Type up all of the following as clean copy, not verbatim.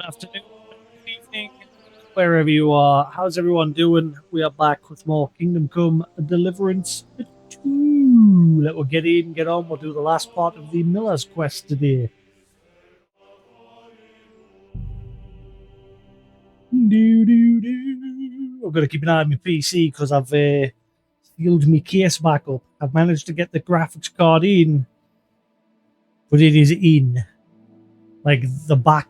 afternoon, good evening, wherever you are. How's everyone doing? We are back with more Kingdom Come Deliverance 2. Let us get in, get on. We'll do the last part of the Miller's quest today. I've got to keep an eye on my PC because I've sealed my case back up. I've managed to get the graphics card in, but it is in. Like the back,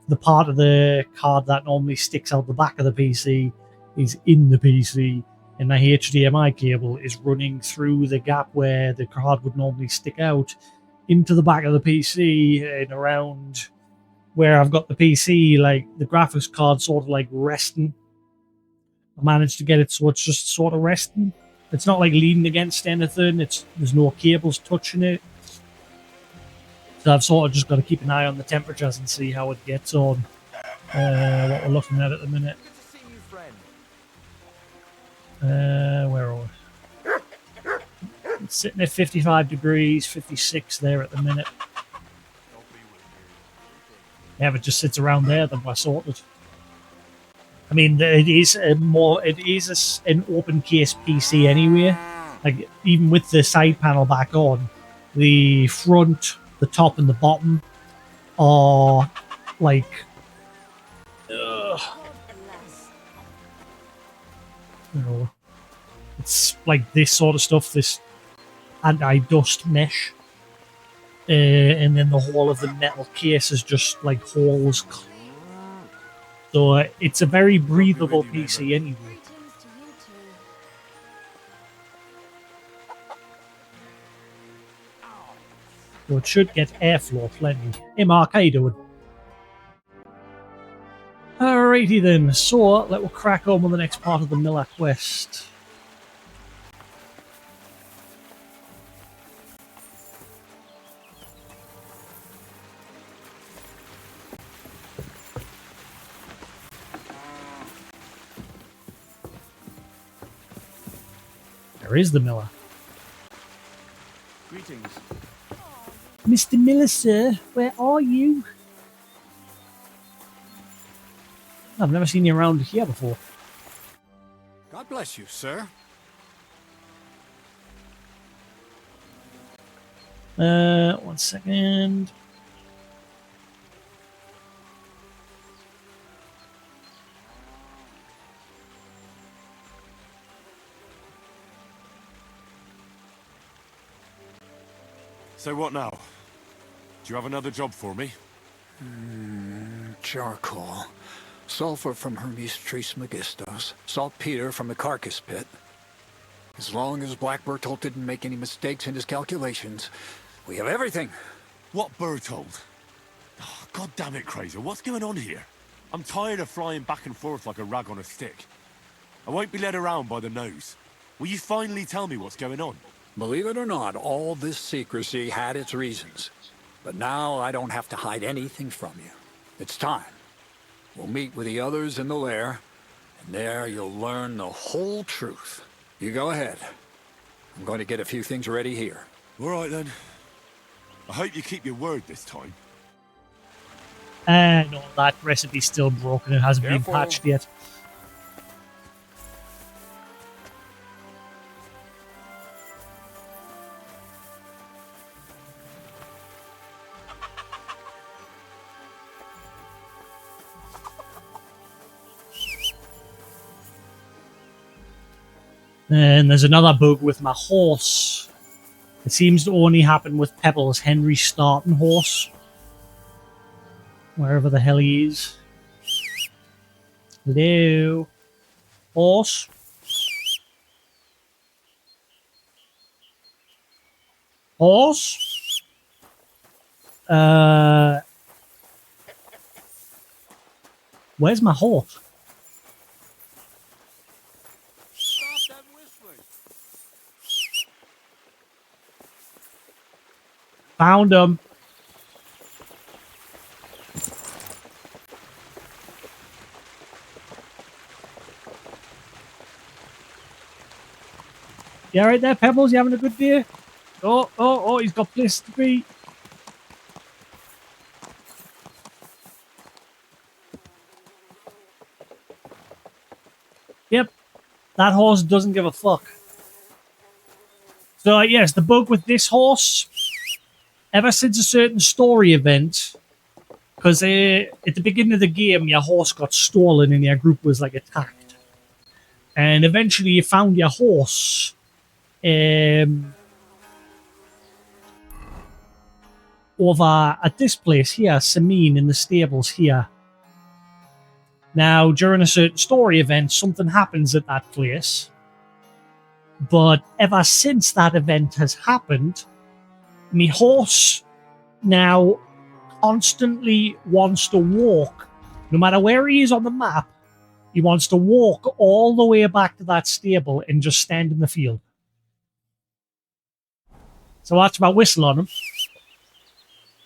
the part of the card that normally sticks out the back of the PC is in the PC, and my HDMI cable is running through the gap where the card would normally stick out into the back of the PC and around where I've got the PC, like the graphics card sort of like resting. I managed to get it so it's just sort of resting. It's not like leaning against anything. There's no cables touching it. So I've sort of just got to keep an eye on the temperatures and see how it gets on. What we're looking at the minute. Where are we? It's sitting at 55 degrees, 56 there at the minute. Yeah, if it just sits around there, then we're sorted. I mean, it is an open case PC anyway. Like even with the side panel back on, the front, the top, and the bottom are like it's like this sort of stuff, this anti-dust mesh, and then the whole of the metal case is just like holes. So it's a very breathable PC anyway. So it should get airflow plenty. Hey Mark, how you doing? Alrighty then, so let's crack on with the next part of the Miller quest. There is the Miller. Greetings. Mr. Miller, sir, where are you? I've never seen you around here before. God bless you, sir. One second. So what now? Do you have another job for me? Charcoal. Sulfur from Hermes Trismegistos. Saltpeter from the carcass pit. As long as Black Bertolt didn't make any mistakes in his calculations, we have everything. What Bertold? Oh, God damn it, Crazer. What's going on here? I'm tired of flying back and forth like a rag on a stick. I won't be led around by the nose. Will you finally tell me what's going on? Believe it or not, all this secrecy had its reasons. But now I don't have to hide anything from you. It's time. We'll meet with the others in the lair, and there you'll learn the whole truth. You go ahead. I'm going to get a few things ready here. All right, then. I hope you keep your word this time. No, that recipe's still broken. It hasn't Careful. been patched yet. And there's another bug with my horse. It seems to only happen with Pebbles, Henry's starting horse. Wherever the hell he is. Hello? Horse? Horse? Where's my horse? Stop that whistling. Found him. You alright there, Pebbles? You having a good day? Oh, he's got places to be. Yep, that horse doesn't give a fuck. So yes, the bug with this horse, ever since a certain story event, because at the beginning of the game, your horse got stolen and your group was like attacked, and eventually you found your horse. Over at this place here, Samine, in the stables here. Now, during a certain story event, something happens at that place. But ever since that event has happened, me horse now constantly wants to walk. No matter where he is on the map, he wants to walk all the way back to that stable and just stand in the field. So that's my whistle on him.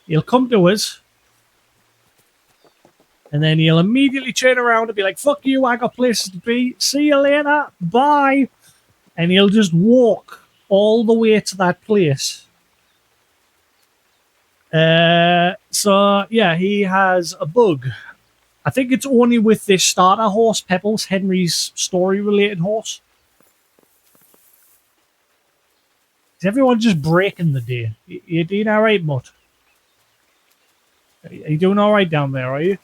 He'll come to us, and then he'll immediately turn around and be like, fuck you, I got places to be. See you later. Bye. And he'll just walk all the way to that place. So, yeah, he has a bug. I think it's only with this starter horse, Pebbles, Henry's story-related horse. Is everyone just breaking the day? You doing all right, Mutt? Are you doing all right down there, are you?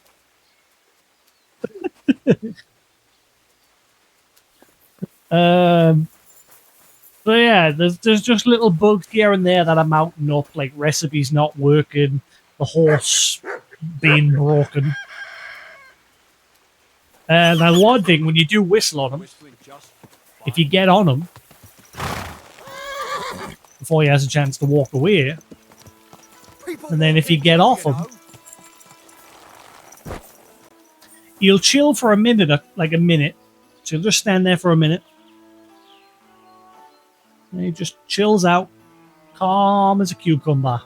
So yeah, there's just little bugs here and there that are mounting up, like recipes not working, the horse being broken. Now one thing, when you do whistle on him, if you get on him before he has a chance to walk away, and then if you get off him, he'll chill for a minute, like a minute. So he'll just stand there for a minute. And he just chills out, calm as a cucumber.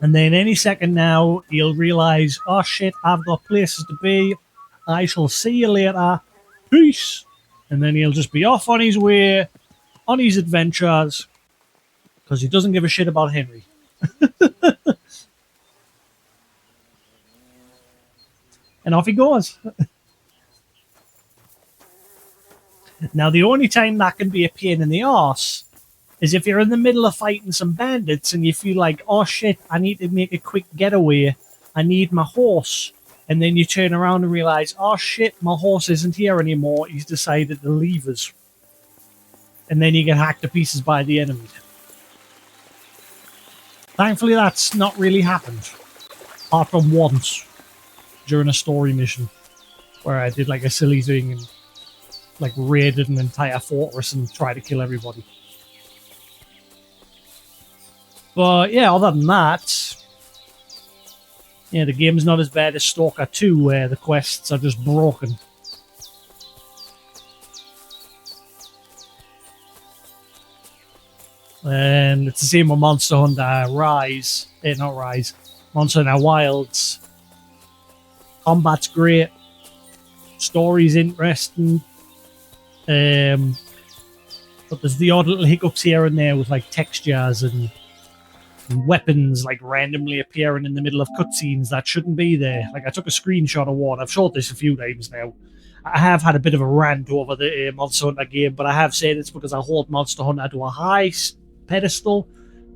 And then any second now, he'll realise, oh shit, I've got places to be. I shall see you later. Peace. And then he'll just be off on his way, on his adventures, because he doesn't give a shit about Henry. And off he goes. Now, the only time that can be a pain in the arse is if you're in the middle of fighting some bandits and you feel like, oh shit, I need to make a quick getaway. I need my horse. And then you turn around and realize, oh shit, my horse isn't here anymore. He's decided to leave us. And then you get hacked to pieces by the enemy. Thankfully, that's not really happened. Apart from once during a story mission where I did like a silly thing and like raided an entire fortress and tried to kill everybody. But yeah, other than that, yeah, the game's not as bad as Stalker 2, where the quests are just broken. And it's the same with Monster Hunter Rise. Not Rise. Monster Hunter Wilds. Combat's great. Story's interesting. But there's the odd little hiccups here and there with like textures and weapons like randomly appearing in the middle of cutscenes that shouldn't be there. Like I took a screenshot of one. I've showed this a few times now. I have had a bit of a rant over the Monster Hunter game, but I have said it's because I hold Monster Hunter to a high pedestal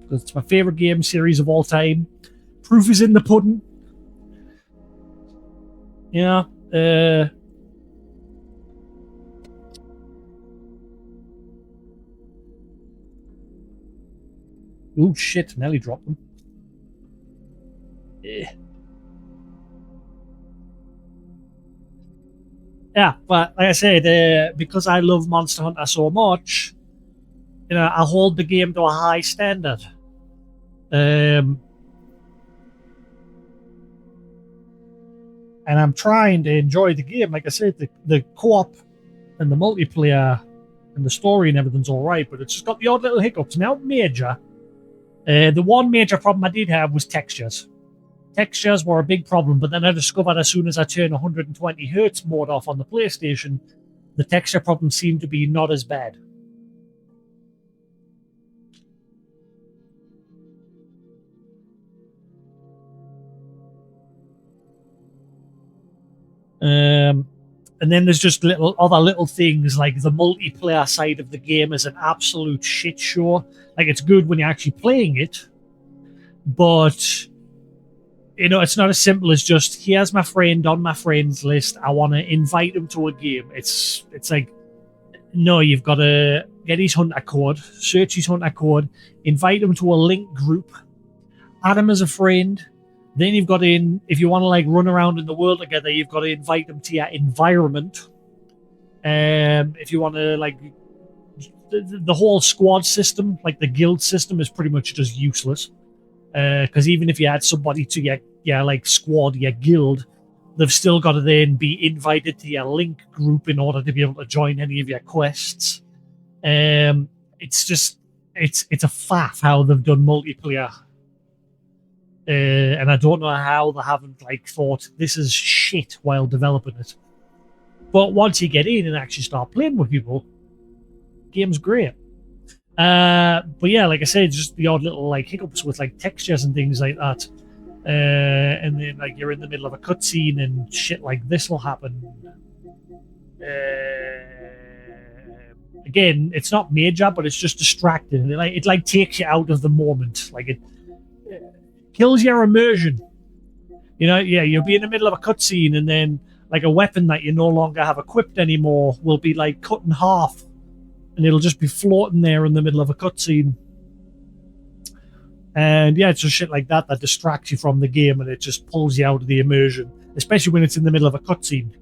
because it's my favorite game series of all time. Proof is in the pudding. Yeah. Oh shit, Nelly dropped them. Yeah, but like I said, because I love Monster Hunter so much, you know, I hold the game to a high standard. And I'm trying to enjoy the game. Like I said, the co-op and the multiplayer and the story and everything's all right, but it's just got the odd little hiccups. Now, major. The one major problem I did have was textures. Textures were a big problem, but then I discovered as soon as I turned 120 hertz mode off on the PlayStation, the texture problem seemed to be not as bad. And then there's just other little things like the multiplayer side of the game is an absolute shit show. Like, it's good when you're actually playing it, but it's not as simple as just, here's my friend on my friends list, I want to invite him to a game. It's like, no, you've got to get his hunter code, search his hunter code, invite him to a link group, add him as a friend. Then you've got to, if you want to like run around in the world together, you've got to invite them to your environment. If you want to like the whole squad system, like the guild system, is pretty much just useless. Because even if you add somebody to your like squad, your guild, they've still got to then be invited to your link group in order to be able to join any of your quests. It's just it's a faff how they've done multiplayer. And I don't know how they haven't like thought this is shit while developing it. But once you get in and actually start playing with people, game's great. But yeah, like I said, just the odd little like hiccups with like textures and things like that. And then like you're in the middle of a cutscene and shit like this will happen. Again, it's not major, but it's just distracting. It like takes you out of the moment. Like it kills your immersion. You'll be in the middle of a cutscene and then like a weapon that you no longer have equipped anymore will be like cut in half and it'll just be floating there in the middle of a cutscene. And yeah, it's just shit like that distracts you from the game and it just pulls you out of the immersion, especially when it's in the middle of a cutscene.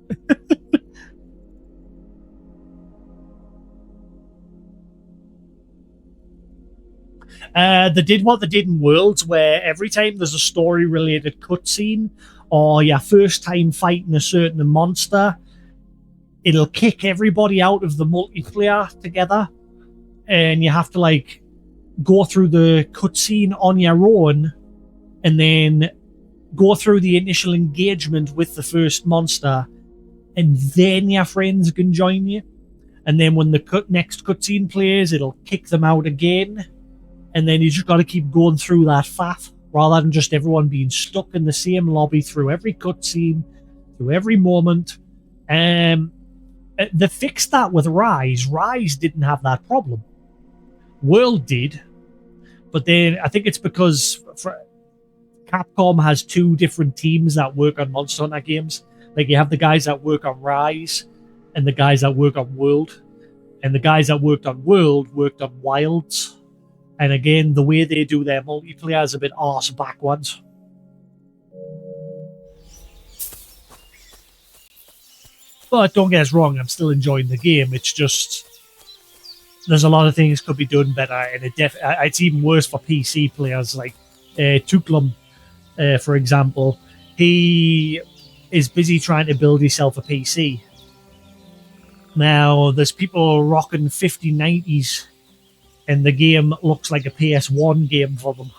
They did what they did in Worlds, where every time there's a story-related cutscene or your first time fighting a certain monster, it'll kick everybody out of the multiplayer together, and you have to like go through the cutscene on your own, and then go through the initial engagement with the first monster, and then your friends can join you. And then when the next cutscene plays, it'll kick them out again. And then you just got to keep going through that faff rather than just everyone being stuck in the same lobby through every cutscene, through every moment. They fixed that with Rise. Rise didn't have that problem. World did, but then I think it's because Capcom has two different teams that work on Monster Hunter games. Like you have the guys that work on Rise and the guys that work on World. And the guys that worked on World worked on Wilds. And again, the way they do their multiplayer is a bit arse backwards. But don't get us wrong, I'm still enjoying the game. It's just there's a lot of things could be done better, and it's even worse for PC players. Like Tuklum, for example, he is busy trying to build himself a PC. Now, there's people rocking 5090s, and the game looks like a PS1 game for them.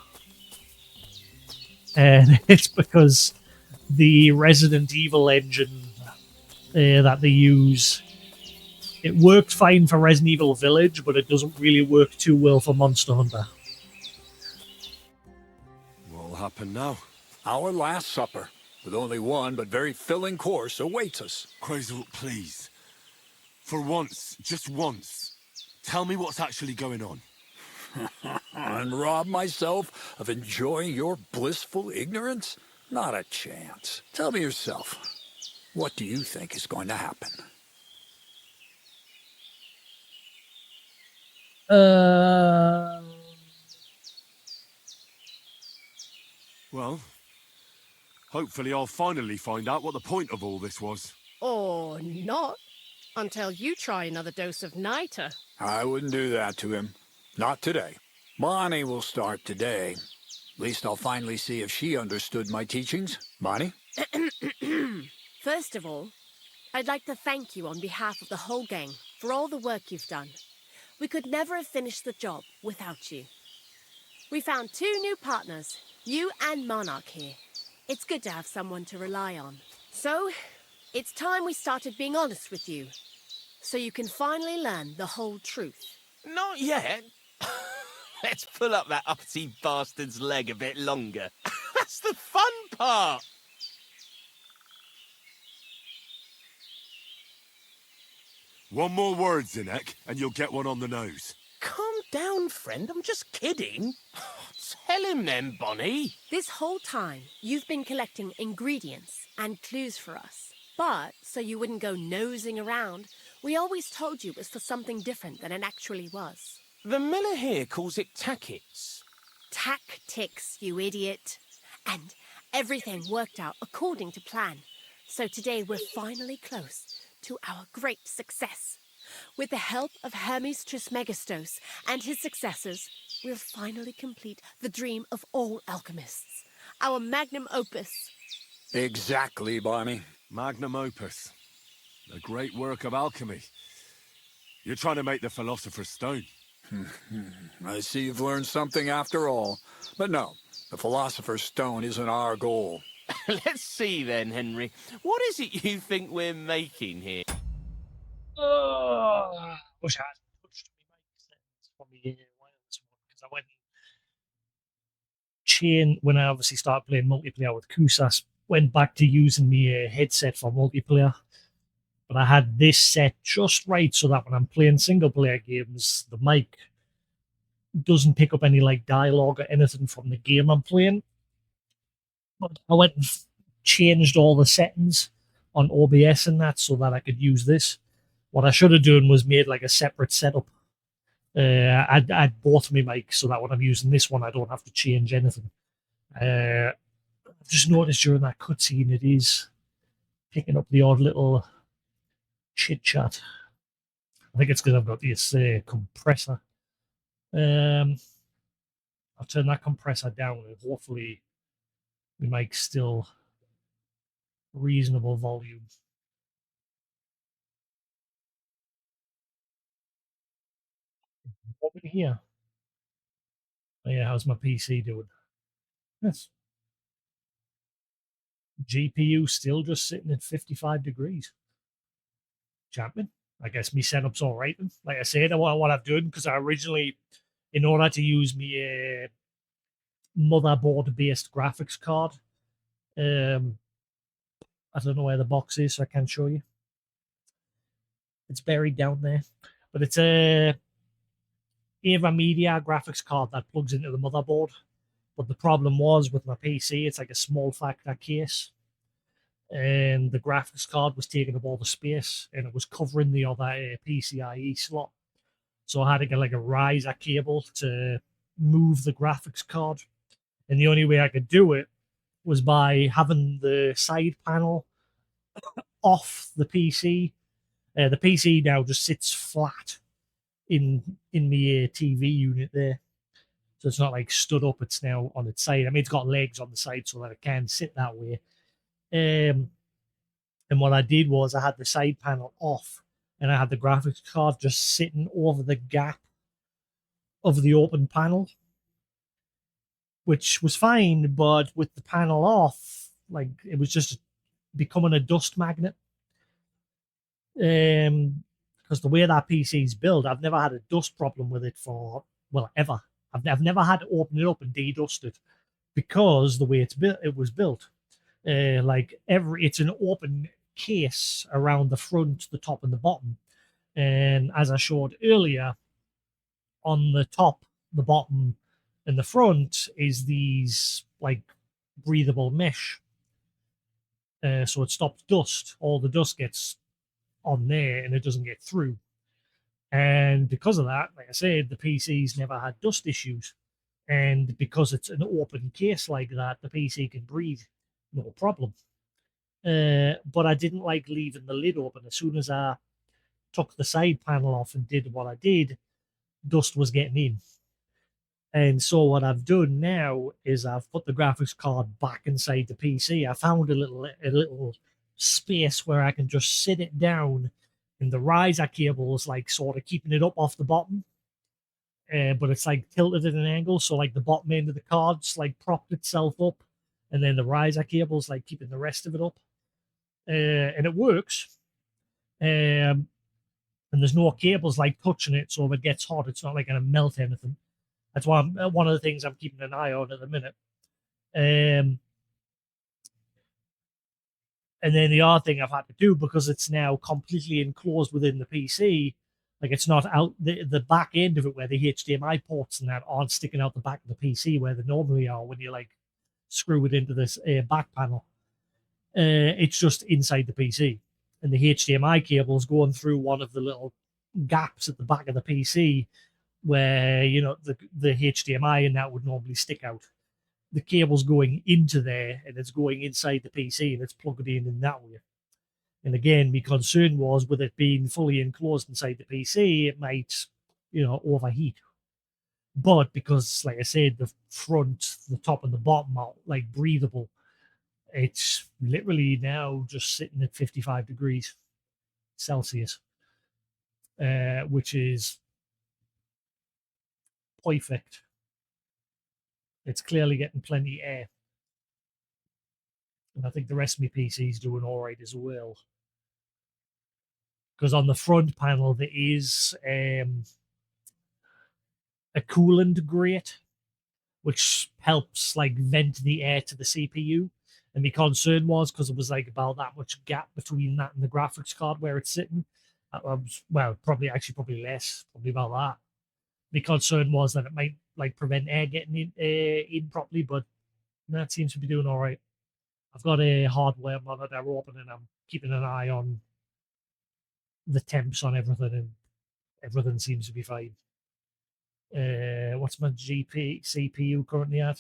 And it's because the Resident Evil engine that they use, it worked fine for Resident Evil Village, but it doesn't really work too well for Monster Hunter. What'll happen now? Our last supper, with only one but very filling course, awaits us. Crazel, please. For once, just once, tell me what's actually going on. And rob myself of enjoying your blissful ignorance? Not a chance. Tell me yourself. What do you think is going to happen? Well, hopefully I'll finally find out what the point of all this was. Or not, until you try another dose of niter. I wouldn't do that to him. Not today. Bonnie will start today. At least I'll finally see if she understood my teachings. Bonnie? First of all, I'd like to thank you on behalf of the whole gang for all the work you've done. We could never have finished the job without you. We found 2 new partners, you and Monarch here. It's good to have someone to rely on. So, it's time we started being honest with you, so you can finally learn the whole truth. Not yet. Let's pull up that uppity bastard's leg a bit longer. That's the fun part. One more word, Zinek, and you'll get one on the nose. Calm down, friend. I'm just kidding. Tell him then, Bonnie. This whole time, you've been collecting ingredients and clues for us. But, so you wouldn't go nosing around, we always told you it was for something different than it actually was. The miller here calls it tackets. Tactics, you idiot. And everything worked out according to plan. So today we're finally close to our great success. With the help of Hermes Trismegistos and his successors, we'll finally complete the dream of all alchemists. Our magnum opus. Exactly, Barney. Magnum opus. A great work of alchemy. You're trying to make the Philosopher's Stone. I see you've learned something after all. But no, the Philosopher's Stone isn't our goal. Let's see then, Henry. What is it you think we're making here? Oh, wish I hadn't touched my mic settings for my wireless one because I went when I obviously started playing multiplayer with Kusas, went back to using my headset for multiplayer. But I had this set just right so that when I'm playing single player games, the mic doesn't pick up any like dialogue or anything from the game I'm playing. But I went and changed all the settings on OBS and that so that I could use this. What I should have done was made like a separate setup. I'd both my mics so that when I'm using this one, I don't have to change anything. I've just noticed during that cutscene it is picking up the odd little chit chat. I think it's because I've got this compressor. I'll turn that compressor down and hopefully we make still reasonable volume. What we here? Oh yeah, how's my PC doing? Yes. GPU still just sitting at 55 degrees. Champion. I guess my setup's all right. Like I said, what I've done, because I originally, in order to use my motherboard-based graphics card, I don't know where the box is, so I can't show you. It's buried down there. But it's a Ava Media graphics card that plugs into the motherboard. But the problem was with my PC, it's like a small factor case. And the graphics card was taking up all the space and it was covering the other PCIe slot. So I had to get like a riser cable to move the graphics card. And the only way I could do it was by having the side panel off the PC. The PC now just sits flat in the TV unit there. So it's not like stood up, it's now on its side. I mean, it's got legs on the side so that it can sit that way. And what I did was I had the side panel off and I had the graphics card just sitting over the gap of the open panel, which was fine, but with the panel off, like it was just becoming a dust magnet. Because the way that PC is built, I've never had a dust problem with it for, well, ever. I've never had to open it up and de-dust it because the way it was built. It's an open case around the front, the top, and the bottom. And as I showed earlier, on the top, the bottom, and the front is these like breathable mesh. So it stops dust. All the dust gets on there and it doesn't get through. And because of that, like I said, the PC's never had dust issues. And because it's an open case like that, the PC can breathe, no problem. But I didn't like leaving the lid open. As soon as I took the side panel off and did what I did, dust was getting in. And so what I've done now is I've put the graphics card back inside the PC. I found a little space where I can just sit it down, and the riser cable is like sort of keeping it up off the bottom. But it's like tilted at an angle, so like the bottom end of the card's like propped itself up, and then the riser cable's like keeping the rest of it up. And it works. And there's no cables like touching it, so if it gets hot, it's not like going to melt anything. That's why one of the things I'm keeping an eye on at the minute. And then the other thing I've had to do, because it's now completely enclosed within the PC, like it's not out the back end of it where the HDMI ports and that aren't sticking out the back of the PC where they normally are when you like screw it into this back panel. It's just inside the PC, and the HDMI cable is going through one of the little gaps at the back of the PC where the HDMI and that would normally stick out. The cable's going into there and it's going inside the PC and it's plugged in that way. And again, my concern was with it being fully enclosed inside the PC, it might, overheat. But because, like I said, the front, the top, and the bottom are like breathable, it's literally now just sitting at 55 degrees Celsius, which is perfect. It's clearly getting plenty of air. And I think the rest of my PC is doing all right as well. Because on the front panel, there is a coolant grate, which helps like vent the air to the CPU. And my concern was because it was like about that much gap between that and the graphics card where it's sitting. Well, probably less, probably about that. My concern was that it might like prevent air getting in properly, but that seems to be doing all right. I've got a hardware monitor open and I'm keeping an eye on the temps on everything, and everything seems to be fine. What's my CPU currently at?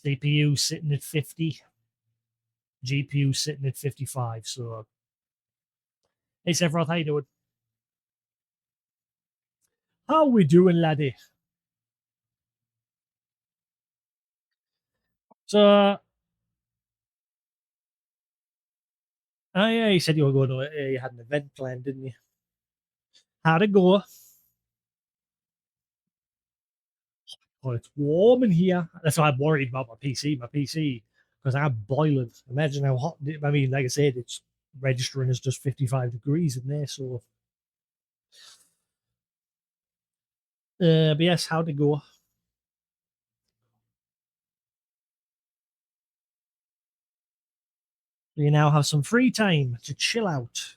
CPU sitting at 50, GPU sitting at 55. So, hey, Sephiroth, how you doing? How we doing, laddie? So, yeah, you said you were going to, you had an event planned, didn't you? How'd it go? Oh, it's warm in here. That's why I'm worried about my PC. Because I'm boiling. Imagine how hot. I mean, like I said, it's registering as just 55 degrees in there. So, but yes, how'd it go? You now have some free time to chill out.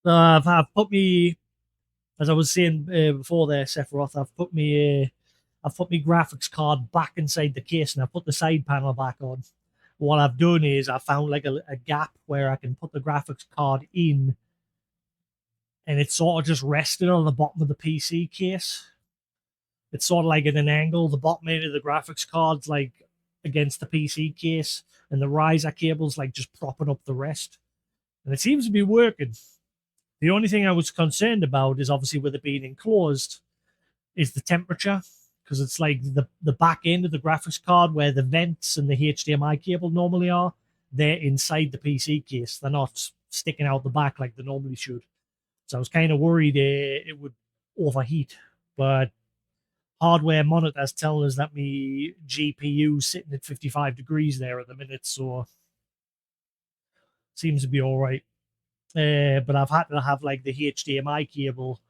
I've put me, as I was saying before there, Sephiroth, I've put my graphics card back inside the case and I've put the side panel back on. What I've done is I found like a gap where I can put the graphics card in, and it's sort of just resting on the bottom of the PC case. It's sort of like at an angle. The bottom end of the graphics card's like against the PC case, and the riser cable's like just propping up the rest. And it seems to be working. The only thing I was concerned about is obviously with it being enclosed, is the temperature, because it's like the back end of the graphics card where the vents and the HDMI cable normally are. They're inside the PC case. They're not sticking out the back like they normally should. So I was kind of worried it would overheat, but hardware monitors telling us that my GPU sitting at 55 degrees there at the minute, so seems to be all right. But I've had to have like the HDMI cable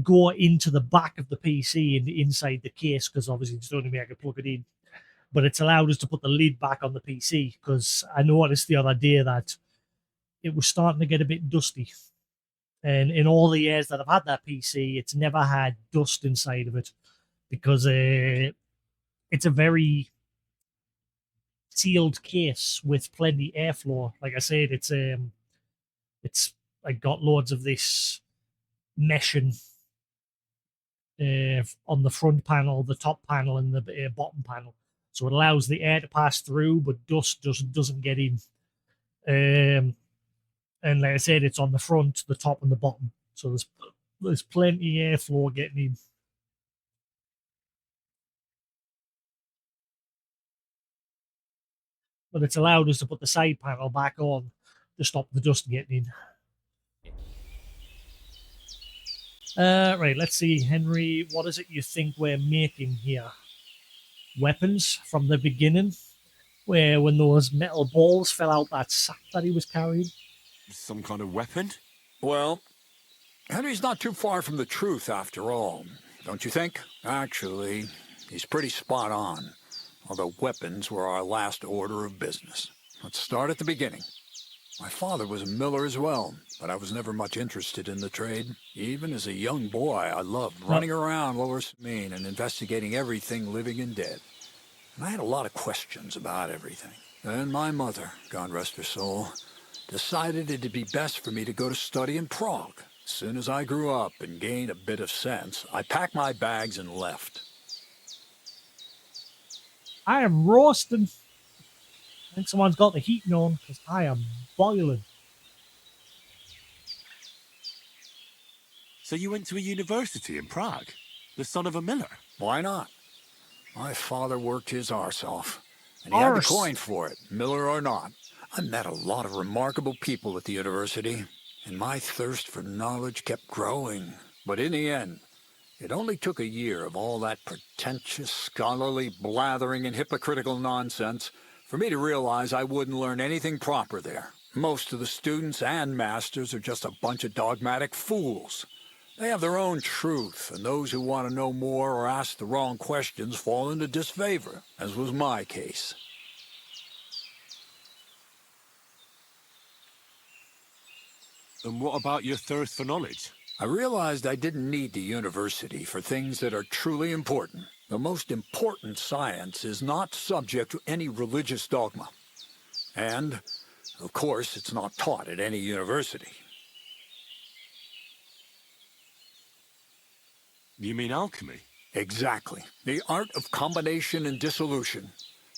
go into the back of the PC and inside the case because obviously it's the only way I could plug it in. But it's allowed us to put the lid back on the PC because I noticed the other day that it was starting to get a bit dusty. And in all the years that I've had that PC, it's never had dust inside of it because it's a very sealed case with plenty airflow. Like I said, it's like got loads of this meshing on the front panel, the top panel, and the bottom panel. So it allows the air to pass through, but dust just doesn't get in. And like I said, it's on the front, the top, and the bottom. So there's plenty airflow getting in. But it's allowed us to put the side panel back on to stop the dust getting in. Right, let's see, Henry, what is it you think we're making here? Weapons from the beginning? Where when those metal balls fell out that sack that he was carrying. Some kind of weapon? Well, Henry's not too far from the truth after all, don't you think? Actually, he's pretty spot on. Although weapons were our last order of business. Let's start at the beginning. My father was a miller as well, but I was never much interested in the trade. Even as a young boy, I loved running around Lower Maine and investigating everything living and dead. And I had a lot of questions about everything. Then my mother, God rest her soul, decided it'd be best for me to go to study in Prague. As soon as I grew up and gained a bit of sense, I packed my bags and left. I am roasting. I think someone's got the heating on because I am boiling. So you went to a university in Prague? The son of a miller? Why not? My father worked his arse off, and he had the coin for it, miller or not. I met a lot of remarkable people at the university, and my thirst for knowledge kept growing. But in the end, it only took a year of all that pretentious, scholarly blathering and hypocritical nonsense for me to realize I wouldn't learn anything proper there. Most of the students and masters are just a bunch of dogmatic fools. They have their own truth, and those who want to know more or ask the wrong questions fall into disfavor, as was my case. And what about your thirst for knowledge? I realized I didn't need the university for things that are truly important. The most important science is not subject to any religious dogma. And, of course, it's not taught at any university. You mean alchemy? Exactly. The art of combination and dissolution.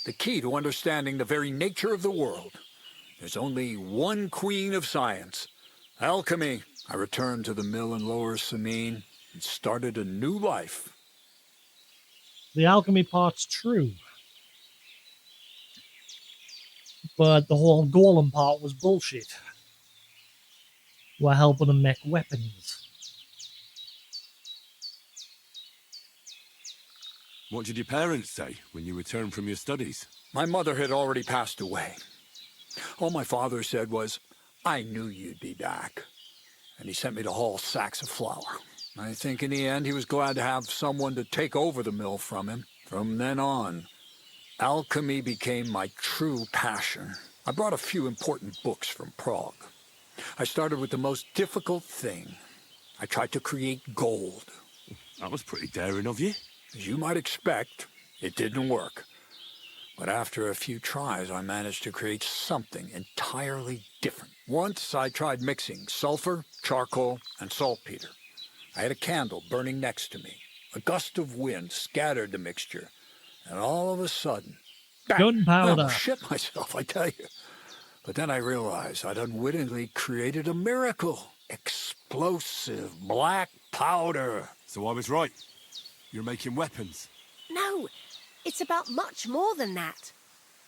The key to understanding the very nature of the world. There's only one queen of science. Alchemy. I returned to the mill in Lower Samine and started a new life. The alchemy part's true. But the whole golem part was bullshit. We're helping them make weapons. What did your parents say when you returned from your studies? My mother had already passed away. All my father said was, "I knew you'd be back." And he sent me to haul sacks of flour. I think in the end he was glad to have someone to take over the mill from him. From then on, alchemy became my true passion. I brought a few important books from Prague. I started with the most difficult thing. I tried to create gold. That was pretty daring of you. As you might expect, it didn't work. But after a few tries, I managed to create something entirely different. Once I tried mixing sulfur, charcoal, and saltpeter. I had a candle burning next to me. A gust of wind scattered the mixture, and all of a sudden, bang! Gunpowder. I almost shit myself, I tell you. But then I realized I'd unwittingly created a miracle. Explosive black powder. So I was right. You're making weapons. No, it's about much more than that.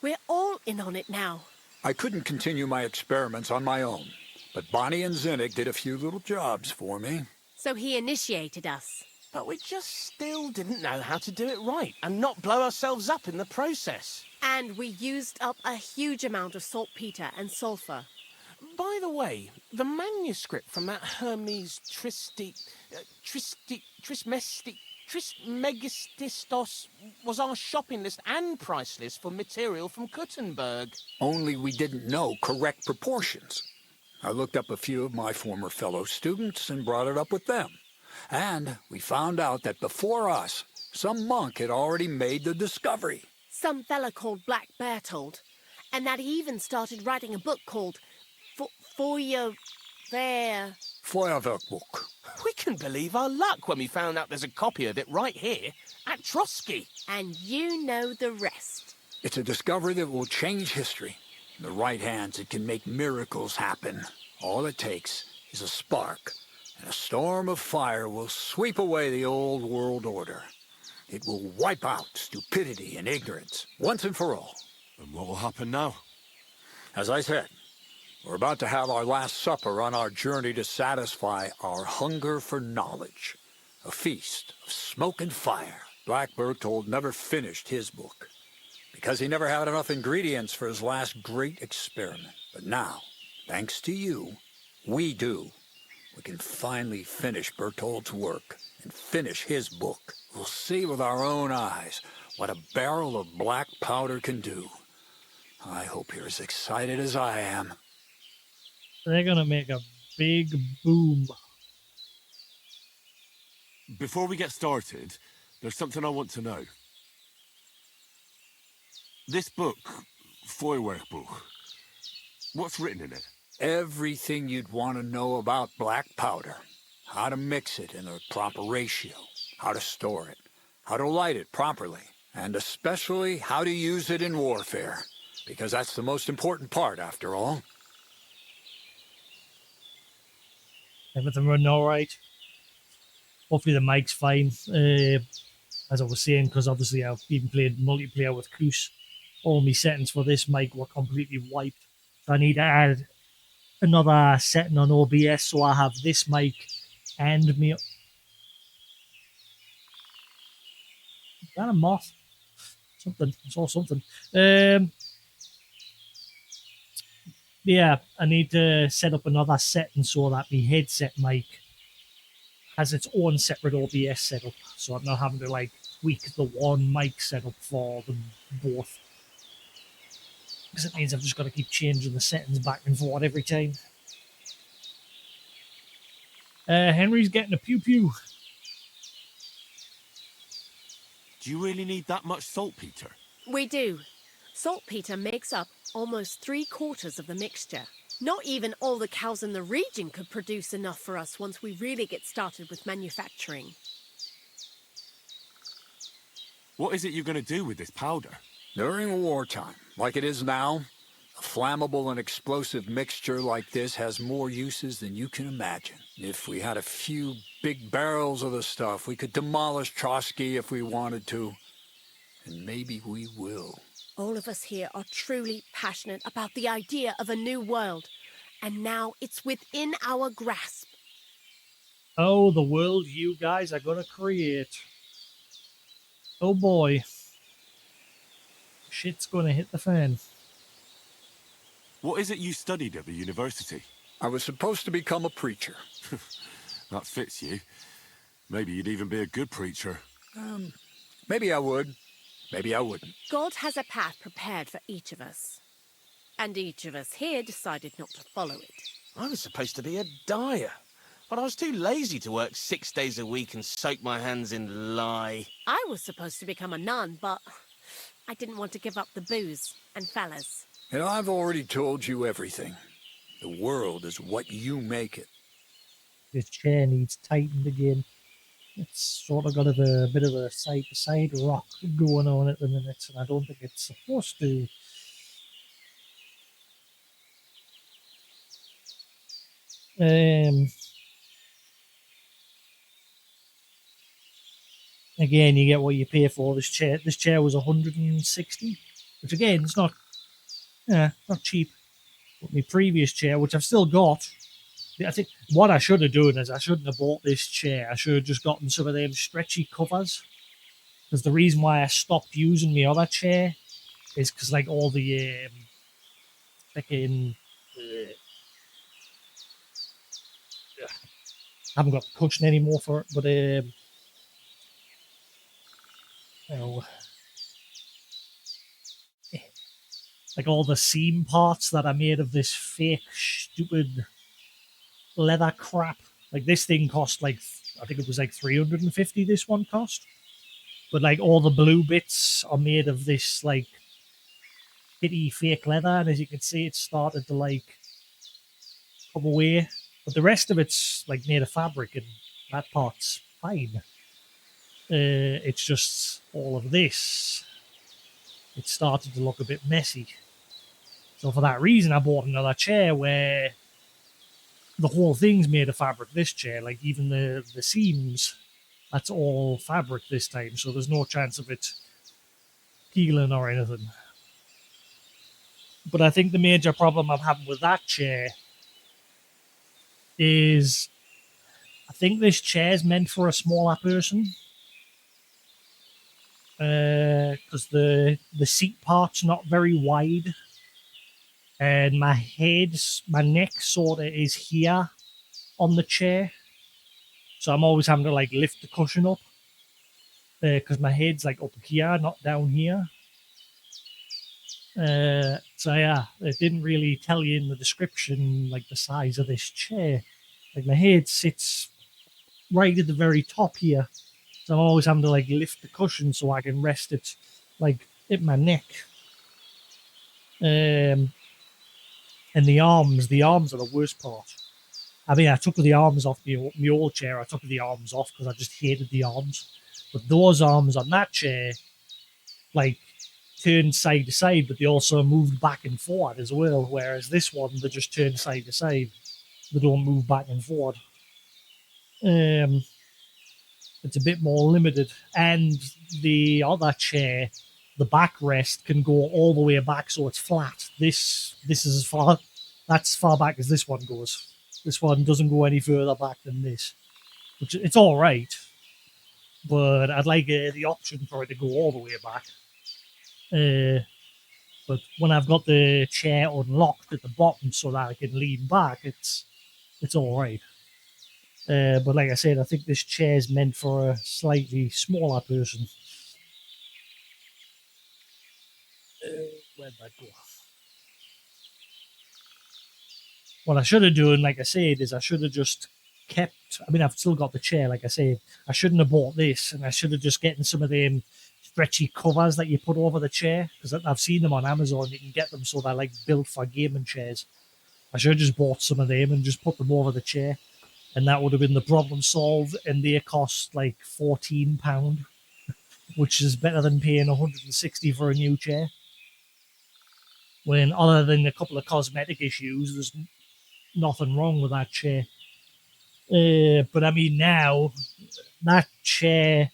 We're all in on it now. I couldn't continue my experiments on my own, but Bonnie and Zinnik did a few little jobs for me. So he initiated us. But we just still didn't know how to do it right and not blow ourselves up in the process. And we used up a huge amount of saltpeter and sulfur. By the way, the manuscript from that Hermes Trismegistos was our shopping list and price list for material from Kuttenberg. Only we didn't know correct proportions. I looked up a few of my former fellow students and brought it up with them. And we found out that before us, some monk had already made the discovery. Some fella called Black Bertold. And that he even started writing a book called Feuerwerkbuch. We can believe our luck when we found out there's a copy of it right here at Trotsky. And you know the rest. It's a discovery that will change history. In the right hands, it can make miracles happen. All it takes is a spark, and a storm of fire will sweep away the old world order. It will wipe out stupidity and ignorance, once and for all. And what will happen now? As I said, we're about to have our last supper on our journey to satisfy our hunger for knowledge. A feast of smoke and fire. Black Bertold never finished his book. because he never had enough ingredients for his last great experiment. But now, thanks to you, we do. We can finally finish Berthold's work and finish his book. We'll see with our own eyes what a barrel of black powder can do. I hope you're as excited as I am. They're gonna make a big boom. Before we get started, there's something I want to know. This book, Feuerwerkbuch, what's written in it? Everything you'd want to know about black powder. How to mix it in the proper ratio. How to store it. How to light it properly. And especially how to use it in warfare. Because that's the most important part, after all. Everything running all right. Hopefully the mic's fine. As I was saying, because obviously I've been playing multiplayer with Koos. All my settings for this mic were completely wiped. So I need to add another setting on OBS so I have this mic and me. Is that a moth? Something. I saw something. Yeah, I need to set up another setting so that my headset mic has its own separate OBS setup, so I'm not having to like tweak the one mic setup for them both. Because it means I've just got to keep changing the settings back and forth every time. Henry's getting a pew pew. Do you really need that much saltpeter? We do. Saltpeter makes up almost 3/4 of the mixture. Not even all the cows in the region could produce enough for us once we really get started with manufacturing. What is it you're going to do with this powder? During wartime, like it is now, a flammable and explosive mixture like this has more uses than you can imagine. If we had a few big barrels of the stuff, we could demolish Trotsky if we wanted to. And maybe we will. All of us here are truly passionate about the idea of a new world, and now it's within our grasp. Oh, the world you guys are going to create. Oh boy. Shit's going to hit the fan. What is it you studied at the university? I was supposed to become a preacher. That fits you. Maybe you'd even be a good preacher. Maybe I would. Maybe I wouldn't. God has a path prepared for each of us. And each of us here decided not to follow it. I was supposed to be a dyer, but I was too lazy to work 6 days a week and soak my hands in lye. I was supposed to become a nun, but I didn't want to give up the booze and fellas. And I've already told you everything. The world is what you make it. This chair needs tightened again. It's sort of got a bit of a side-to-side rock going on at the minute, and I don't think it's supposed to. Again, you get what you pay for. This chair was 160, which again, it's not cheap. But my previous chair, which I've still got, I think what I should have done is I shouldn't have bought this chair. I should have just gotten some of them stretchy covers. Because the reason why I stopped using my other chair is because like all the freaking I haven't got the cushion anymore for it, but like all the seam parts that are made of this fake stupid leather crap. Like this thing cost like, I think it was like 350 this one cost. But like all the blue bits are made of this like shitty fake leather, and as you can see it's started to like come away. But the rest of it's like made of fabric and that part's fine. It's just all of this. It started to look a bit messy. So for that reason I bought another chair where the whole thing's made of fabric. This chair, like even the seams, that's all fabric this time, so there's no chance of it peeling or anything. But I think the major problem I'm having with that chair is I think this chair is meant for a smaller person. because the seat part's not very wide, and my neck sort of is here on the chair, so I'm always having to like lift the cushion up because my head's like up here, not down here. So yeah, it didn't really tell you in the description like the size of this chair. Like my head sits right at the very top here, so I'm always having to like lift the cushion so I can rest it like at my neck. And the arms are the worst part. I mean, I took the arms off my old chair. I took the arms off because I just hated the arms. But those arms on that chair, like, turned side to side, but they also moved back and forward as well. Whereas this one, they just turn side to side. They don't move back and forward. It's a bit more limited. And the other chair, the backrest can go all the way back, so it's flat. This is that's as far back as this one goes. This one doesn't go any further back than this, which it's all right, but I'd like the option for it to go all the way back. But when I've got the chair unlocked at the bottom so that I can lean back, it's all right. But like I said, I think this chair is meant for a slightly smaller person. Where'd that go? What I should have done, like I said, is I should have just kept. I mean, I've still got the chair, like I said. I shouldn't have bought this, and I should have just gotten some of them stretchy covers that you put over the chair, because I've seen them on Amazon. You can get them so they're like built for gaming chairs. I should have just bought some of them and just put them over the chair, and that would have been the problem solved. And they cost like £14, which is better than paying £160 for a new chair. When other than a couple of cosmetic issues, there's nothing wrong with that chair. But I mean, now that chair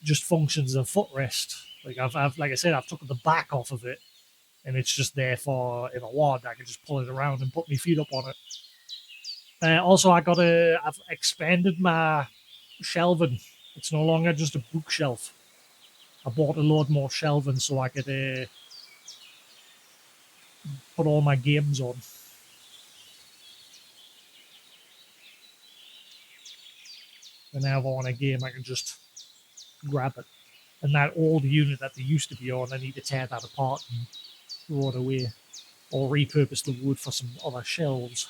just functions as a footrest. Like I've like I said, I've taken the back off of it, and it's just there for if I want, I can just pull it around and put my feet up on it. Also, I've expanded my shelving. It's no longer just a bookshelf. I bought a load more shelving so I could put all my games on. And now if I want a game, I can just grab it. And that old unit that they used to be on, I need to tear that apart and throw it away, or repurpose the wood for some other shelves.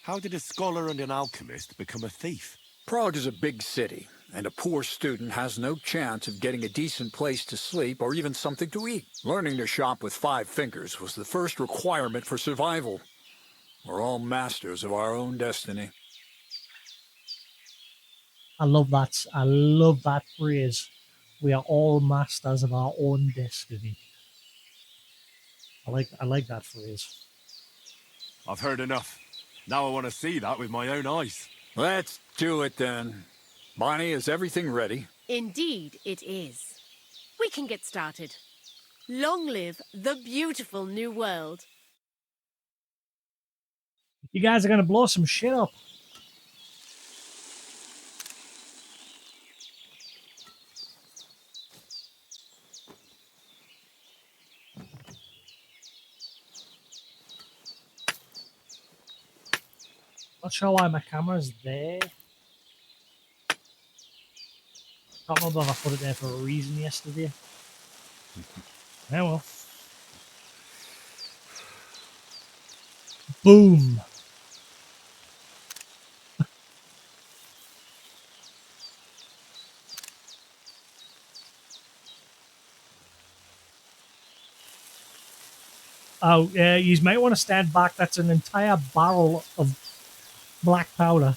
How did a scholar and an alchemist become a thief? Prague is a big city, and a poor student has no chance of getting a decent place to sleep or even something to eat. Learning to shop with 5 fingers was the first requirement for survival. We're all masters of our own destiny. I love that. I love that phrase. We are all masters of our own destiny. I like that phrase. I've heard enough. Now I want to see that with my own eyes. Let's do it then. Bonnie, is everything ready? Indeed, it is. We can get started. Long live the beautiful new world. You guys are going to blow some shit up. Not sure why my camera's there. Can't remember if I put it there for a reason yesterday. Yeah, well. Boom. Oh, yeah, you might want to stand back. That's an entire barrel of black powder.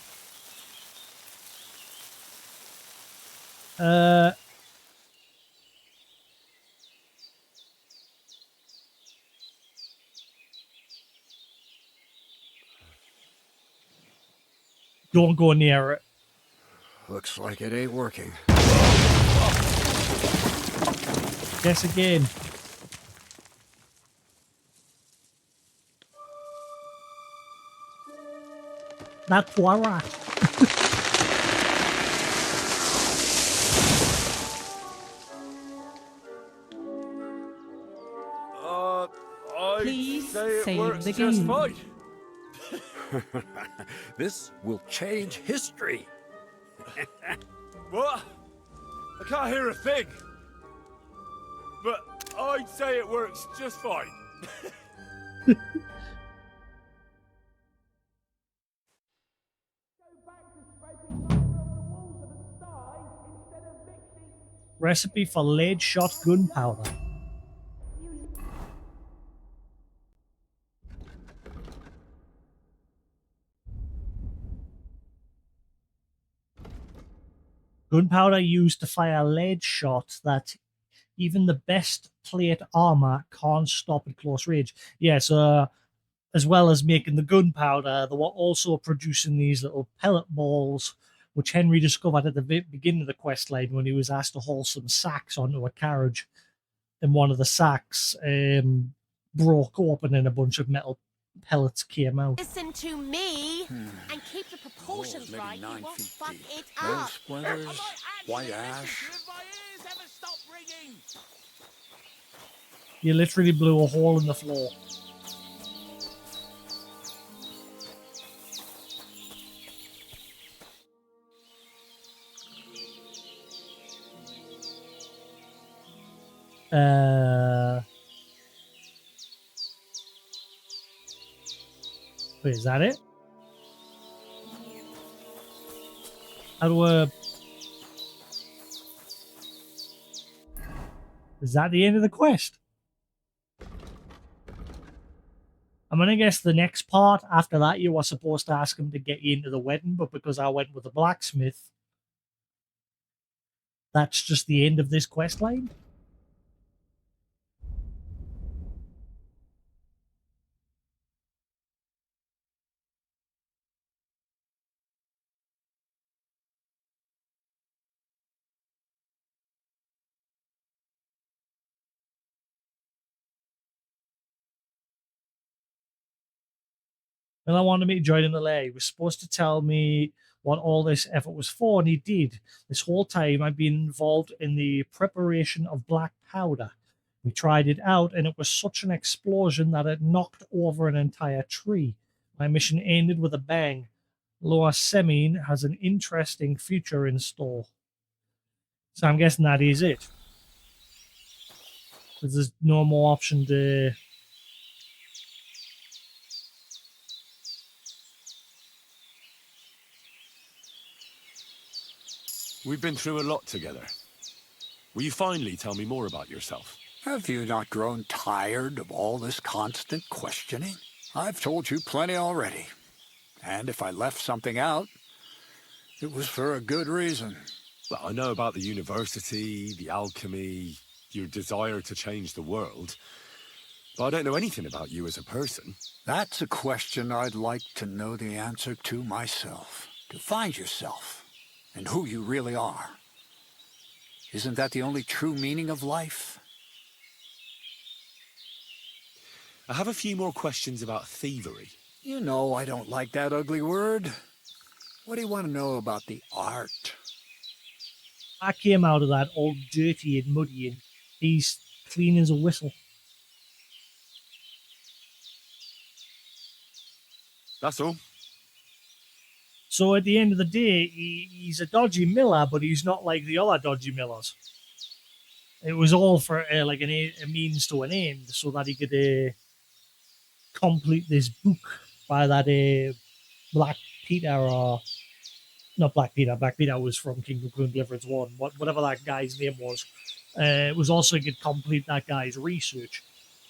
Don't go near it. Looks like it ain't working. Guess again. That Poirot. Please say it save works the just game. fine. This will change history. What? I can't hear a thing. But I'd say it works just fine. Recipe for lead shot gunpowder. Gunpowder used to fire lead shot that even the best plate armor can't stop at close range. Yeah, so as well as making the gunpowder, they were also producing these little pellet balls, which Henry discovered at the beginning of the quest line when he was asked to haul some sacks onto a carriage. And one of the sacks broke open and a bunch of metal pellets came out. Listen to me and keep the proportions Maybe right. You 9 won't feet fuck deep. it No up. splinters, white ash. You literally blew a hole in the floor. Wait, is that it? How do is that the end of the quest? I'm gonna guess the next part after that you were supposed to ask him to get you into the wedding, but because I went with the blacksmith, that's just the end of this quest line. And I wanted me to join in the lair. He was supposed to tell me what all this effort was for, and he did. This whole time I've been involved in the preparation of black powder. We tried it out, and it was such an explosion that it knocked over an entire tree. My mission ended with a bang. Lower Semine has an interesting future in store. So I'm guessing that is it. Because there's no more option to... We've been through a lot together. Will you finally tell me more about yourself? Have you not grown tired of all this constant questioning? I've told you plenty already. And if I left something out, it was for a good reason. Well, I know about the university, the alchemy, your desire to change the world, but I don't know anything about you as a person. That's a question I'd like to know the answer to myself. To find yourself and who you really are. Isn't that the only true meaning of life? I have a few more questions about thievery. You know I don't like that ugly word. What do you want to know about the art? I came out of that all dirty and muddy, and he's clean as a whistle. That's all. So at the end of the day, he's a dodgy miller, but he's not like the other dodgy millers. It was all for like a means to an end, so that he could complete this book by that Black Peter, or not Black Peter. Black Peter was from Kingdom Come Deliverance 1, whatever that guy's name was. It was also he could complete that guy's research,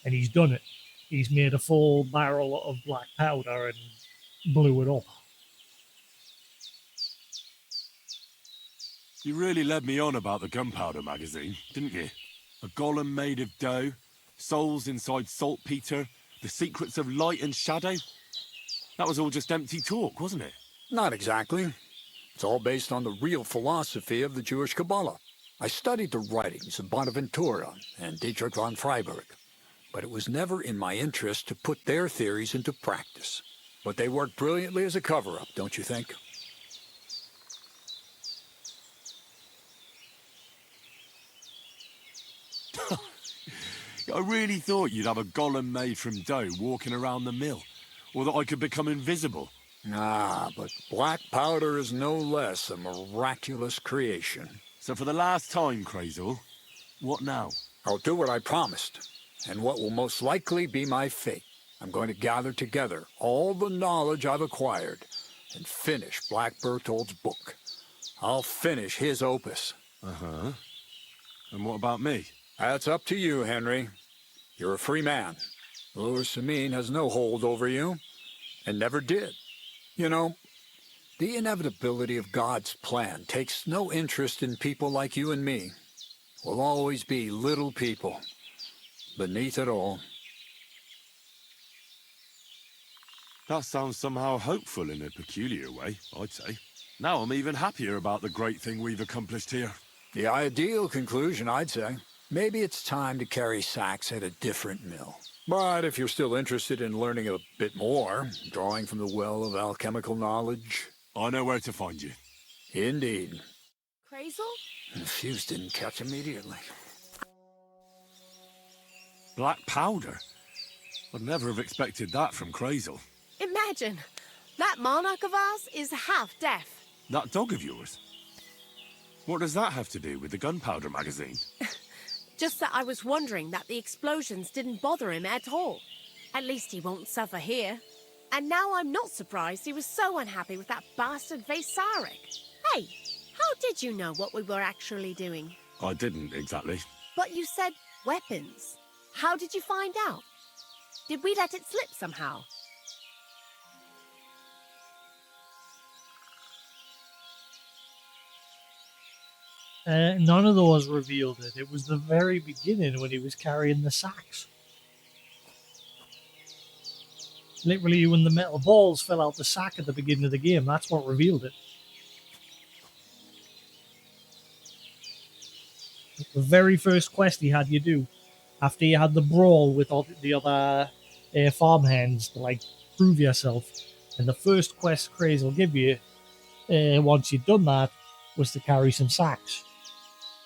and he's done it. He's made a full barrel of black powder and blew it up. You really led me on about the gunpowder magazine, didn't you? A golem made of dough, souls inside saltpeter, the secrets of light and shadow. That was all just empty talk, wasn't it? Not exactly. It's all based on the real philosophy of the Jewish Kabbalah. I studied the writings of Bonaventura and Dietrich von Freiberg, but it was never in my interest to put their theories into practice. But they work brilliantly as a cover-up, don't you think? I really thought you'd have a golem made from dough walking around the mill, or that I could become invisible. Ah, but black powder is no less a miraculous creation. So for the last time, Crazel, what now? I'll do what I promised, and what will most likely be my fate. I'm going to gather together all the knowledge I've acquired and finish Black Berthold's book. I'll finish his opus. Uh-huh. And what about me? That's up to you, Henry. You're a free man. Lord Samine has no hold over you, and never did. You know, the inevitability of God's plan takes no interest in people like you and me. We'll always be little people, beneath it all. That sounds somehow hopeful in a peculiar way, I'd say. Now I'm even happier about the great thing we've accomplished here. The ideal conclusion, I'd say. Maybe it's time to carry sacks at a different mill. But if you're still interested in learning a bit more, drawing from the well of alchemical knowledge... I know where to find you. Indeed. Crazel? The fuse didn't catch immediately. Black powder? I'd never have expected that from Crazel. Imagine, that monarch of ours is half deaf. That dog of yours? What does that have to do with the gunpowder magazine? Just that I was wondering that the explosions didn't bother him at all. At least he won't suffer here. And now I'm not surprised he was so unhappy with that bastard Vasaric. Hey, how did you know what we were actually doing? I didn't exactly. But you said weapons. How did you find out? Did we let it slip somehow? None of those revealed it. It was the very beginning when he was carrying the sacks. Literally, when the metal balls fell out the sack at the beginning of the game, that's what revealed it. The very first quest he had you do, after you had the brawl with all the other farmhands to like prove yourself, and the first quest Craze will give you, once you'd done that, was to carry some sacks.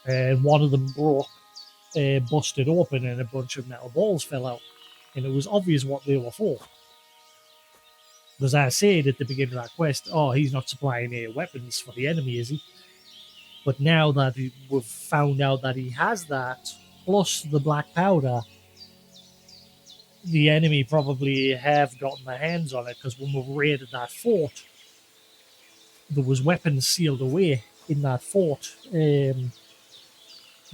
And one of them broke, busted open, and a bunch of metal balls fell out. And it was obvious what they were for. Because I said at the beginning of that quest, oh, he's not supplying any weapons for the enemy, is he? But now that we've found out that he has that, plus the black powder, the enemy probably have gotten their hands on it, because when we raided that fort, there was weapons sealed away in that fort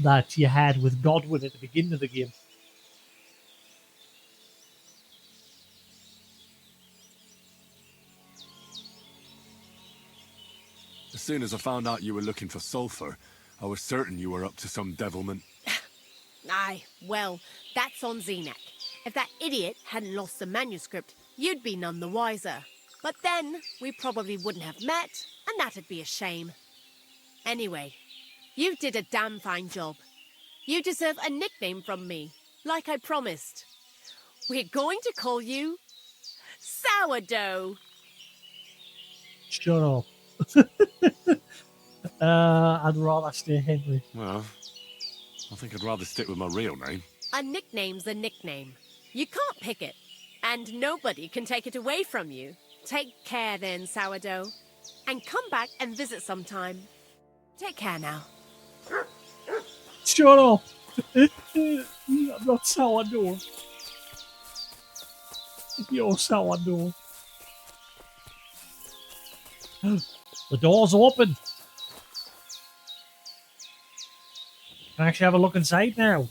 that you had with Godwin at the beginning of the game. As soon as I found out you were looking for sulfur, I was certain you were up to some devilment. Aye, well, that's on Zenek. If that idiot hadn't lost the manuscript, you'd be none the wiser. But then, we probably wouldn't have met, and that'd be a shame. Anyway, you did a damn fine job. You deserve a nickname from me, like I promised. We're going to call you... Sourdough! Shut up. I'd rather stay Henry. Well, I think I'd rather stick with my real name. A nickname's a nickname. You can't pick it, and nobody can take it away from you. Take care then, Sourdough. And come back and visit sometime. Take care now. Shut up! I'm not Sourdough. You're Sourdough. The door's open. Can I actually have a look inside now?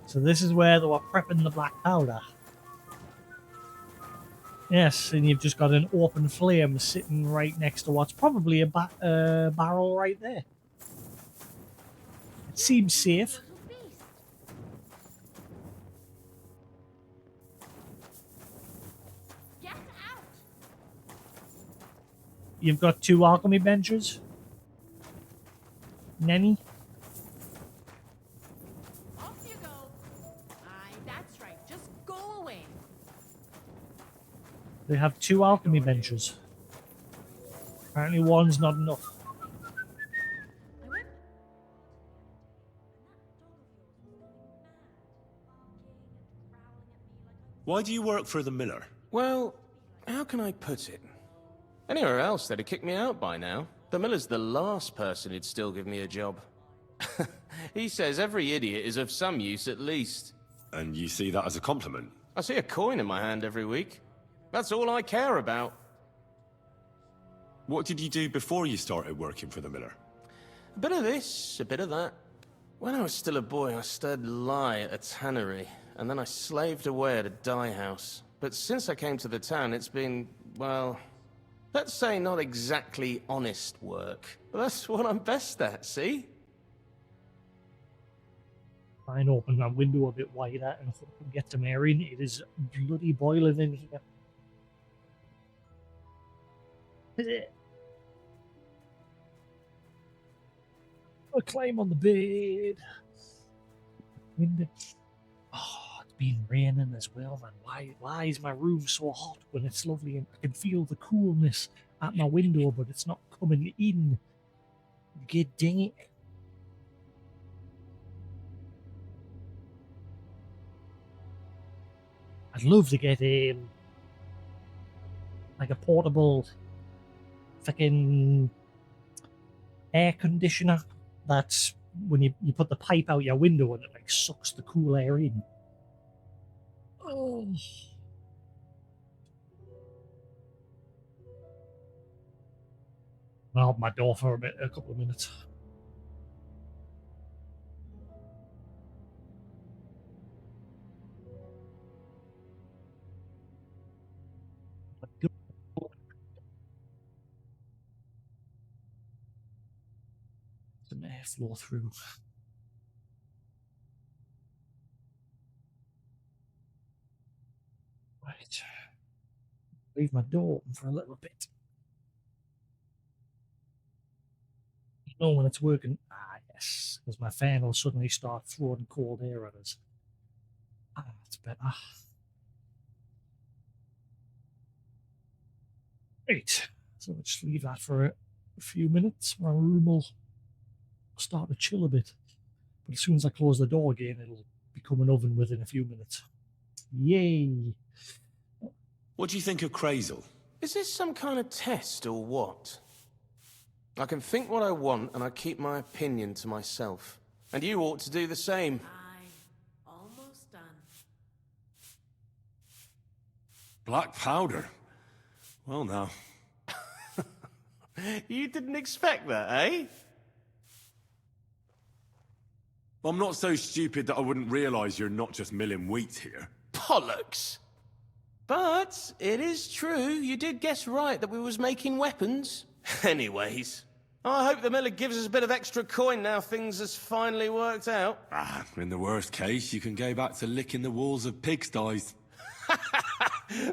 So this is where they were prepping the black powder. Yes, and you've just got an open flame sitting right next to what's probably a barrel right there. It seems safe. Get out! You've got 2 alchemy benches. Nenny. Off you go. Aye, that's right. Just go away. They have 2 alchemy benches. Apparently one's not enough. Why do you work for the miller? Well, how can I put it? Anywhere else, they'd have kicked me out by now. The miller's the last person who'd still give me a job. He says every idiot is of some use at least. And you see that as a compliment? I see a coin in my hand every week. That's all I care about. What did you do before you started working for the miller? A bit of this, a bit of that. When I was still a boy, I stirred lye at a tannery, and then I slaved away at a dye house. But since I came to the town, it's been, well, let's say not exactly honest work. But that's what I'm best at, see? Try and open that window a bit wider and hope we get some air in. It is bloody boiling in here. I'll climb on the bed. Window. Oh, it's been raining as well, man. Why is my room so hot when it's lovely and I can feel the coolness at my window, but it's not coming in? God dang it. I'd love to get like a portable fucking air conditioner that's when you put the pipe out your window and it like sucks the cool air in. Oh. I'll hold my door for a couple of minutes. Some airflow through. Right. Leave my door open for a little bit. You know when it's working. Ah, yes. Because my fan will suddenly start throwing cold air at us. Ah, it's better. Right. So let's just leave that for a few minutes. My room will start to chill a bit. But as soon as I close the door again, it'll become an oven within a few minutes. Yay! What do you think of Crazel? Is this some kind of test or what? I can think what I want and I keep my opinion to myself. And you ought to do the same. I'm almost done. Black powder? Well now. You didn't expect that, eh? I'm not so stupid that I wouldn't realise you're not just milling wheat here. Bollocks! But it is true, you did guess right that we was making weapons. Anyways, I hope the miller gives us a bit of extra coin now things has finally worked out. Ah, in the worst case, you can go back to licking the walls of pigsties.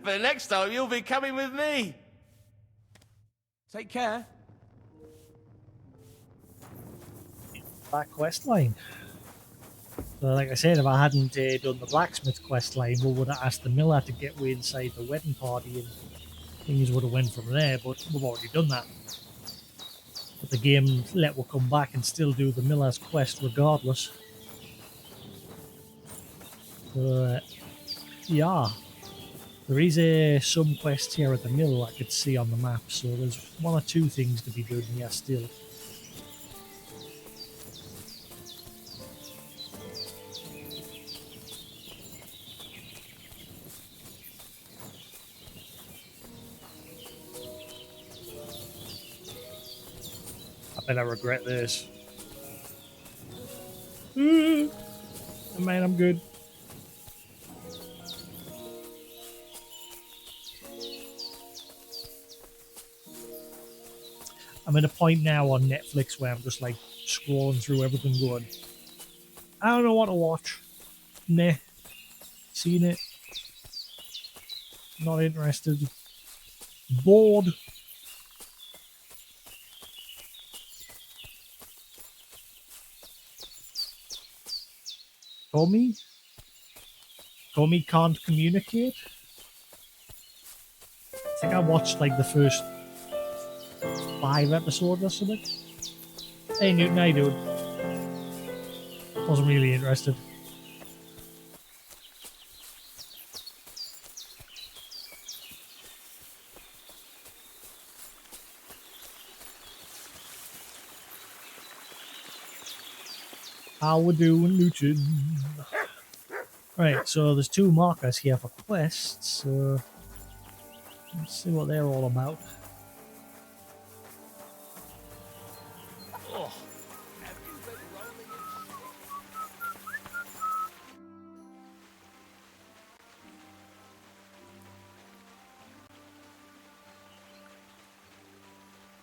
But next time you'll be coming with me. Take care. That quest line. So, like I said, if I hadn't done the blacksmith quest line, we would have asked the miller to get way inside the wedding party and things would have went from there, but we've already done that. But the game let us come back and still do the miller's quest regardless. So, yeah. There is some quests here at the mill I could see on the map, so there's 1 or 2 things to be done here still. I bet I regret this. Man, I'm good. I'm at a point now on Netflix where I'm just like scrolling through everything going, I don't know what to watch. Nah. Seen it. Not interested. Bored. Tommy? Tommy can't communicate? I think I watched like the first 5 episodes or something. Hey Newton, how you doing? Wasn't really interested. How we doing, Newton? Right, so there's 2 markers here for quests, so let's see what they're all about.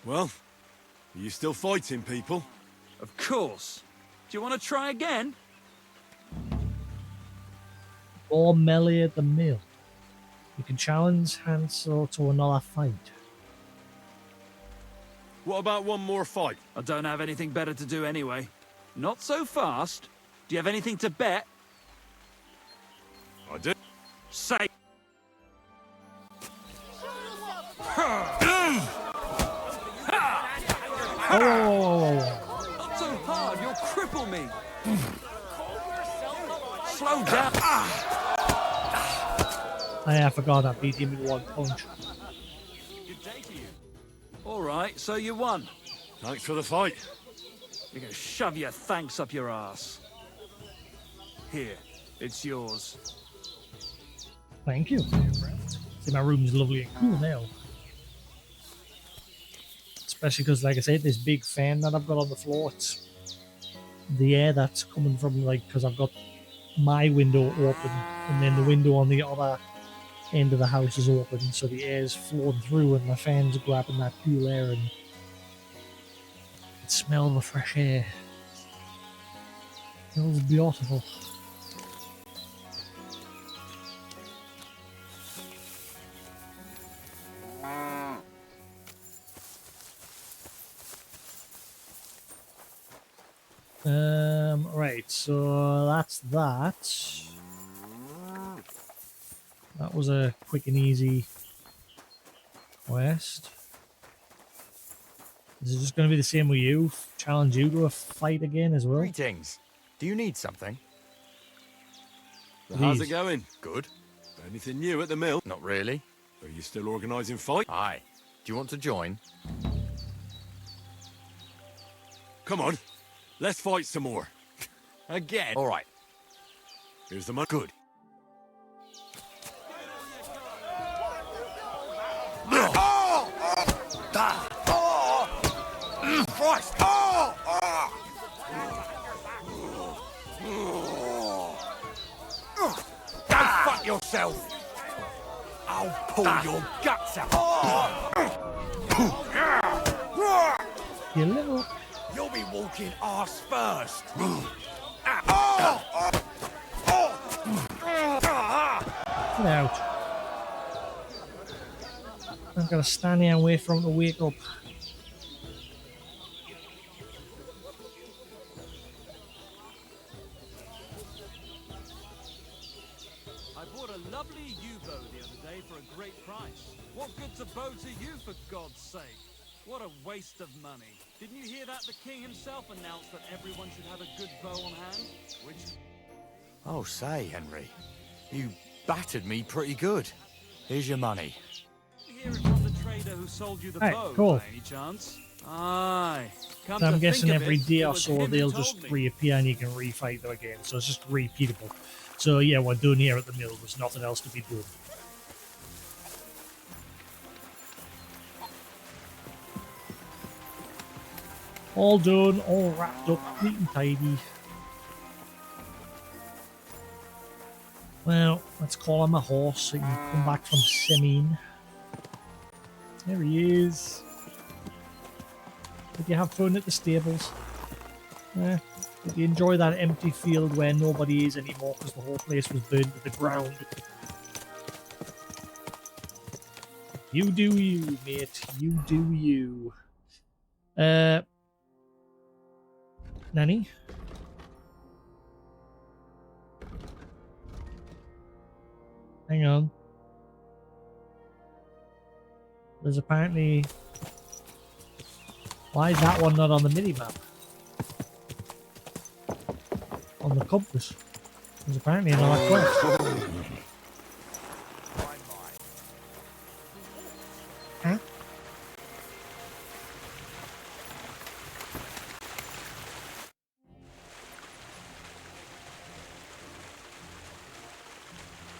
Well, are you still fighting people? Of course. Do you want to try again? Or melee at the mill. You can challenge Hansel to another fight. What about one more fight? I don't have anything better to do anyway. Not so fast. Do you have anything to bet? I do. Say. Oh! Not so hard, you'll cripple me. Slow down. I forgot I beat him in 1 punch. Good day to you. All right, so you won. Thanks for the fight. You're gonna shove your thanks up your ass. Here, it's yours. Thank you. See, my room's lovely and cool now. Especially because, like I said, this big fan that I've got on the floor, it's the air that's coming from, like, because I've got my window open and then the window on the other end of the house is open, so the air's flowing through and the fan's grabbing that cool air and it smells the fresh air. It smells beautiful. Right, so that's that. That was a quick and easy quest. Is it just going to be the same with you? Challenge you to a fight again as well? Greetings. Do you need something? So how's Please. it going? Good. Anything new at the mill? Not really. Are you still organising fight? Aye. Do you want to join? Come on, let's fight some more. Again? All right. Here's the money. Good. Christ! Go fuck yourself! I'll pull your guts out! You little... You'll be walking arse first! Get out. I've got to stand here and wait for him to wake up. I bought a lovely U-bow the other day for a great price. What good's a bow to you, for God's sake? What a waste of money. Didn't you hear that the king himself announced that everyone should have a good bow on hand? Which... Oh, say, Henry. You battered me pretty good. Here's your money. Did you hear it from the trader who sold you the Right, bow, cool. by any chance? Aye. Come So to I'm guessing think of every it, day it or was so him who they'll told just me. reappear and you can refight them again. So it's just repeatable. So yeah, we're done here at the mill. There's nothing else to be done. All done, all wrapped up, neat and tidy. Well, let's call him a horse so he can come back from Semin. There he is. Did you have fun at the stables? Yeah. Did you enjoy that empty field where nobody is anymore because the whole place was burned to the ground? You do you, mate. You do you. Nanny? Hang on. There's apparently... Why is that one not on the mini-map? On the compass. There's apparently another quest. Huh?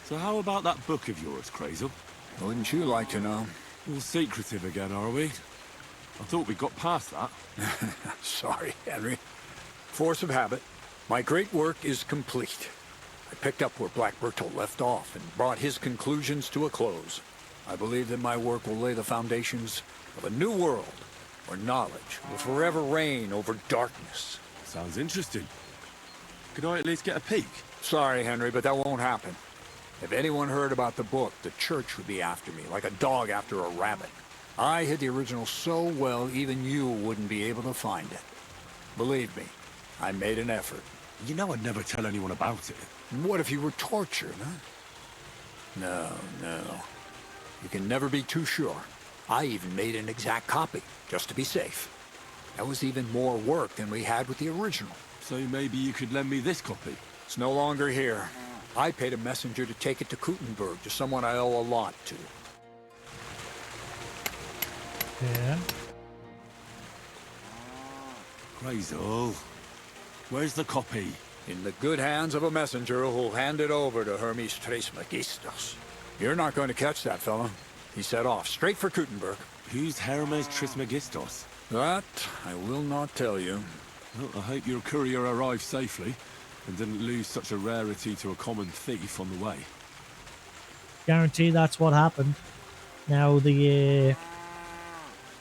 So how about that book of yours, Crazel? Wouldn't you like to know? All secretive again, are we? I thought we got past that. Sorry, Henry. Force of habit. My great work is complete. I picked up where Black Bertolt left off and brought his conclusions to a close. I believe that my work will lay the foundations of a new world where knowledge will forever reign over darkness. Sounds interesting. Could I at least get a peek? Sorry, Henry, but that won't happen. If anyone heard about the book, the church would be after me, like a dog after a rabbit. I hid the original so well, even you wouldn't be able to find it. Believe me, I made an effort. You know I'd never tell anyone about it. What if you were tortured, huh? No, no. You can never be too sure. I even made an exact copy, just to be safe. That was even more work than we had with the original. So maybe you could lend me this copy? It's no longer here. I paid a messenger to take it to Kuttenberg, to someone I owe a lot to. Yeah. Crazel. Where's the copy? In the good hands of a messenger who'll hand it over to Hermes Trismegistus. You're not going to catch that fella. He set off straight for Kuttenberg. Who's Hermes Trismegistus? That I will not tell you. Well, I hope your courier arrived safely and didn't lose such a rarity to a common thief on the way. Guarantee that's what happened. Now the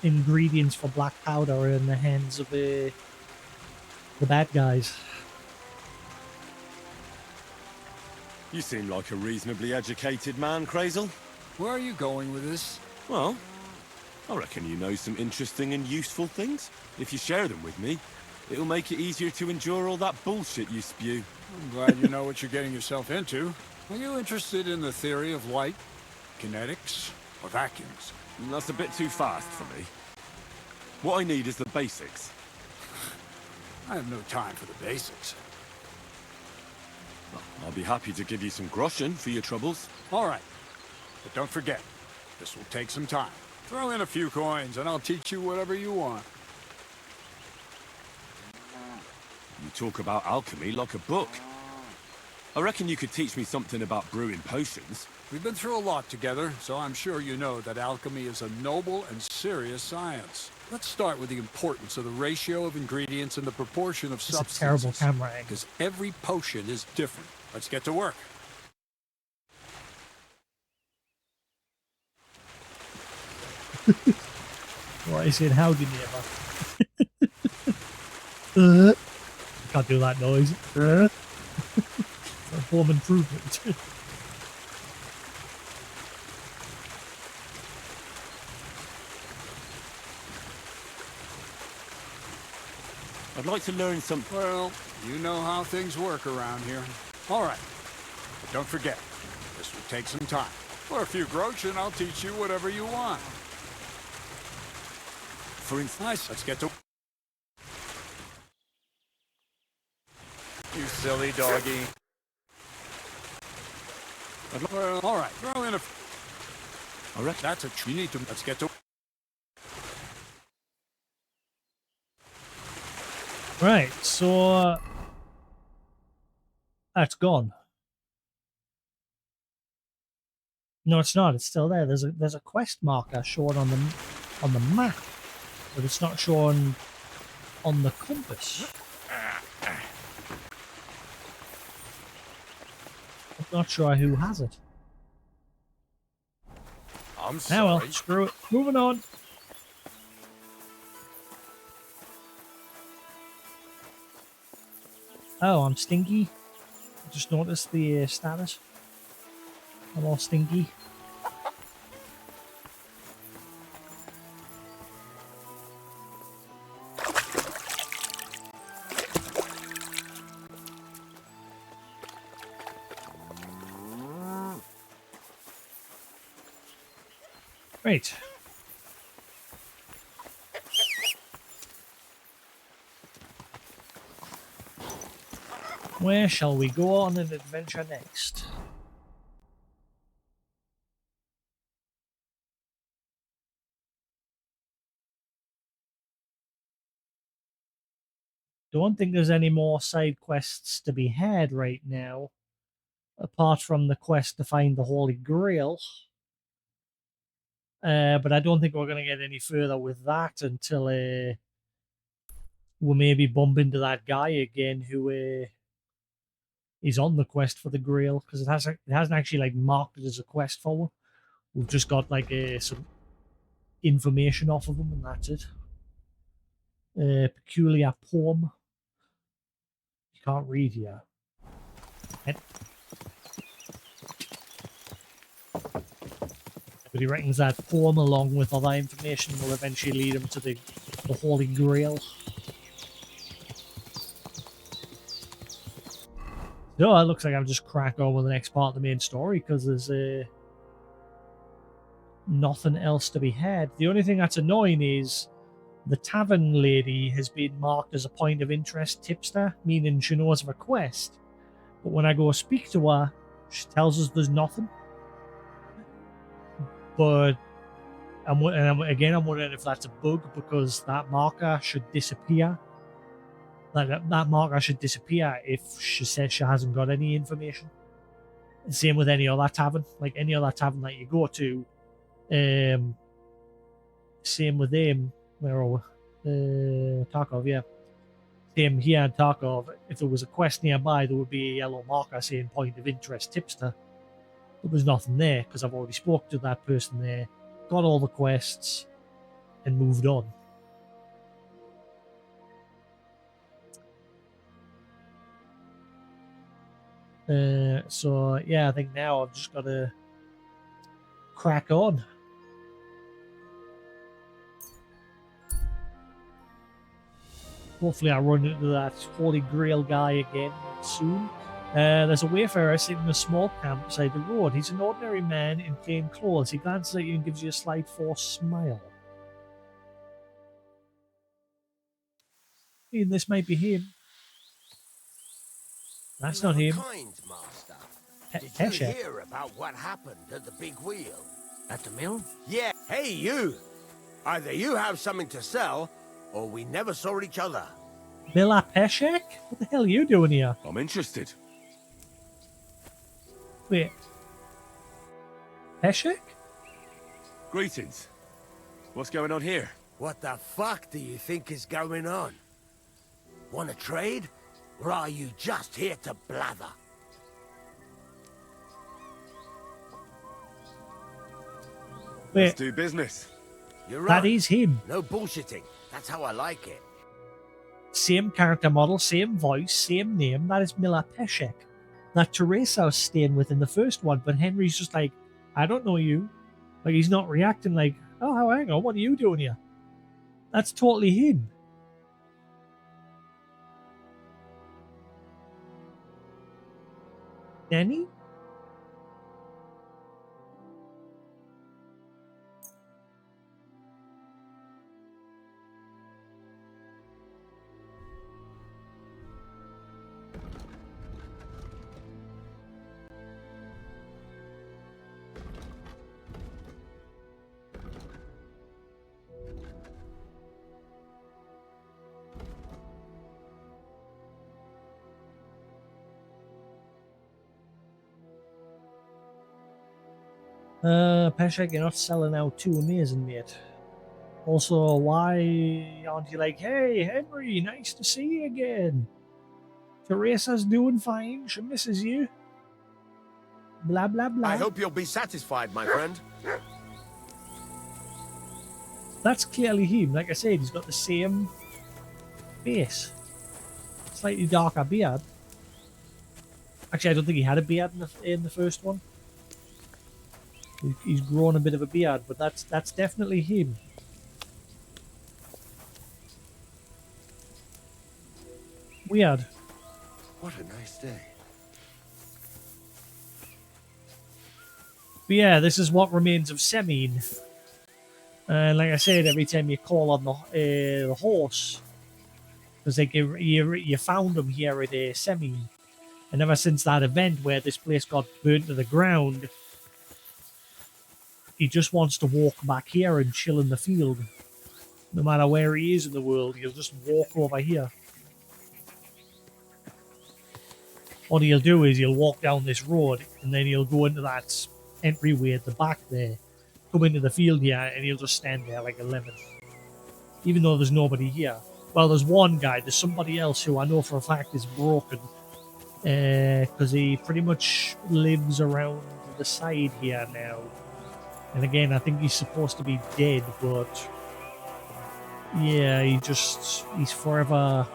ingredients for black powder are in the hands of the bad guys. You seem like a reasonably educated man, Crazel. Where are you going with this? Well, I reckon you know some interesting and useful things. If you share them with me, it'll make it easier to endure all that bullshit you spew. I'm glad you know what you're getting yourself into. Are you interested in the theory of light, kinetics, or vacuums? That's a bit too fast for me. What I need is the basics. I have no time for the basics. Well, I'll be happy to give you some groschen for your troubles. All right. But don't forget, this will take some time. Throw in a few coins and I'll teach you whatever you want. You talk about alchemy like a book. I reckon you could teach me something about brewing potions. We've been through a lot together, so I'm sure you know that alchemy is a noble and serious science. Let's start with the importance of the ratio of ingredients and the proportion of It's a substances. terrible camera angle. Because every potion is different. Let's get to work. What is it? How do you never? Can't do that noise. A home improvement. I'd like to learn some... Well, you know how things work around here. All right. But don't forget, this will take some time. For a few groschen, I'll teach you whatever you want. For instance... Nice. Let's get to... You silly doggy. Well, all right. Throw in a... I reckon... That's it. You need to... Let's get to... Right, so that's gone. No, it's not. It's still there. There's a quest marker shown on the map, but it's not shown on the compass. I'm not sure who has it. I'm Ah, sorry. well, screw it. Moving on. Oh, I'm stinky. Just noticed the status. I'm all stinky. Right. Where shall we go on an adventure next? Don't think there's any more side quests to be had right now, apart from the quest to find the Holy Grail. But I don't think we're going to get any further with that until we'll maybe bump into that guy again who is on the quest for the Grail, because it hasn't actually like marked it as a quest for. We've just got like some information off of him, and that's it. Peculiar poem. You can't read here. But he reckons that poem, along with other information, will eventually lead him to the Holy Grail. So it looks like I've just cracked on with the next part of the main story, because there's nothing else to be had. The only thing that's annoying is the tavern lady has been marked as a point of interest tipster, meaning she knows of a quest. But when I go speak to her, she tells us there's nothing. But I'm wondering if that's a bug, because that marker should disappear. That marker should disappear if she says she hasn't got any information. Same with any other tavern, like any other tavern that you go to. Same with them. Where are we? Tarkov, yeah. Same here in Tarkov. If there was a quest nearby, there would be a yellow marker saying point of interest tipster. There was nothing there, because I've already spoke to that person there, got all the quests, and moved on. So yeah, I think now I've just got to crack on. Hopefully I run into that Holy Grail guy again soon. There's a wayfarer sitting in a small camp beside the road. He's an ordinary man in plain clothes. He glances at you and gives you a slight forced smile. And this might be him. That's not him. Kind, Master. Did you Pesha. hear about what happened at the big wheel? At the mill? Yeah. Hey, you! Either you have something to sell, or we never saw each other. Mila Peshek? What the hell are you doing here? I'm interested. Wait. Peshek? Greetings. What's going on here? What the fuck do you think is going on? Want to trade? Or are you just here to blather? Wait, Let's do business. You're right. that is him. No bullshitting. That's how I like it. Same character model, same voice, same name. That is Mila Peshek. That Teresa was staying with in the first one, but Henry's just like, I don't know you. Like, he's not reacting like, oh, hang on, what are you doing here? That's totally him. Danny? Peshek, you're not selling out too amazing, mate. Also, why aren't you like, hey, Henry, nice to see you again. Teresa's doing fine, she misses you. Blah, blah, blah. I hope you'll be satisfied, my friend. That's clearly him. Like I said, he's got the same face. Slightly darker beard. Actually, I don't think he had a beard in the first one. He's grown a bit of a beard, but that's definitely him. Weird. What a nice day. But yeah, this is what remains of Semine. And like I said, every time you call on the horse, because like you found him here at Semine, And ever since that event where this place got burnt to the ground, he just wants to walk back here and chill in the field. No matter where he is in the world, he'll just walk over here. What he'll do is he'll walk down this road and then he'll go into that entryway at the back there, come into the field here, and he'll just stand there like a lemon. Even though there's nobody here. Well, there's one guy, there's somebody else who I know for a fact is broken. Because he pretty much lives around the side here now. And again, I think he's supposed to be dead, but yeah, he's forever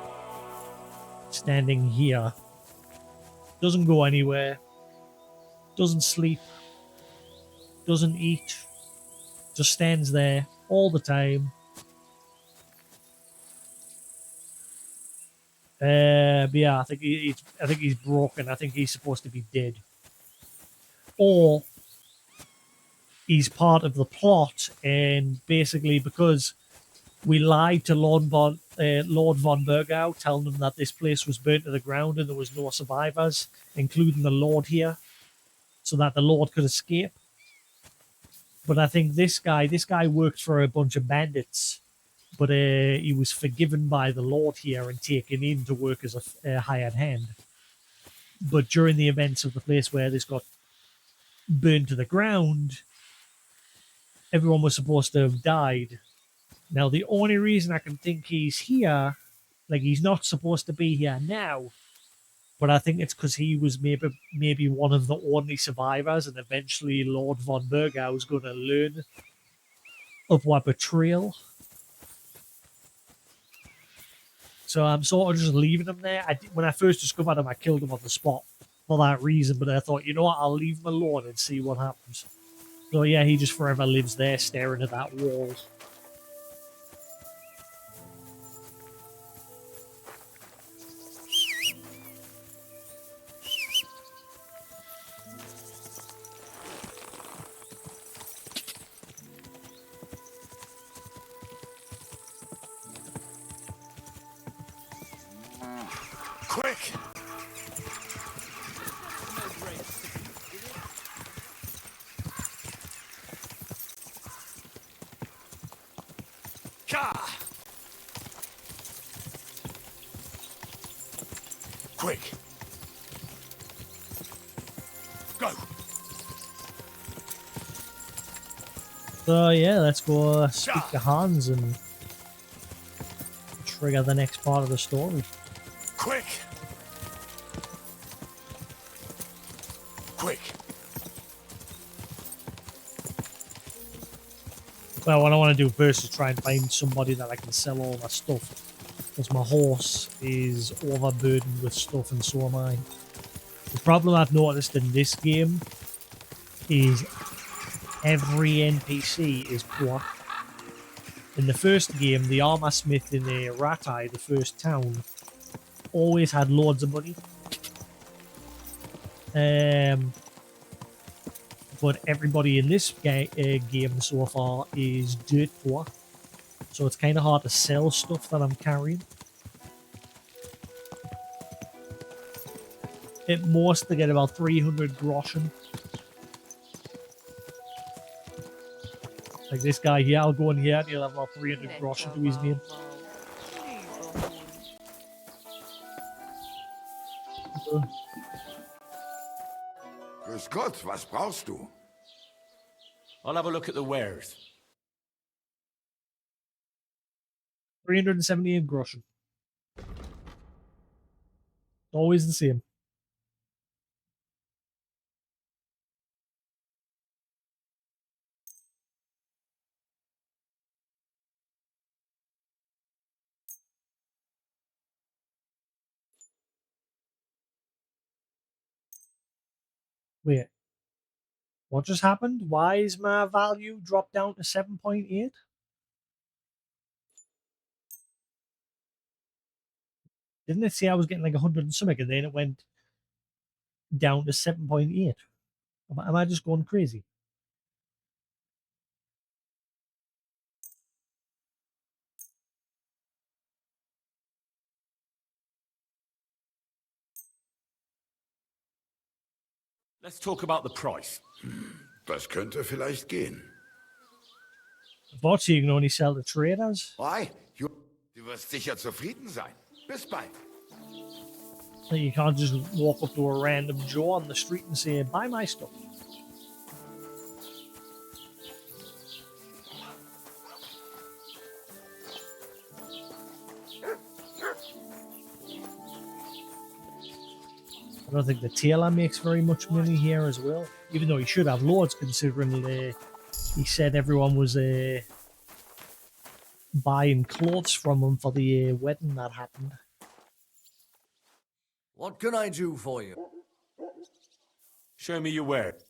standing here. Doesn't go anywhere, doesn't sleep, doesn't eat, just stands there all the time. But yeah, I think he's broken. I think he's supposed to be dead, or he's part of the plot. And basically, because we lied to Lord von Bergau, telling them that this place was burnt to the ground and there was no survivors, including the Lord here, so that the Lord could escape. But I think this guy worked for a bunch of bandits, but he was forgiven by the Lord here and taken in to work as a hired hand. But during the events of the place where this got burned to the ground, everyone was supposed to have died. Now, the only reason I can think he's here, like he's not supposed to be here now, but I think it's because he was maybe one of the only survivors, and eventually Lord von Bergau was going to learn of what betrayal. So I'm sort of just leaving him there. When I first discovered him, I killed him on the spot for that reason, but I thought, you know what, I'll leave him alone and see what happens. So yeah, he just forever lives there staring at that wall. Quick! Ka! Quick! Go! So yeah, let's go speak to Hans and trigger the next part of the story. Quick! Quick! Well, what I want to do first is try and find somebody that I can sell all my stuff. Because my horse is overburdened with stuff and so am I. The problem I've noticed in this game is every NPC is poor. In the first game, the armor smith in the Ratai, the first town, always had loads of money. But everybody in this game so far is dirt poor. So it's kind of hard to sell stuff that I'm carrying. At most, they get about 300 groschen. Like this guy here, I'll go in here and he'll have about 300 groschen to his name. Grüß Gott, was brauchst du? I'll have a look at the wares. 378 groschen. Always the same. Wait. What just happened? Why is my value dropped down to 7.8? Didn't it say I was getting like 100 and something and then it went down to 7.8? Am I just going crazy? Let's talk about the price. Das könnte vielleicht gehen. Unfortunately, you can only sell to traders. Why? Du wirst sicher zufrieden sein. Bis bald. Like, you can't just walk up to a random Joe on the street and say, buy my stuff. I don't think the tailor makes very much money here as well, even though he should have loads considering he said everyone was buying clothes from him for the wedding that happened. What can I do for you? Show me your wares.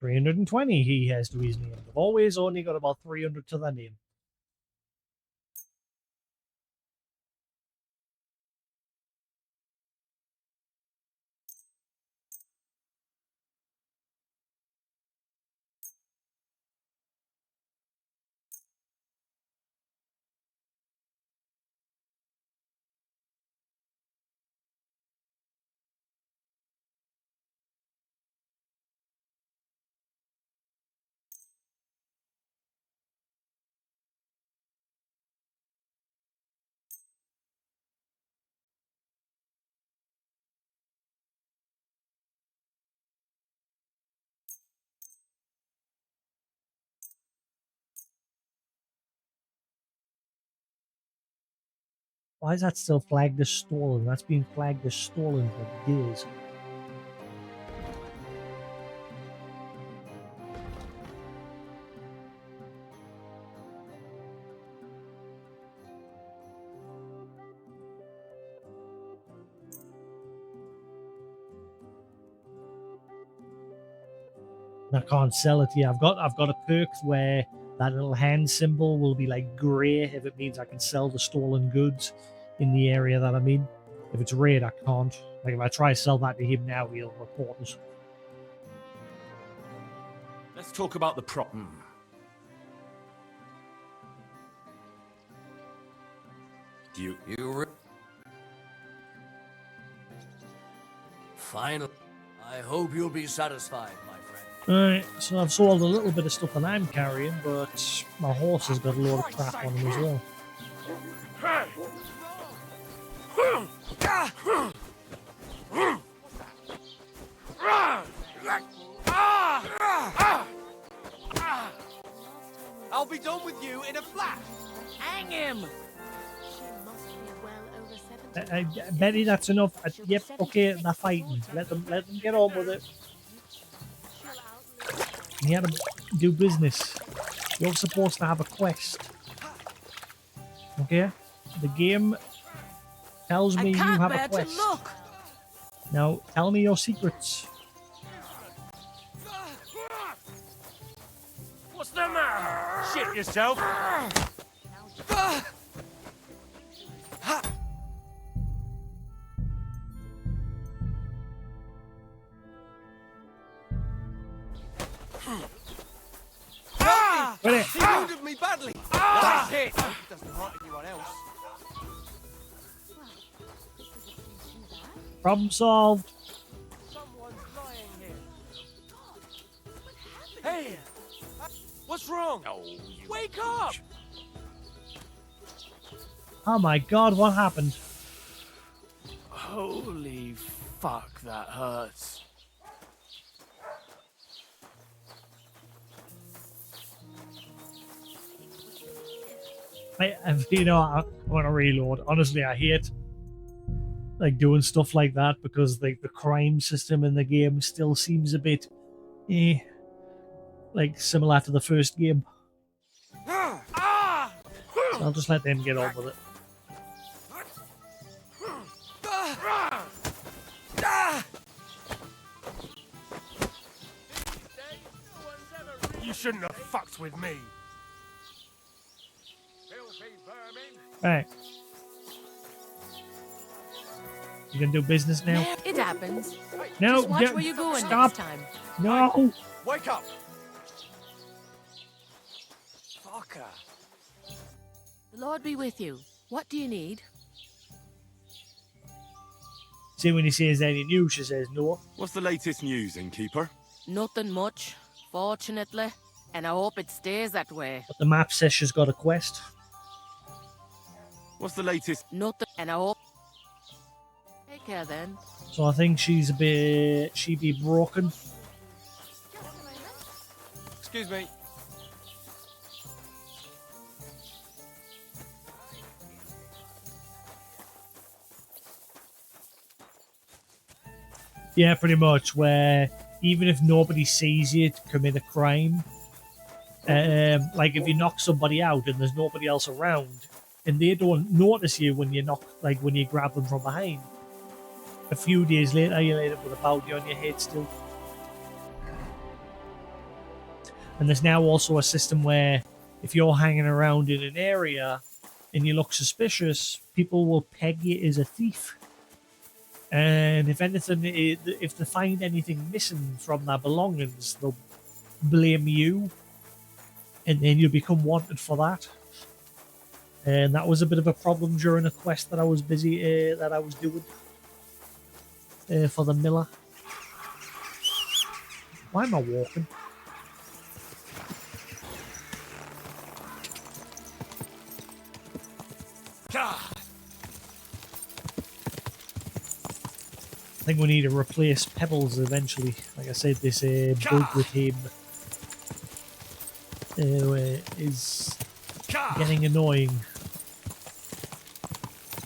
320 he has to his name. They've always only got about 300 to their name. Why is that still flagged as stolen? That's been flagged as stolen for days. I can't sell it here. I've got a perk where that little hand symbol will be like grey if it means I can sell the stolen goods in the area that I'm in. If it's red, I can't. Like if I try to sell that to him now, he'll report us. Let's talk about the prop. Finally. I hope you'll be satisfied, my friend. Alright, so I've sold a little bit of stuff that I'm carrying, but my horse has got a load of crap on him as well. I'll be done with you in a flash. Hang him. She must be well over 70. Betty, that's enough. Yep, okay, they're fighting. Let them get on with it. You have to do business. You're supposed to have a quest. Okay? The game tells me you have a quest. Look. Now, tell me your secrets. What's the matter? Shit yourself. Ready? He wounded me badly. That's it. Hope it doesn't hurt anyone else. Problem solved. Someone's lying here. Hey, what's wrong? Wake up! Oh my god, what happened? Holy fuck, that hurts. I want to reload. Honestly, I hate like doing stuff like that because like the crime system in the game still seems a bit, like similar to the first game. So I'll just let them get on with it. You shouldn't have fucked with me. Right. You gonna do business now? It happens. No, Just watch where you're going stop. next time. No. Wake up! Fucker. The Lord be with you. What do you need? See, when he says any news, she says no. What's the latest news, innkeeper? Nothing much, fortunately, and I hope it stays that way. But the map says she's got a quest. What's the latest? Nothing, and I hope. Take care then. So I think she's a bit... she be broken. Excuse me. Yeah, pretty much, where even if nobody sees you commit a crime, like if you knock somebody out and there's nobody else around, and they don't notice you when you knock, like when you grab them from behind, a few days later you'll end up with a bounty on your head still. And there's now also a system where if you're hanging around in an area and you look suspicious, people will peg you as a thief. And if anything, if they find anything missing from their belongings, they'll blame you, and then you become wanted for that. And that was a bit of a problem during a quest that I was busy that I was doing for the miller. Why am I walking? I think we need to replace Pebbles eventually. Like I said, this bug with him is getting annoying.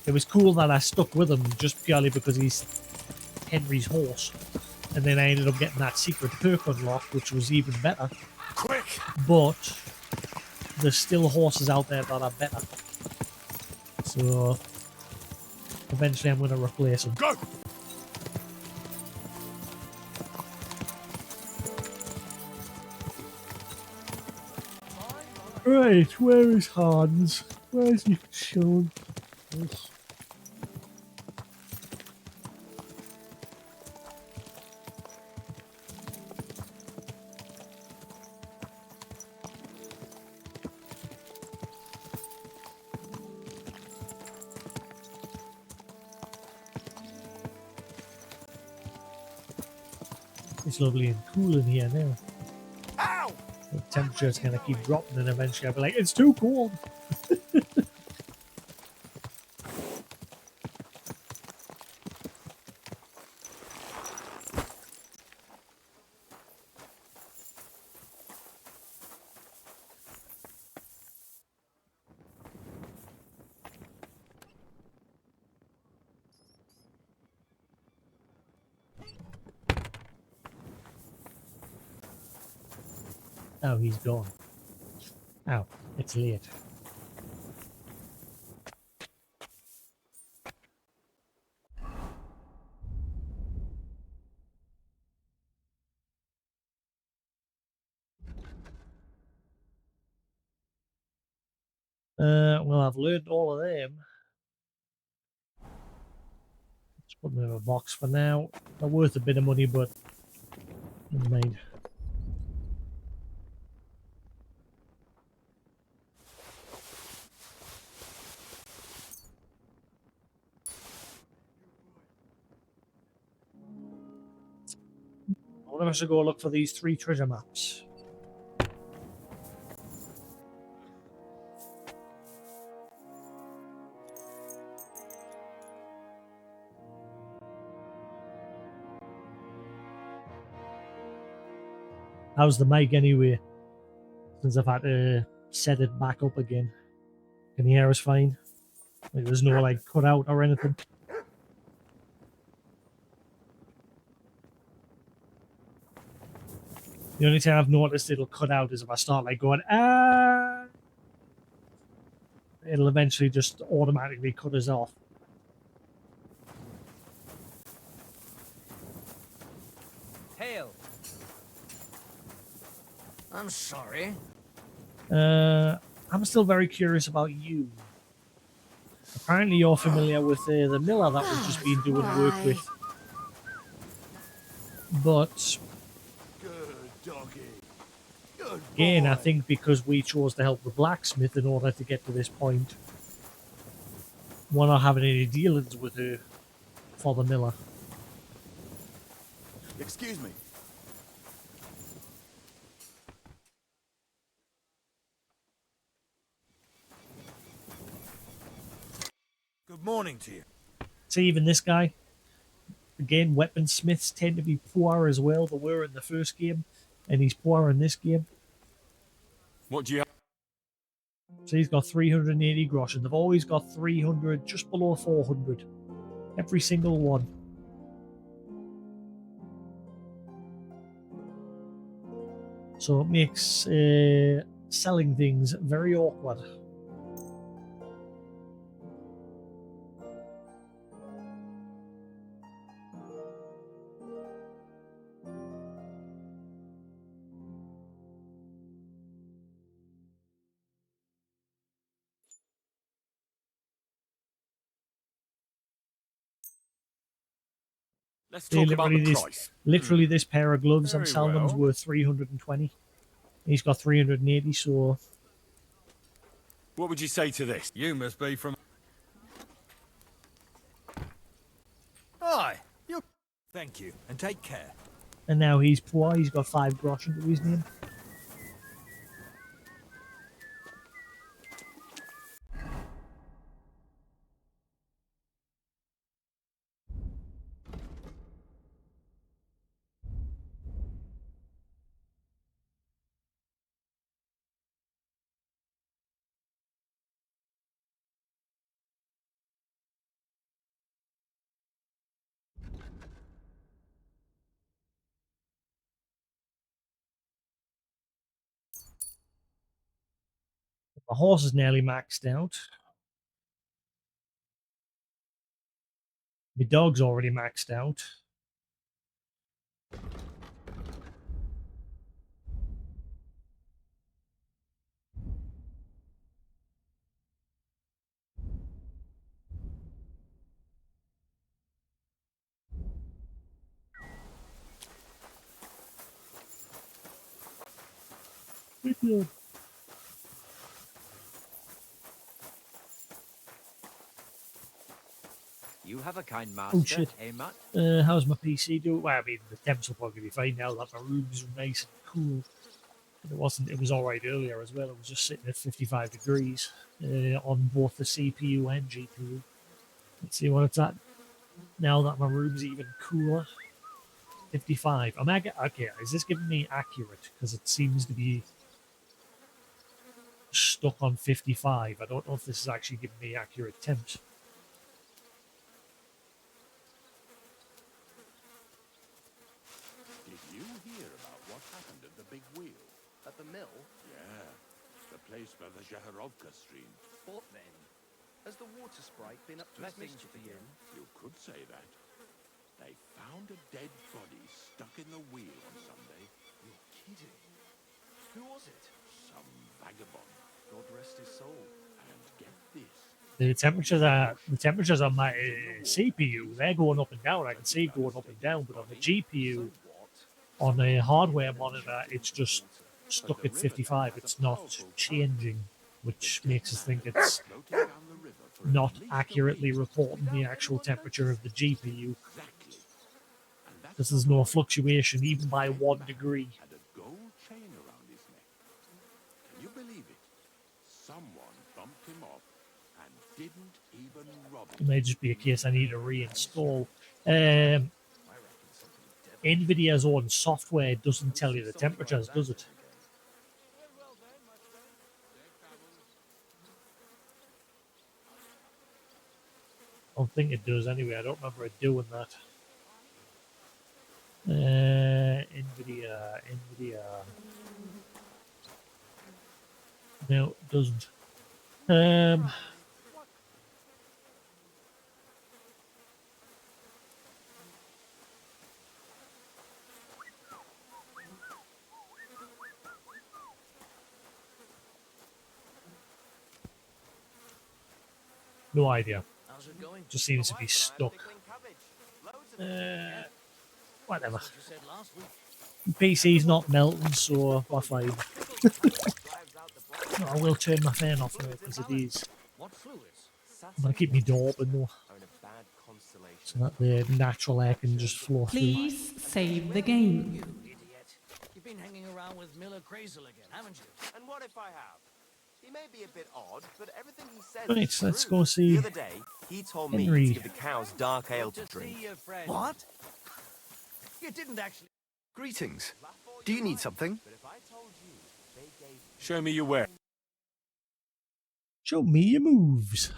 It was cool that I stuck with him just purely because he's Henry's horse. And then I ended up getting that secret perk unlocked, which was even better. Quick! But there's still horses out there that are better. So eventually I'm going to replace them. Go! Right, where is Hans? Where's he shown? It's lovely and cool in here now. Ow! The temperature's going to keep dropping, and eventually I'll be like, it's too cold. Oh, he's gone. Oh, it's late. Well, I've learned all of them. Let's put them in a box for now. They're worth a bit of money, but never mind. I wonder if I should go look for these 3 treasure maps. How's the mic anyway? Since I've had to set it back up again. Can you hear us fine? Like there's no like cut out or anything. The only time I've noticed it'll cut out is if I start like going, ah. It'll eventually just automatically cut us off. Hail. I'm sorry. I'm still very curious about you. Apparently you're familiar with the miller that we've just been doing work with. But again, I think because we chose to help the blacksmith in order to get to this point, we're not having any dealings with her for the miller. Excuse me. Good morning to you. See, even this guy. Again, weaponsmiths tend to be poor as well. They were in the first game, and he's poor in this game. What do you have? So he's got 380 grosh, and they've always got 300, just below 400. Every single one. So it makes selling things very awkward. Let's See, talk about the price. literally this pair of gloves I'm Very selling them's well. worth 320. He's got 380, so What would you say to this? You must be from... Hi. You... Thank you, and take care. and now he's poor. He's got 5 grosh into his name. My horse is nearly maxed out. My dog's already maxed out. You have a kind Oh master, shit. eh, Matt? How's my PC doing? Well, I mean, the temps will probably be fine now that my room's nice and cool. It wasn't. It was all right earlier as well. It was just sitting at 55 degrees on both the CPU and GPU. Let's see what it's at now that my room's even cooler. 55. Okay, is this giving me accurate? Because it seems to be stuck on 55. I don't know if this is actually giving me accurate temps. Did you hear about what happened at the big wheel? At the mill? Yeah, the place by the Zaharovka stream. What then? Has the water sprite been up to his mischief again? You could say that. They found a dead body stuck in the wheel on Sunday. You're kidding. Who was it? Some vagabond. God rest his soul. And get this. The temperatures on my CPU, they're going up and down. I can see it going up and down, but on the GPU, on the hardware monitor, it's just stuck at 55. It's not changing, which makes us think it's Floating down the river for at not least a accurately week. reporting the actual temperature of the GPU. Exactly. And that's Because there's no fluctuation, even by 1 degree. had a gold chain around his neck. Can you believe it? Someone bumped him off and didn't even rob It him. may just be a case I need to reinstall. NVIDIA's own software doesn't tell you the temperatures, does it? I don't think it does anyway. I don't remember it doing that. NVIDIA. No, it doesn't. No idea. How's it going? Just seems to be stuck. Whatever. You said last week. PC's not melting, so we're fine. I will turn my fan off now because it is. What fluids? I'm gonna keep my door open though. Are in a bad concept. so that the natural air can just flow through. Please save the game. You idiot. You've been hanging around with Miller Crazel again, haven't you? And what if I have? He may be a bit odd, but everything he says Right, is let's true. go see The other day, he told me Henry. to give the cows dark ale to drink. What? You didn't actually... Greetings. Do you need something? Show me your way. Show me your moves.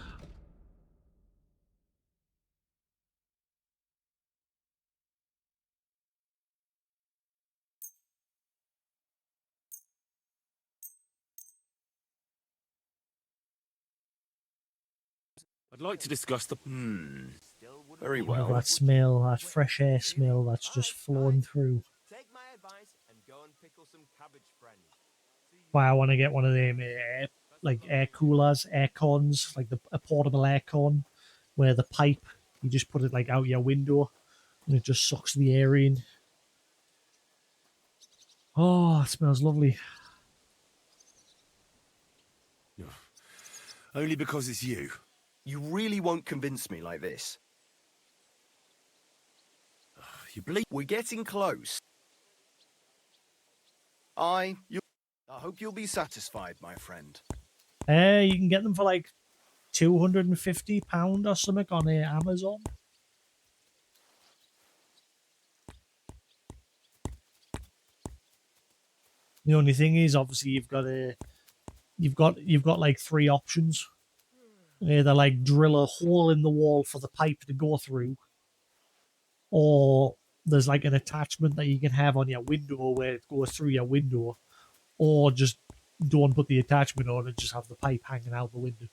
I'd like to discuss the... Very You know, well. that smell, that fresh air smell that's just flowing through. Take my advice and go and pickle some cabbage, friend. Why I want to get one of them like air coolers, air cons, like a portable air con, where the pipe, you just put it like out your window and it just sucks the air in. Oh, it smells lovely. Only because it's you. You really won't convince me like this. You believe... We're getting close. I hope you'll be satisfied, my friend. You can get them for like £250 or something on Amazon. The only thing is, obviously, you've got like three options. Either like drill a hole in the wall for the pipe to go through, or there's like an attachment that you can have on your window where it goes through your window, or just don't put the attachment on and just have the pipe hanging out the window.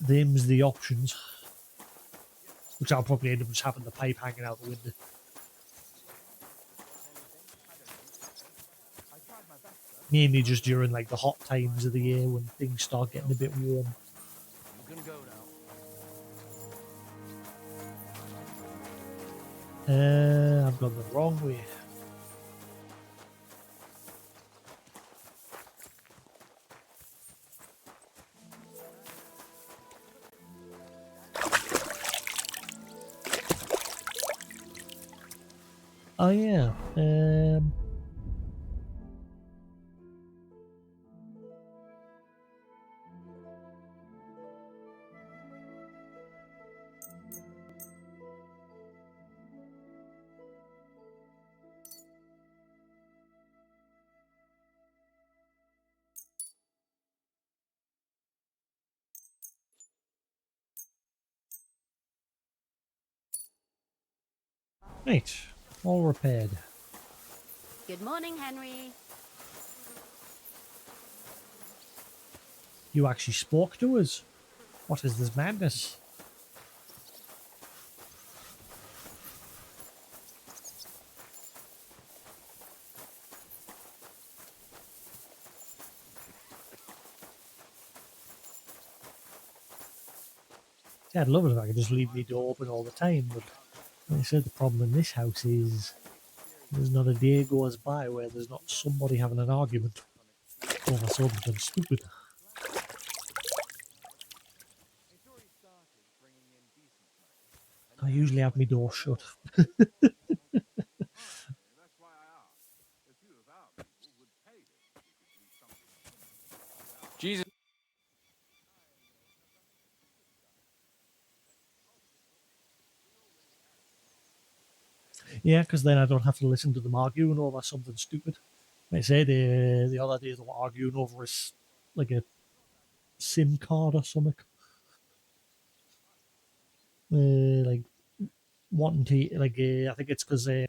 Them's the options, which I'll probably end up just having the pipe hanging out the window. Mainly just during like the hot times of the year when things start getting a bit warm. You can go now. I've gone the wrong way. Oh yeah. Right, all repaired. Good morning, Henry. You actually spoke to us. What is this madness? See, I'd love it if I could just leave the door open all the time, but like I said, the problem in this house is there's not a day goes by where there's not somebody having an argument over something stupid. I usually have my door shut. Jesus. Yeah, because then I don't have to listen to them arguing over something stupid. Like I say, the other day they were arguing over like a SIM card or something. Like wanting to I think it's because they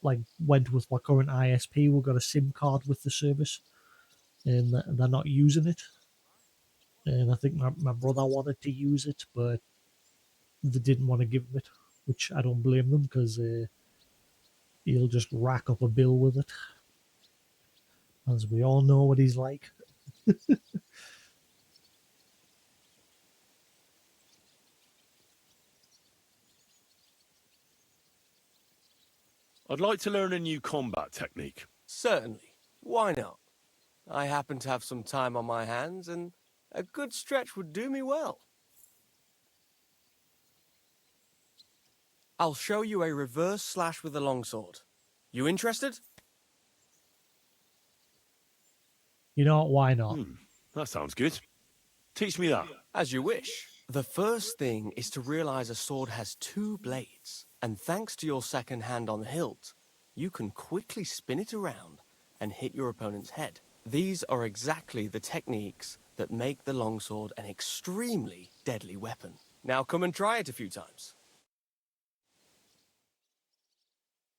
like went with my current ISP. We've got a SIM card with the service, and they're not using it. And I think my brother wanted to use it, but they didn't want to give him it, which I don't blame them because he'll just rack up a bill with it, as we all know what he's like. I'd like to learn a new combat technique. Certainly. Why not? I happen to have some time on my hands, and a good stretch would do me well. I'll show you a reverse slash with a longsword. You interested? You know what? Why not? That sounds good. Teach me that. As you wish. The first thing is to realize a sword has 2 blades, and thanks to your second hand on the hilt, you can quickly spin it around and hit your opponent's head. These are exactly the techniques that make the longsword an extremely deadly weapon. Now come and try it a few times.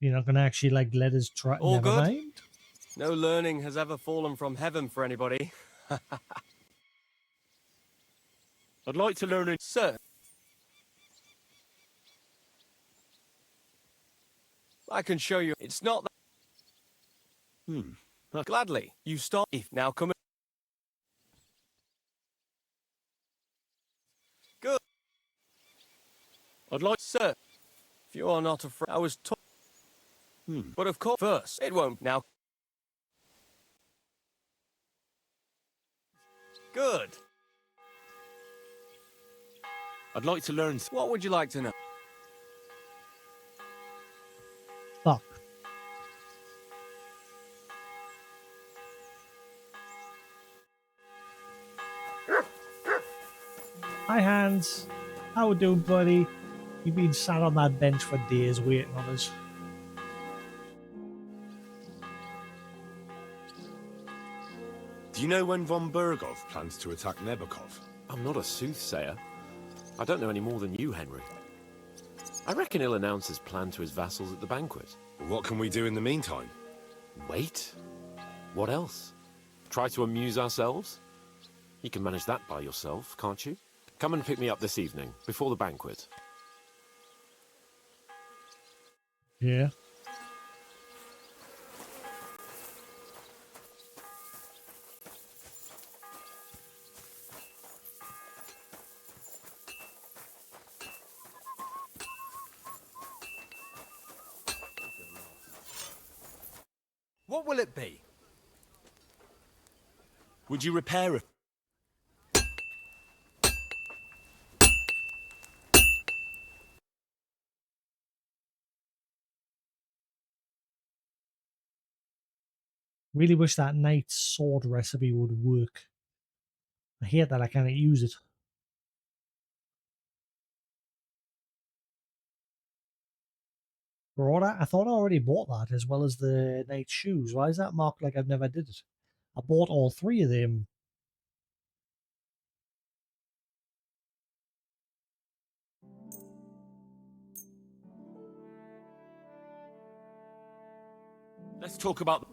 You're not gonna actually like let us try. All Never good? mind. No learning has ever fallen from heaven for anybody. I'd like to learn it. Sir. I can show you. It's not that. Gladly. You start. If now come. Good. I'd like. Sir. If you are not afraid. I was taught. But of course, first, it won't. Now. Good. I'd like to learn. What would you like to know? Fuck. Hi, Hans. How we doing, buddy? You've been sat on that bench for days waiting on us. Do you know when von Bergov plans to attack Nebukov? I'm not a soothsayer. I don't know any more than you, Henry. I reckon he'll announce his plan to his vassals at the banquet. Well, what can we do in the meantime? Wait? What else? Try to amuse ourselves? You can manage that by yourself, can't you? Come and pick me up this evening, before the banquet. Yeah. What will it be? Would you repair it? Really wish that knight's sword recipe would work. I hate that I can't use it. For all that, I thought I already bought that as well as the knight's shoes. Why is that marked like I've never did it? I bought all 3 of them. Let's talk about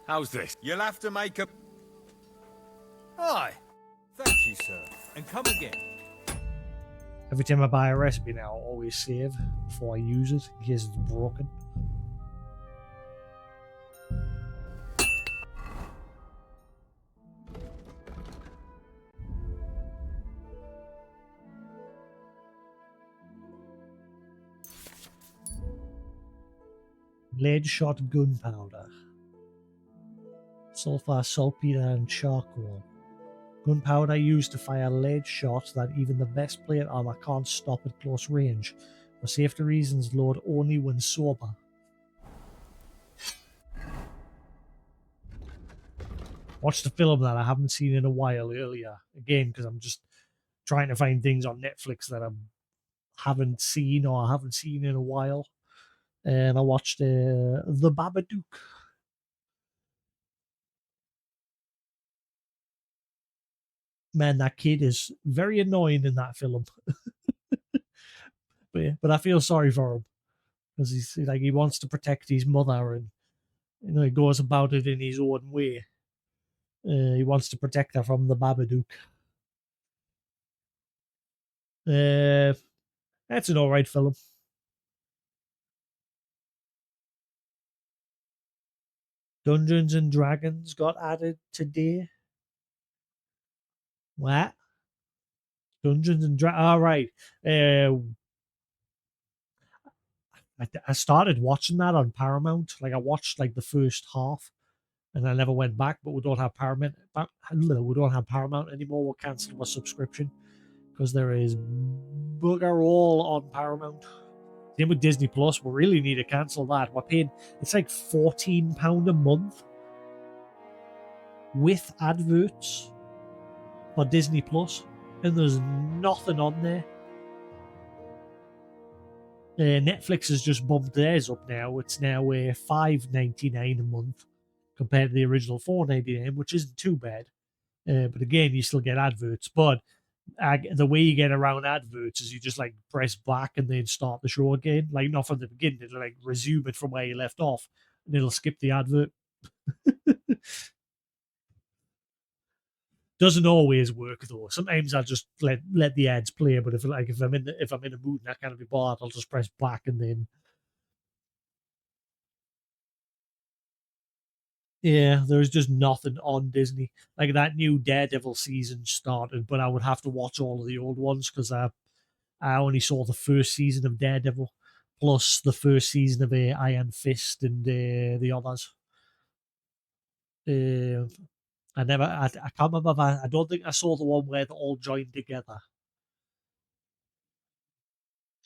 How's this? You'll have to make a... Aye. Thank you, sir. And come again. Every time I buy a recipe now, I always save before I use it in case it's broken. Lead shot gunpowder. Sulfur, saltpeter, and charcoal. Gunpowder used to fire lead shots that even the best plate armor can't stop at close range. For safety reasons, load only when sober. Watched a film that I haven't seen in a while earlier. Again, because I'm just trying to find things on Netflix that I haven't seen or I haven't seen in a while. And I watched The Babadook. Man, that kid is very annoying in that film. but I feel sorry for him because he's like he wants to protect his mother, and he goes about it in his own way. He wants to protect her from the Babadook. That's an alright film. Dungeons and Dragons got added today. What? Dungeons and Dragons. All right. I started watching that on Paramount. Like I watched like the first half, and I never went back. But we don't have Paramount. We don't have Paramount anymore. We'll cancel my subscription. because there is bugger all on Paramount. Same with Disney Plus. We really need to cancel that. We're paying, it's like £14 a month with adverts for Disney Plus, and there's nothing on there. Netflix has just bumped theirs up now. It's now $5.99 a month compared to the original $4.99, which isn't too bad. But again, you still get adverts. But the way you get around adverts is you just like press back and then start the show again. Like not from the beginning, it'll like resume it from where you left off, and it'll skip the advert. Doesn't always work though. Sometimes I'll just let the ads play. But if I'm in a mood and I can't be bothered, I'll just press back and then. Yeah, there's just nothing on Disney. Like that new Daredevil season started, but I would have to watch all of the old ones because I only saw the first season of Daredevil, plus the first season of Iron Fist and the others. I can't remember. I don't think I saw the one where they all joined together.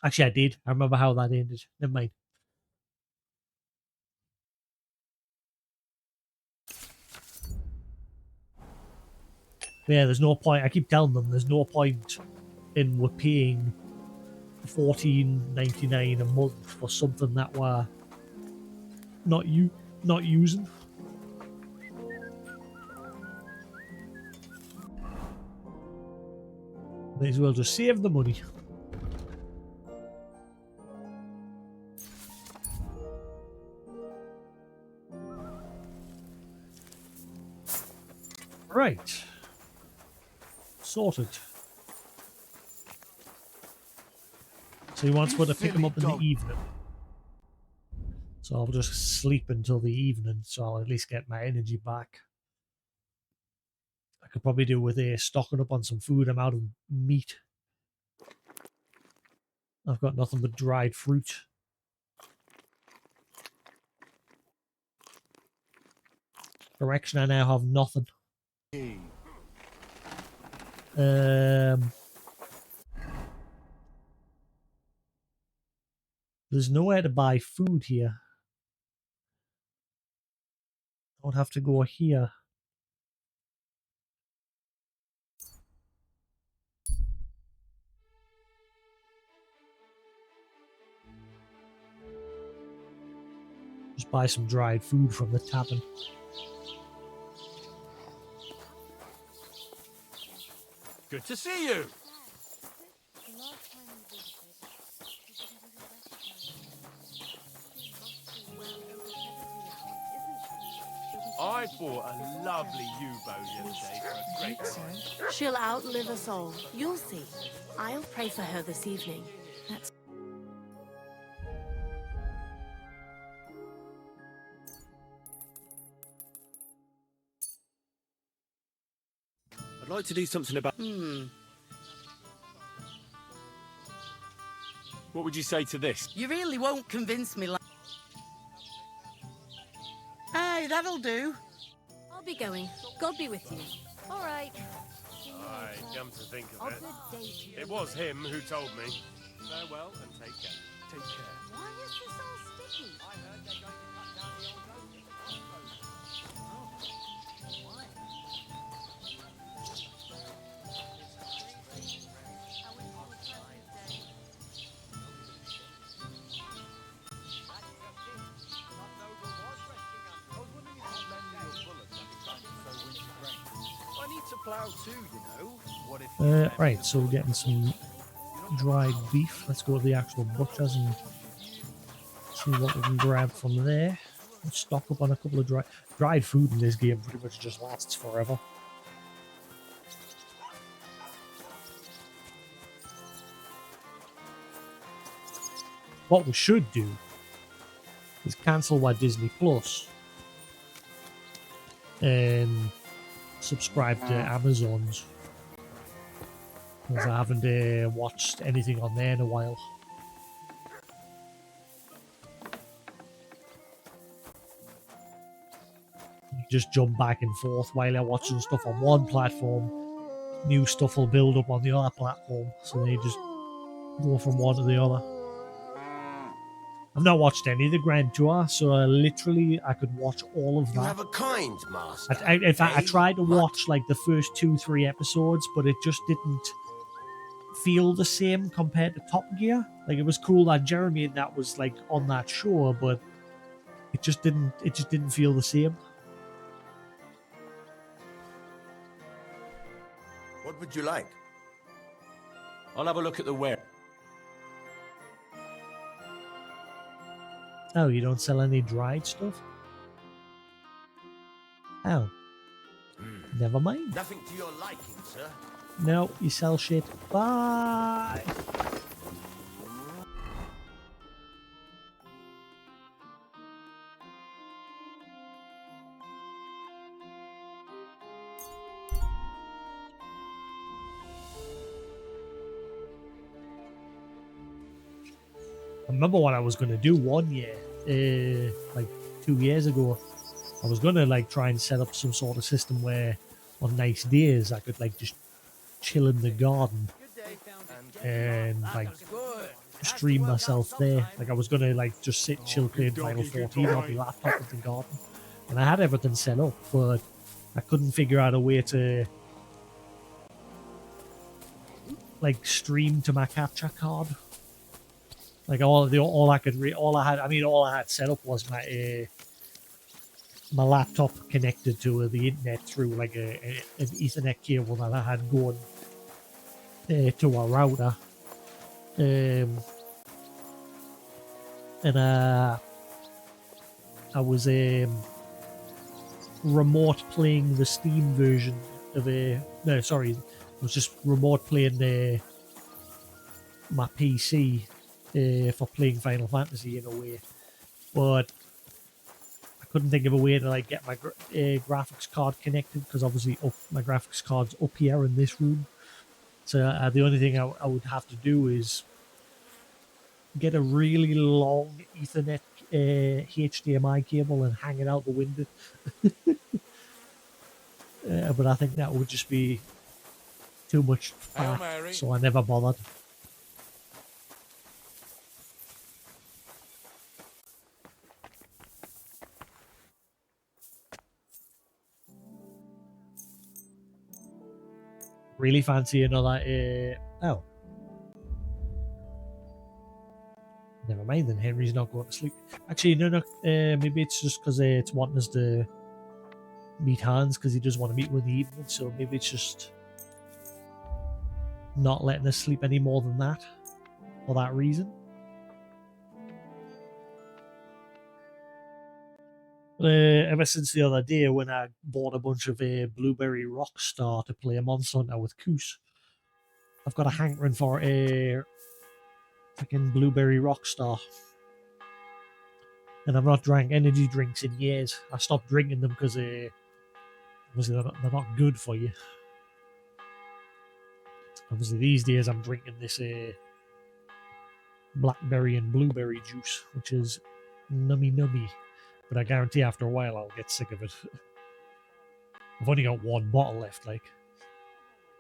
Actually, I did. I remember how that ended. Never mind. Yeah, there's no point. I keep telling them there's no point in we're paying $14.99 a month for something that we're not using. May as well just save the money. Right. Sorted. So he wants me to pick him up in the evening. So I'll just sleep until the evening, so I'll at least get my energy back. I could probably do with stocking up on some food. I'm out of meat. I've got nothing but dried fruit. Correction, I now have nothing. There's nowhere to buy food here. I would have to go here. Just buy some dried food from the tavern. Good to see you. I bought a lovely U-boat the other day for a great price. She'll outlive us all. You'll see. I'll pray for her this evening. That's... I'd like to do something about... What would you say to this? You really won't convince me. Hey, that'll do. I'll be going. God be with you. All right. Aye, come to think of it. It was him who told me. Farewell and take care. Take care. Why is this all sticky? I heard they're going to cut down the old road. I need to plough too, you know. What if Right, so we're getting some dried beef. Let's go to the actual butchers and see what we can grab from there. Let's stock up on a couple of dried food in this game. Pretty much just lasts forever. What we should do is cancel my Disney Plus and subscribe to Amazon's, because I haven't watched anything on there in a while. You just jump back and forth while I'm watching stuff on one platform, new stuff will build up on the other platform, so they just go from one to the other. I've not watched any of the Grand Tour, so I could watch all of You that. have a kind master. In fact, I eh? tried to watch like the first 2-3 episodes, but it just didn't feel the same compared to Top Gear. Like, it was cool that Jeremy and that was like on that show, but it just didn't feel the same. What would you like? I'll have a look at the ware. Oh, you don't sell any dried stuff? Oh. Never mind. Nothing to your liking, sir. No, you sell shit. Bye! I remember what I was going to do one year, like 2 years ago. I was going to like try and set up some sort of system where on nice days I could like just chill in the garden and like stream myself there. Like I was going to like just sit chill playing Final 14 on my laptop in the garden. And I had everything set up, but I couldn't figure out a way to like stream to my capture card. Like all I had set up was my my laptop connected to the internet through like an Ethernet cable that I had going to a router, and I was remote playing the Steam version of I was just remote playing my PC. For playing Final Fantasy in a way, but I couldn't think of a way to like get my graphics card connected because obviously my graphics card's up here in this room. So the only thing I would have to do is get a really long Ethernet HDMI cable and hang it out the window. But I think that would just be too much faff, so I never bothered. Really fancy another. Oh. Never mind then, Henry's not going to sleep. Actually, no. Maybe it's just because it's wanting us to meet Hans because he does want to meet with the evening, so maybe it's just not letting us sleep any more than that for that reason. Ever since the other day when I bought a bunch of Blueberry Rockstar to play a Monster Hunter with Koos, I've got a hankering for a freaking Blueberry Rockstar. And I've not drank energy drinks in years. I stopped drinking them because they're not good for you. Obviously these days I'm drinking this blackberry and blueberry juice, which is nummy. But I guarantee after a while I'll get sick of it. I've only got one bottle left, like.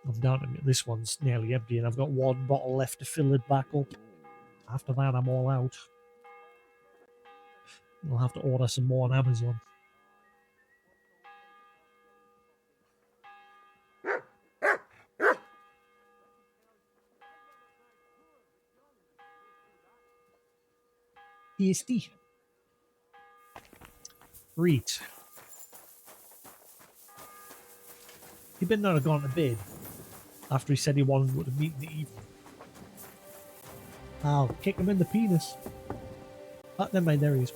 I'm down to this one's nearly empty and I've got one bottle left to fill it back up. After that I'm all out. I'll have to order some more on Amazon. Tasty. Reet. He better not have gone to bed after he said he wanted to meet in the evening. I'll kick him in the penis. Oh, never mind, there he is.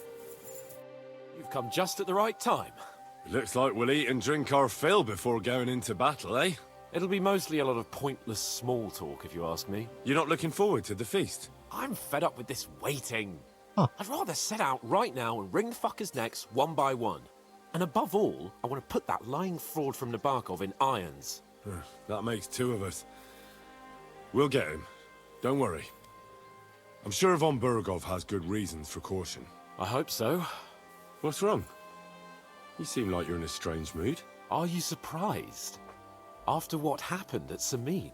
You've come just at the right time. It looks like we'll eat and drink our fill before going into battle, eh? It'll be mostly a lot of pointless small talk, if you ask me. You're not looking forward to the feast? I'm fed up with this waiting. Huh. I'd rather set out right now and wring fuckers' necks one by one. And above all, I want to put that lying fraud from Nabokov in irons. That makes two of us. We'll get him. Don't worry. I'm sure Von Burgov has good reasons for caution. I hope so. What's wrong? You seem like you're in a strange mood. Are you surprised? After what happened at Samin.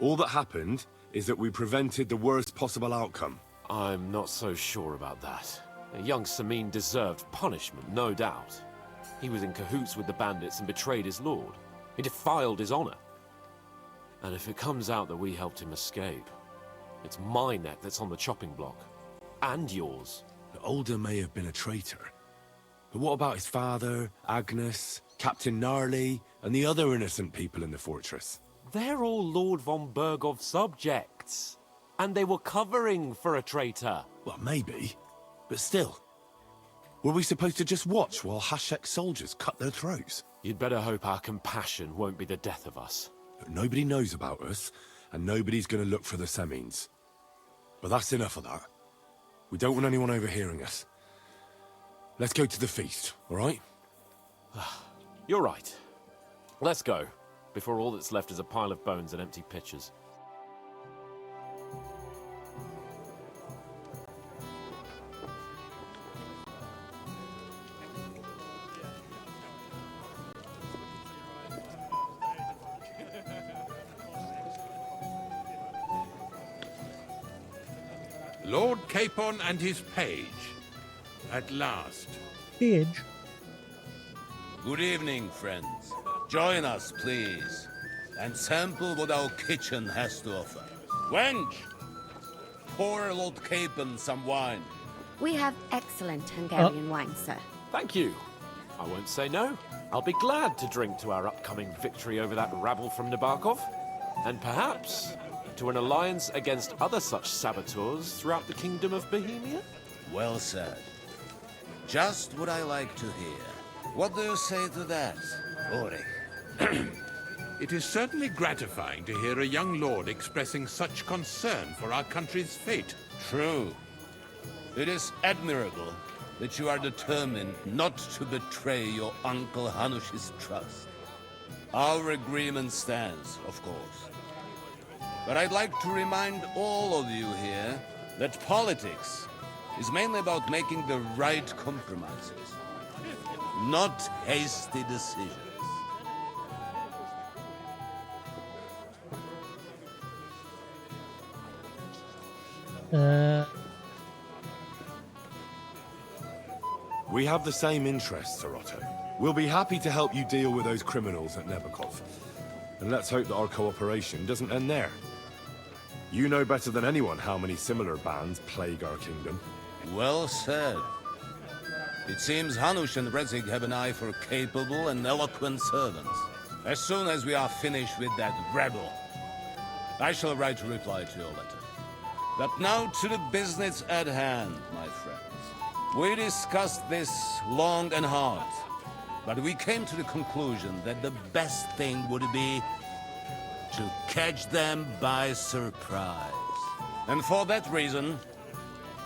All that happened is that we prevented the worst possible outcome. I'm not so sure about that. Young Samin deserved punishment, no doubt. He was in cahoots with the bandits and betrayed his lord. He defiled his honor. And if it comes out that we helped him escape, it's my neck that's on the chopping block. And yours. The Older may have been a traitor. But what about his father, Agnes, Captain Gnarly, and the other innocent people in the fortress? They're all Lord von Bergov's subjects. And they were covering for a traitor. Well, maybe. But still. Were we supposed to just watch while Hashek's soldiers cut their throats? You'd better hope our compassion won't be the death of us. But nobody knows about us, and nobody's going to look for the Semines. But that's enough of that. We don't want anyone overhearing us. Let's go to the feast, all right? You're right. Let's go, before all that's left is a pile of bones and empty pitchers. Lord Capon and his page. At last. Page? Good evening, friends. Join us, please, and sample what our kitchen has to offer. Wench! Pour Lord Capon some wine. We have excellent Hungarian wine, sir. Thank you. I won't say no. I'll be glad to drink to our upcoming victory over that rabble from Nabokov. And perhaps to an alliance against other such saboteurs throughout the Kingdom of Bohemia? Well said. Just what I like to hear. What do you say to that, Ulrich? It is certainly gratifying to hear a young lord expressing such concern for our country's fate. True. It is admirable that you are determined not to betray your Uncle Hanush's trust. Our agreement stands, of course. But I'd like to remind all of you here that politics is mainly about making the right compromises, not hasty decisions. We have the same interests, Sir Otto. We'll be happy to help you deal with those criminals at Nebokov. And let's hope that our cooperation doesn't end there. You know better than anyone how many similar bands plague our kingdom. Well said. It seems Hanush and Rezig have an eye for capable and eloquent servants. As soon as we are finished with that rebel, I shall write a reply to your letter. But now to the business at hand, my friends. We discussed this long and hard, but we came to the conclusion that the best thing would be to catch them by surprise. And for that reason,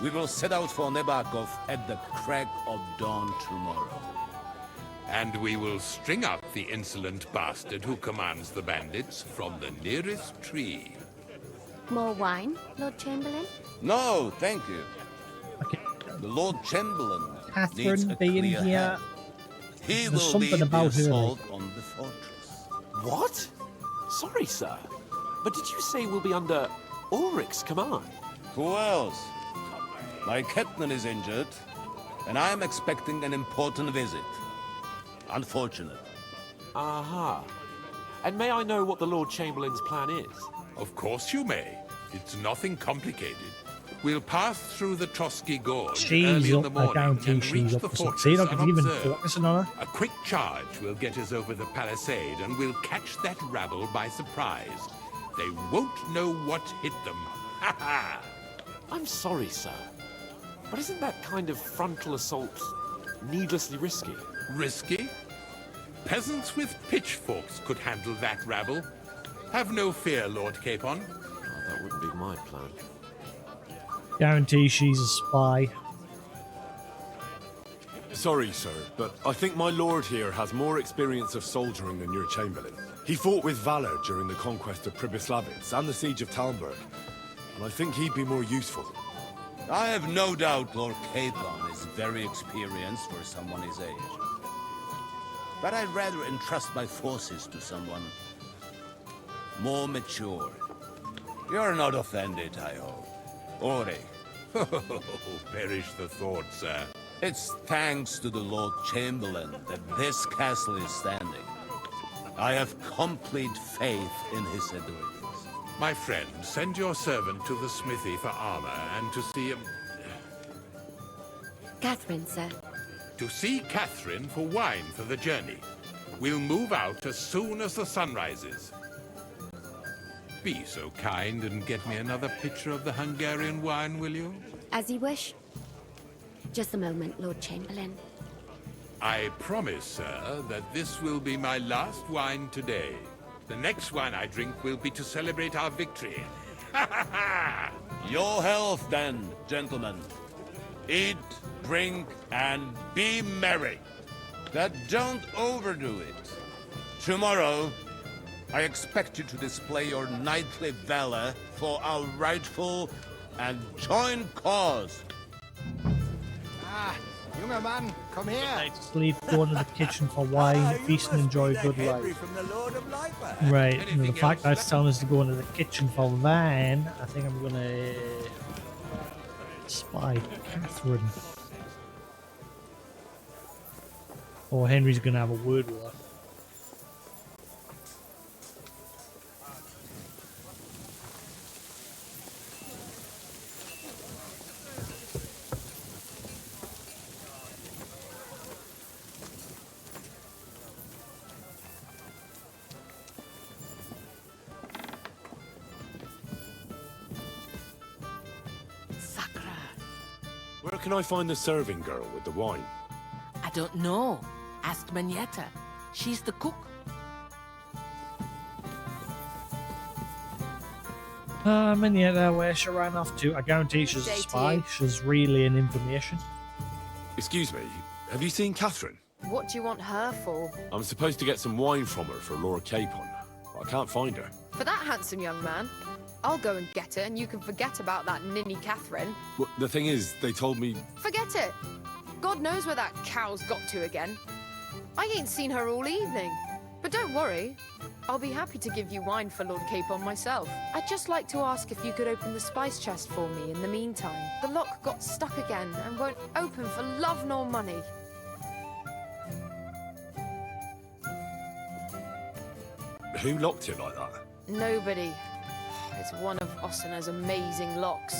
we will set out for Nebakov at the crack of dawn tomorrow. And we will string up the insolent bastard who commands the bandits from the nearest tree. More wine, Lord Chamberlain? No, thank you. The Lord Chamberlain needs Catherine a being clear here. head. He There's will something lead the about her, assault like- on the fortress. What? Sorry, sir. But did you say we'll be under Ulrich's command? Who else? My captain is injured, and I am expecting an important visit. Unfortunate. Aha. And may I know what the Lord Chamberlain's plan is? Of course you may. It's nothing complicated. We'll pass through the Trotsky Gorge early She's in the up, I morning guarantee and she's reach up the for something. fortress See, I could even unobserved. focus on her. A quick charge will get us over the palisade, and we'll catch that rabble by surprise. They won't know what hit them. Ha ha! I'm sorry, sir. But isn't that kind of frontal assault needlessly risky? Risky? Peasants with pitchforks could handle that rabble. Have no fear, Lord Capon. Oh, that wouldn't be my plan. Guarantee she's a spy. Sorry, sir, but I think my lord here has more experience of soldiering than your chamberlain. He fought with valor during the conquest of Pribyslavitz and the siege of Talmberg, and I think he'd be more useful. I have no doubt Lord Capon is very experienced for someone his age. But I'd rather entrust my forces to someone more mature. You're not offended, I hope. Ori. Perish the thought, sir. It's thanks to the Lord Chamberlain that this castle is standing. I have complete faith in his abilities. My friend, send your servant to the smithy for armor and to see him. Catherine, sir. To see Catherine for wine for the journey. We'll move out as soon as the sun rises. Be so kind and get me another pitcher of the Hungarian wine, will you? As you wish. Just a moment, Lord Chamberlain. I promise, sir, that this will be my last wine today. The next wine I drink will be to celebrate our victory. Your health, then, gentlemen. Eat, drink, and be merry. But don't overdo it. Tomorrow, I expect you to display your knightly valor for our rightful and joint cause. Ah, younger man, come here. Sleep, go into the kitchen for wine, feast and enjoy a good life. Right, and the fact that it's telling us to go into the kitchen for wine, I think I'm gonna spy Catherine. Or Henry's gonna have a word with her. Where can I find the serving girl with the wine? I don't know. Ask Manietta. She's the cook. Manietta, where she ran off to? I guarantee she's a spy. She's relaying information. Excuse me, have you seen Catherine? What do you want her for? I'm supposed to get some wine from her for Lord Capon, but I can't find her. For that handsome young man? I'll go and get her, and you can forget about that ninny Catherine. Well, the thing is, they told me... Forget it! God knows where that cow's got to again. I ain't seen her all evening. But don't worry, I'll be happy to give you wine for Lord Capon myself. I'd just like to ask if you could open the spice chest for me in the meantime. The lock got stuck again and won't open for love nor money. Who locked it like that? Nobody. It's one of Ossina's amazing locks.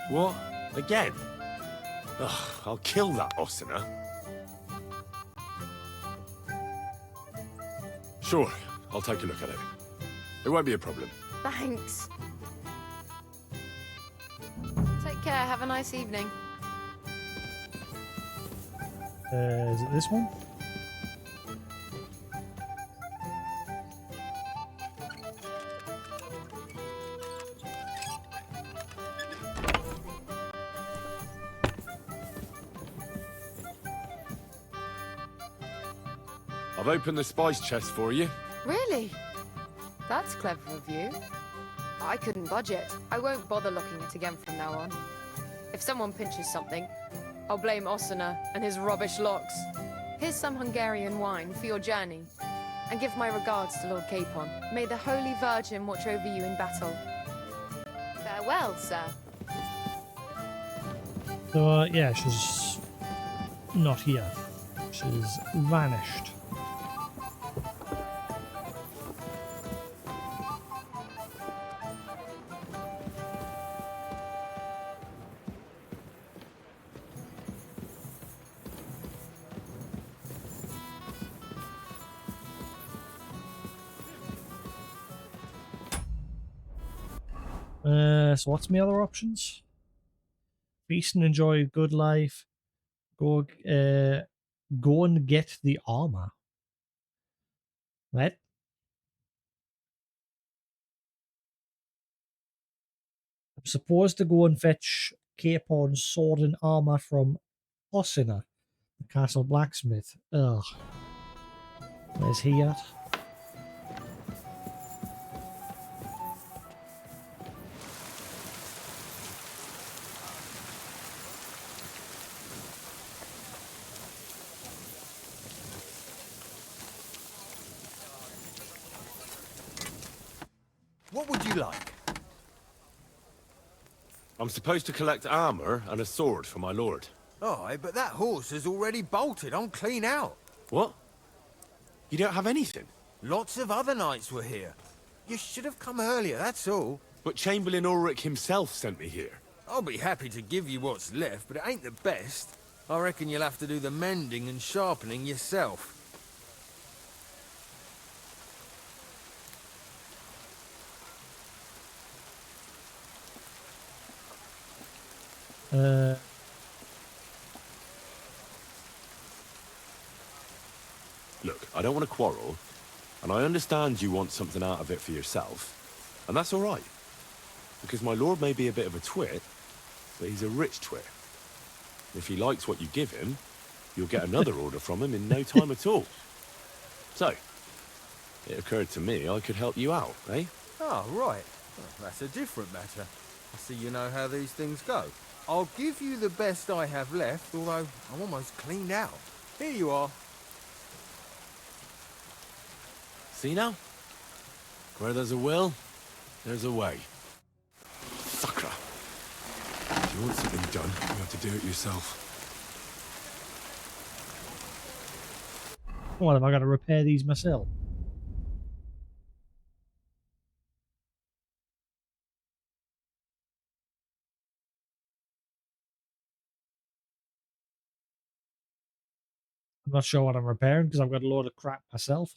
What? Again? Ugh, I'll kill that Ossina. Sure, I'll take a look at it. It won't be a problem. Thanks. Take care, have a nice evening. Is it this one? I've opened the spice chest for you. Really? That's clever of you. I couldn't budget. I won't bother looking at it again from now on. If someone pinches something, I'll blame Ossina and his rubbish locks. Here's some Hungarian wine for your journey. And give my regards to Lord Capon. May the Holy Virgin watch over you in battle. Farewell, sir. So, yeah, she's not here. She's vanished. So what's my other options? Feast and enjoy a good life. Go and get the armor. What? I'm supposed to go and fetch Capon's sword and armor from Ossina, the castle blacksmith. Ugh. Where's he at? What would you like? I'm supposed to collect armor and a sword for my lord. Aye, but that horse is already bolted. I'm clean out. What? You don't have anything? Lots of other knights were here. You should have come earlier, that's all. But Chamberlain Ulrich himself sent me here. I'll be happy to give you what's left, but it ain't the best. I reckon you'll have to do the mending and sharpening yourself. Look, I don't want to quarrel, and I understand you want something out of it for yourself, and that's all right. Because my lord may be a bit of a twit, but he's a rich twit. If he likes what you give him, you'll get another order from him in no time at all. So, it occurred to me I could help you out, eh? Oh, right. Well, that's a different matter. I see you know how these things go. I'll give you the best I have left, although I'm almost cleaned out. Here you are. See now? Where there's a will, there's a way. Sucker. If you want something done, you have to do it yourself. What, am I going to repair these myself? I'm not sure what I'm repairing because I've got a load of crap myself.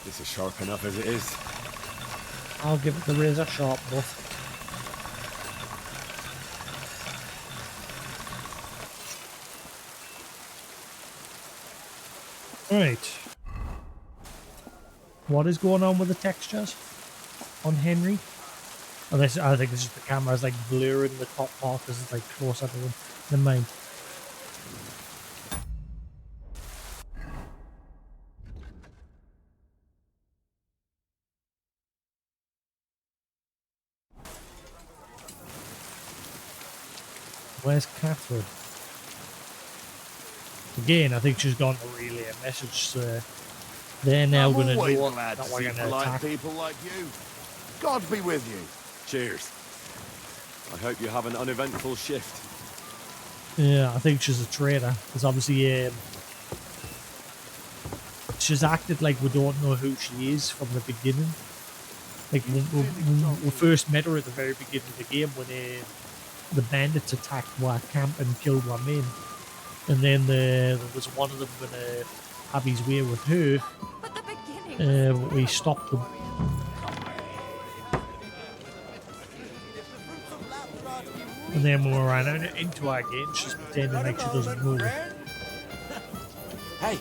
This is sharp enough as it is. I'll give it the razor sharp buff. Right. What is going on with the textures on Henry? Oh, this, I think it's just the camera's like blurring the top part because it's like closer to them than mine. Where's Catherine? Again, I think she's gone to relay a message, so they're now going to know glad that to we're see going to polite attack. people like you. God be with you. Cheers. I hope you have an uneventful shift. Yeah, I think she's a traitor, because obviously she's acted like we don't know who she is from the beginning. Like, when we first met her at the very beginning of the game, when the bandits attacked our camp and killed our men. And then there was one of them going to have his way with her. But we stopped them. And then when we ran into her again, she's pretending like she doesn't know. Hey,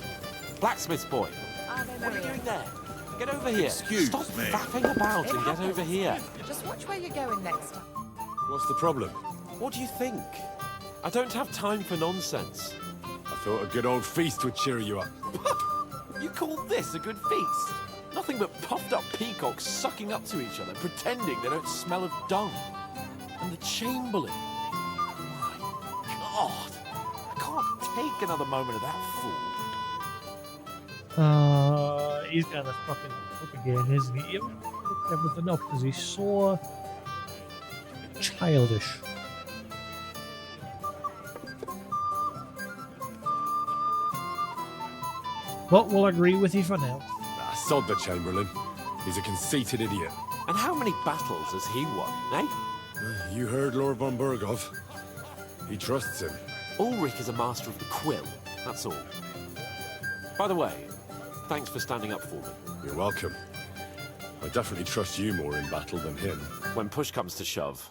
blacksmith's boy. What are you doing there? Get over here. Stop me. faffing about and get over here. Just watch where you're going next time. What's the problem? What do you think? I don't have time for nonsense. I thought a good old feast would cheer you up. You call this a good feast? Nothing but puffed up peacocks sucking up to each other, pretending they don't smell of dung. And the Chamberlain. My God. I can't take another moment of that fool. He's got a fucking fuck again, isn't he? He fucked everything up because he's so childish. But we'll agree with you for now. Sod the Chamberlain. He's a conceited idiot. And how many battles has he won, eh? You heard Lord von Burgov. He trusts him. Ulrich is a master of the quill, that's all. By the way, thanks for standing up for me. You're welcome. I definitely trust you more in battle than him. When push comes to shove,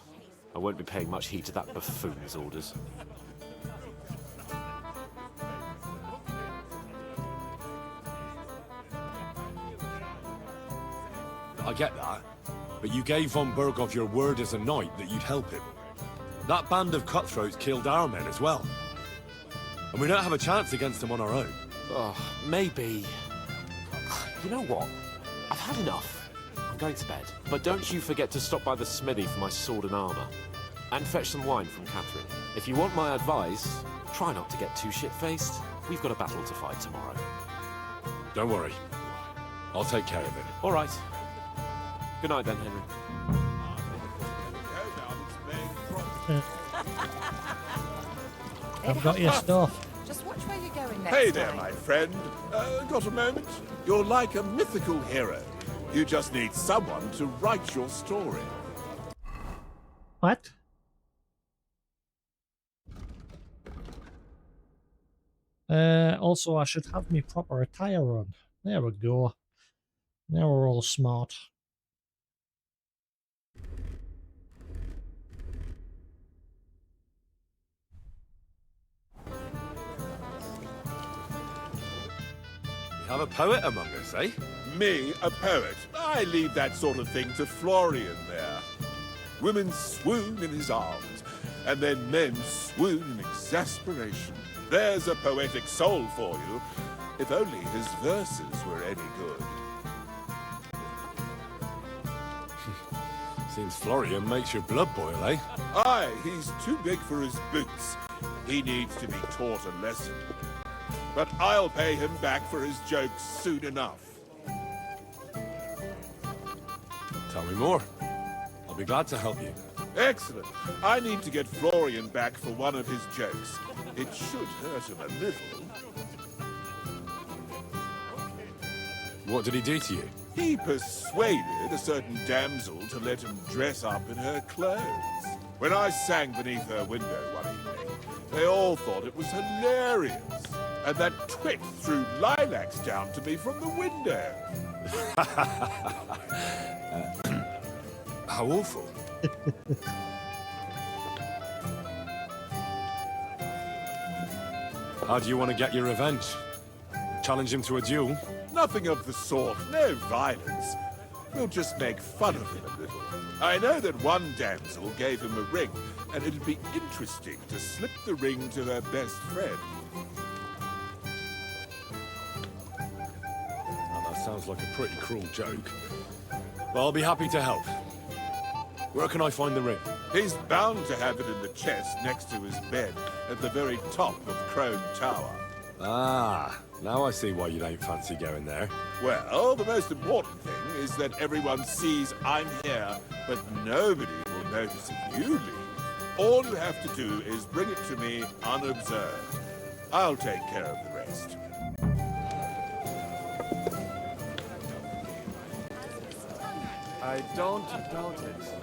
I won't be paying much heed to that buffoon's orders. I get that. But you gave von Berghoff your word as a knight that you'd help him. That band of cutthroats killed our men as well. And we don't have a chance against them on our own. Oh, maybe. You know what? I've had enough. I'm going to bed. But don't you forget to stop by the smithy for my sword and armor. And fetch some wine from Catherine. If you want my advice, try not to get too shit-faced. We've got a battle to fight tomorrow. Don't worry. I'll take care of it. All right. Good night then, Henry. I've got your stuff. Just watch where you're going next Hey there, time. my friend. Got a moment? You're like a mythical hero. You just need someone to write your story. What? Also, I should have my proper attire on. There we go. Now we're all smart. We have a poet among us, eh? Me, a poet. I leave that sort of thing to Florian there. Women swoon in his arms, and then men swoon in exasperation. There's a poetic soul for you, if only his verses were any good. Seems Florian makes your blood boil, eh? Aye, he's too big for his boots. He needs to be taught a lesson. But I'll pay him back for his jokes soon enough. Tell me more. I'll be glad to help you. Excellent. I need to get Florian back for one of his jokes. It should hurt him a little. What did he do to you? He persuaded a certain damsel to let him dress up in her clothes. When I sang beneath her window one evening, they all thought it was hilarious. And that twit threw lilacs down to me from the window. How awful. How do you want to get your revenge? Challenge him to a duel? Nothing of the sort. No violence. We'll just make fun of him a little. I know that one damsel gave him a ring, and it'd be interesting to slip the ring to her best friend. Now, that sounds like a pretty cruel joke. But I'll be happy to help. Where can I find the ring? He's bound to have it in the chest next to his bed at the very top of Crone Tower. Ah, now I see why you don't fancy going there. Well, the most important thing is that everyone sees I'm here, but nobody will notice if you leave. All you have to do is bring it to me unobserved. I'll take care of the rest. I don't doubt it.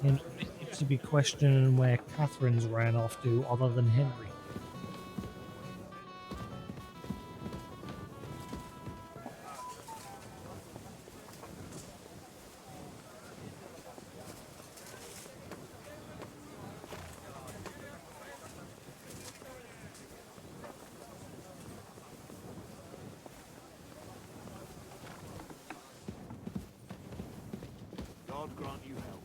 And it seems to be questioning where Catherine's ran off to other than Henry. God grant you help.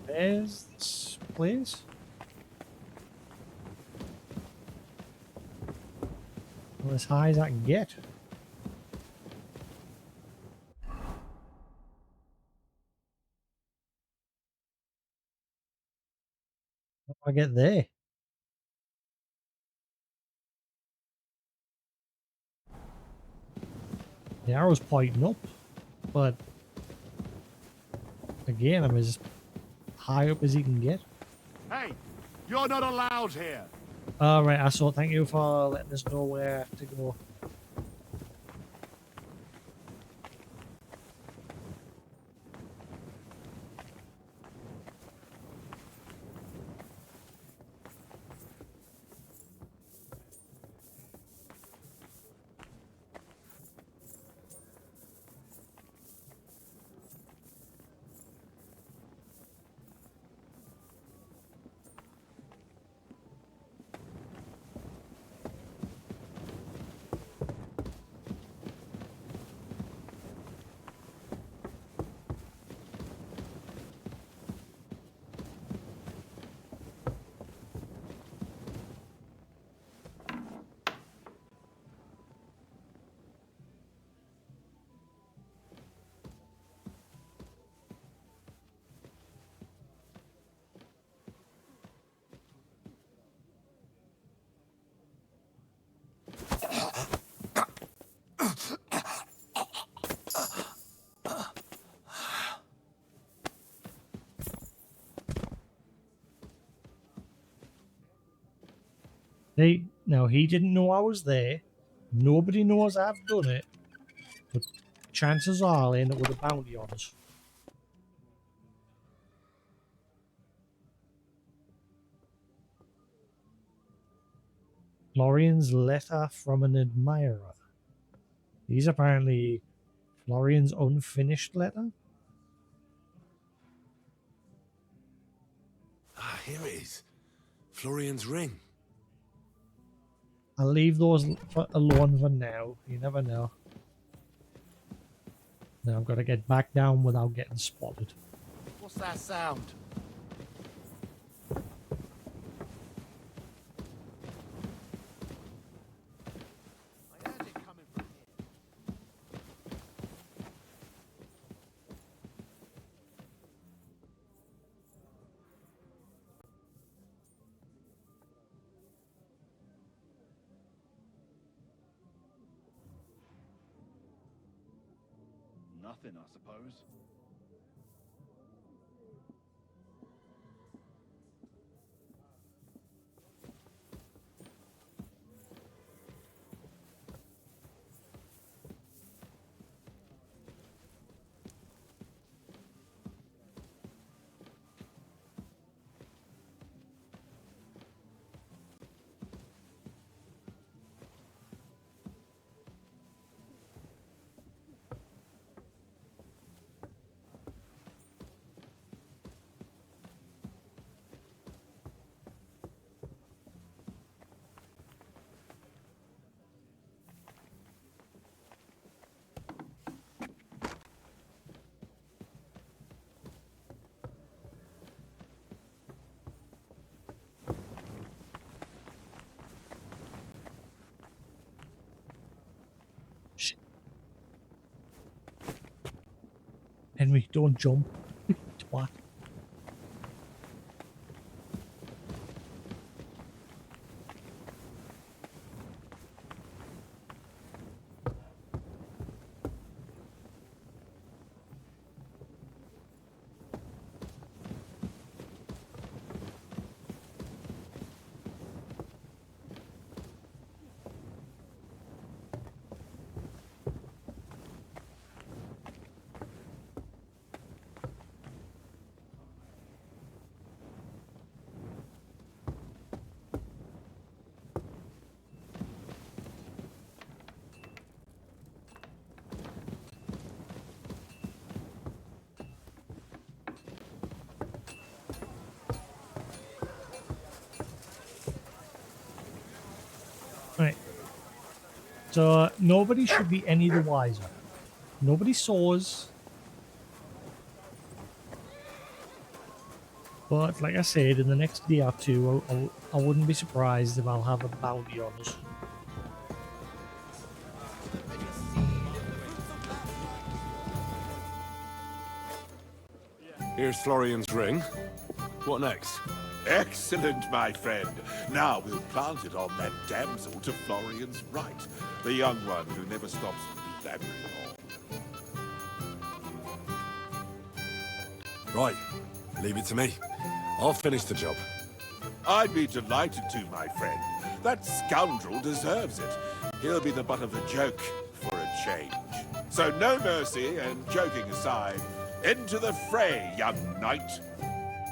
There's this place. Well, as high as I can get. get there? The arrow's pointing up, but again, I'm as high up as he can get. Hey, you're not allowed here. Alright, Assault, thank you for letting us know where to go. Now he didn't know I was there. Nobody knows I've done it. But chances are I'll end up with a bounty on us. Florian's letter from an admirer. These apparently Florian's unfinished letter. Ah, here it is. Florian's ring. I'll leave those alone for now. You never know. Now I've got to get back down without getting spotted. What's that sound? I heard it coming from here. Nothing, I suppose. Henry, don't jump. Twat. Right. So nobody should be any the wiser. Nobody saw us. But like I said, in the next day or two, I wouldn't be surprised if I'll have a bounty on us. Here's Florian's ring. What next? Excellent, my friend. Now we'll plant it on that damsel to Florian's right, the young one who never stops blabbering on. Right, leave it to me. I'll finish the job. I'd be delighted to, my friend. That scoundrel deserves it. He'll be the butt of the joke for a change. So no mercy, and joking aside, into the fray, young knight.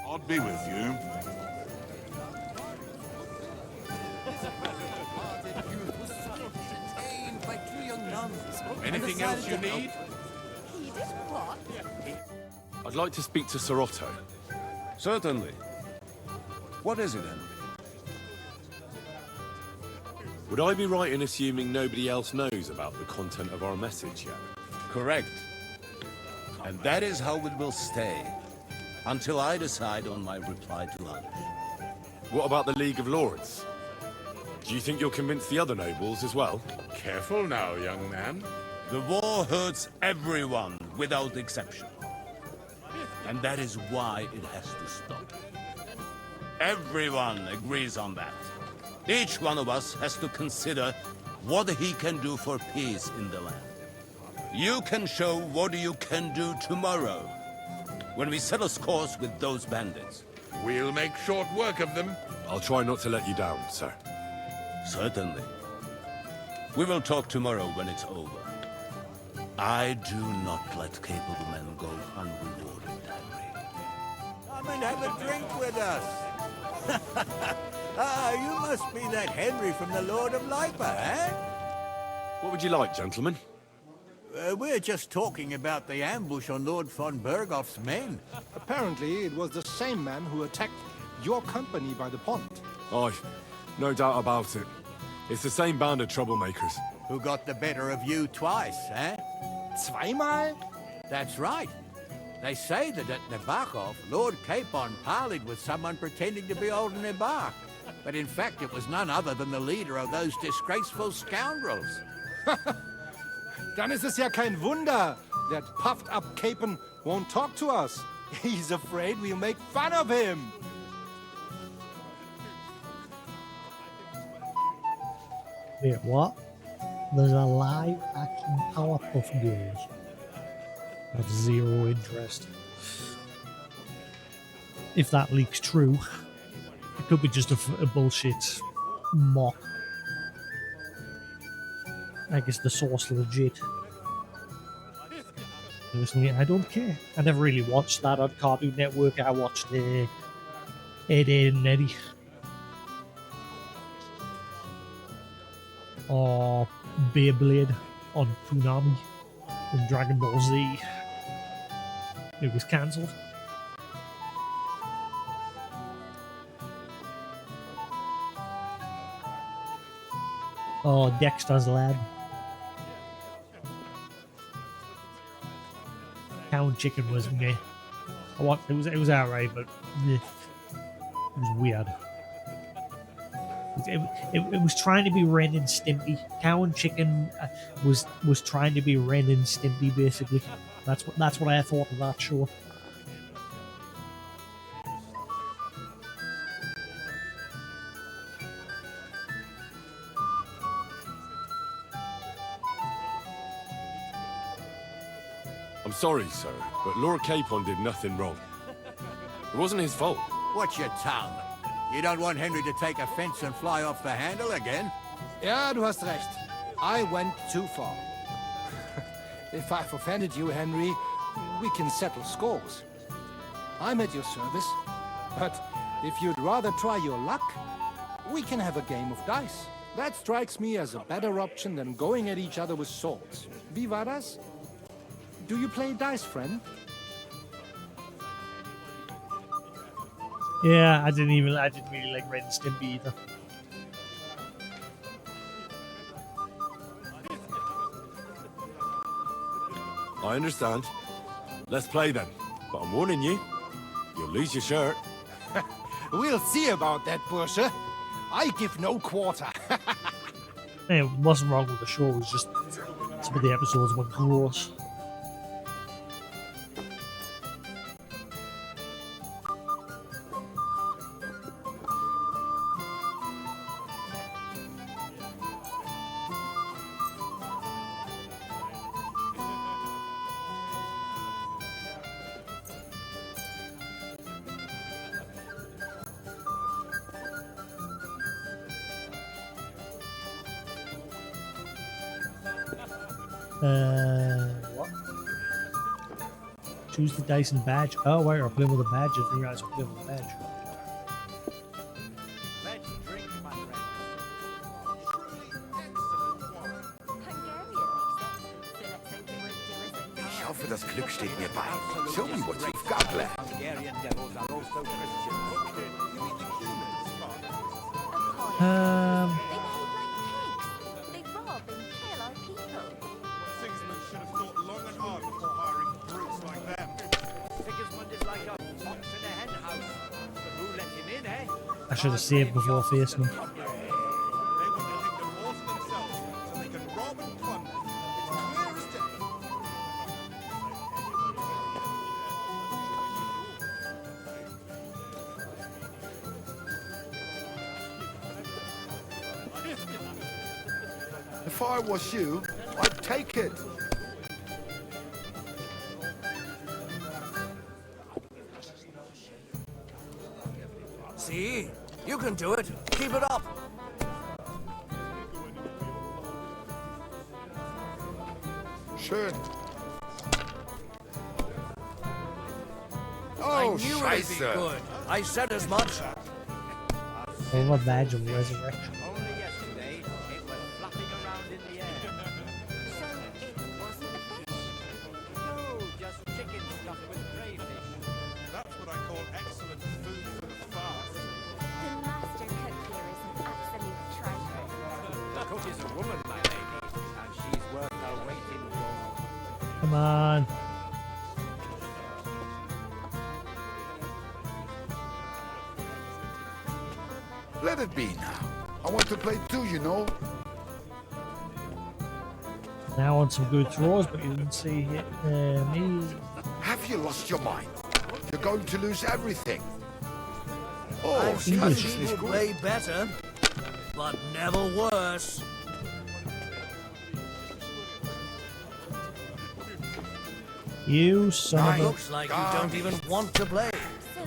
I'll be with you. Anything else you need? He did what? I'd like to speak to Sir Otto. Certainly. What is it, Henry? Would I be right in assuming nobody else knows about the content of our message yet? Correct. And that is how it will stay, until I decide on my reply to others. What about the League of Lords? Do you think you'll convince the other nobles as well? Careful now, young man. The war hurts everyone, without exception. And that is why it has to stop. Everyone agrees on that. Each one of us has to consider what he can do for peace in the land. You can show what you can do tomorrow, when we settle scores with those bandits. We'll make short work of them. I'll try not to let you down, sir. Certainly. We will talk tomorrow when it's over. I do not let capable men go unrewarded, Henry. Come and have a drink with us. You must be that Henry from the Lord of Lipa, eh? What would you like, gentlemen? We're just talking about the ambush on Lord von Bergoff's men. Apparently, it was the same man who attacked your company by the pond. Aye, no doubt about it. It's the same band of troublemakers. Who got the better of you twice, eh? Zweimal? That's right. They say that at Nabokov, Lord Capon parleyed with someone pretending to be old Nabar. But in fact, it was none other than the leader of those disgraceful scoundrels. Dann ist es ja kein Wunder that puffed-up Capon won't talk to us. He's afraid we'll make fun of him. Wait, what? There's a live action Powerpuff Girls. Of zero interest. If that leaks true, it could be just a bullshit mock. I guess the source legit. Personally, I don't care. I never really watched that on Cartoon Network. I watched Ed, Ed and Eddie. Or Beyblade on Toonami and Dragon Ball Z. It was cancelled. Oh, Dexter's Lad. Cow and Chicken was meh. It was alright, but it was weird. It was trying to be Ren and Stimpy. Cow and Chicken was trying to be Ren and Stimpy, basically. That's what I thought of that show. I'm sorry, sir, but Lord Capon did nothing wrong. It wasn't his fault. Watch your tongue. You don't want Henry to take offense and fly off the handle again? Ja, du hast recht. I went too far. If I've offended you, Henry, we can settle scores. I'm at your service, but if you'd rather try your luck, we can have a game of dice. That strikes me as a better option than going at each other with swords. Wie war das? Do you play dice, friend? Yeah, I didn't really like Ren and Stimpy either. I understand. Let's play then. But I'm warning you, you'll lose your shirt. We'll see about that, Bursche. I give no quarter. Hey, it wasn't wrong with the show, it was just some of the episodes were gross. What? Choose the dice and badge. Oh, wait, I'm playing with a badge. I didn't realize I'm playing with a badge. Let's drink, my friends. Ich hoffe, das Glück steht mir bei. Show me what you've got, lad. Hungarian devils are also Christians. They rob and kill our people. Sigismund should have thought long and hard before hiring brutes like them. Sigismund is like a fox in a hen house. But who let him in, eh? I should have saved before facing him. They want the kingdom all to themselves so they can rob and plunder. It's clear as day. If I was you, I'd take it. See? You can do it. Keep it up. Schön. I Oh, knew it'd be Scheiße. good. I said as much. I have a badge of resurrection. Only yesterday, it was flapping around in the air. So it wasn't a fish? No, just chicken stuffed with crayfish. That's what I call excellent food for the fast. The master cook here is an absolute treasure. The cook is a woman, my lady, and she's worth her weight in gold. Come on. Let it be now. I want to play too, you know. Now on some good throws, but you didn't see me. Have you lost your mind? You're going to lose everything. Oh, I've seen English is people good. play better, but never worse. You son of a... Looks like you don't even want to play.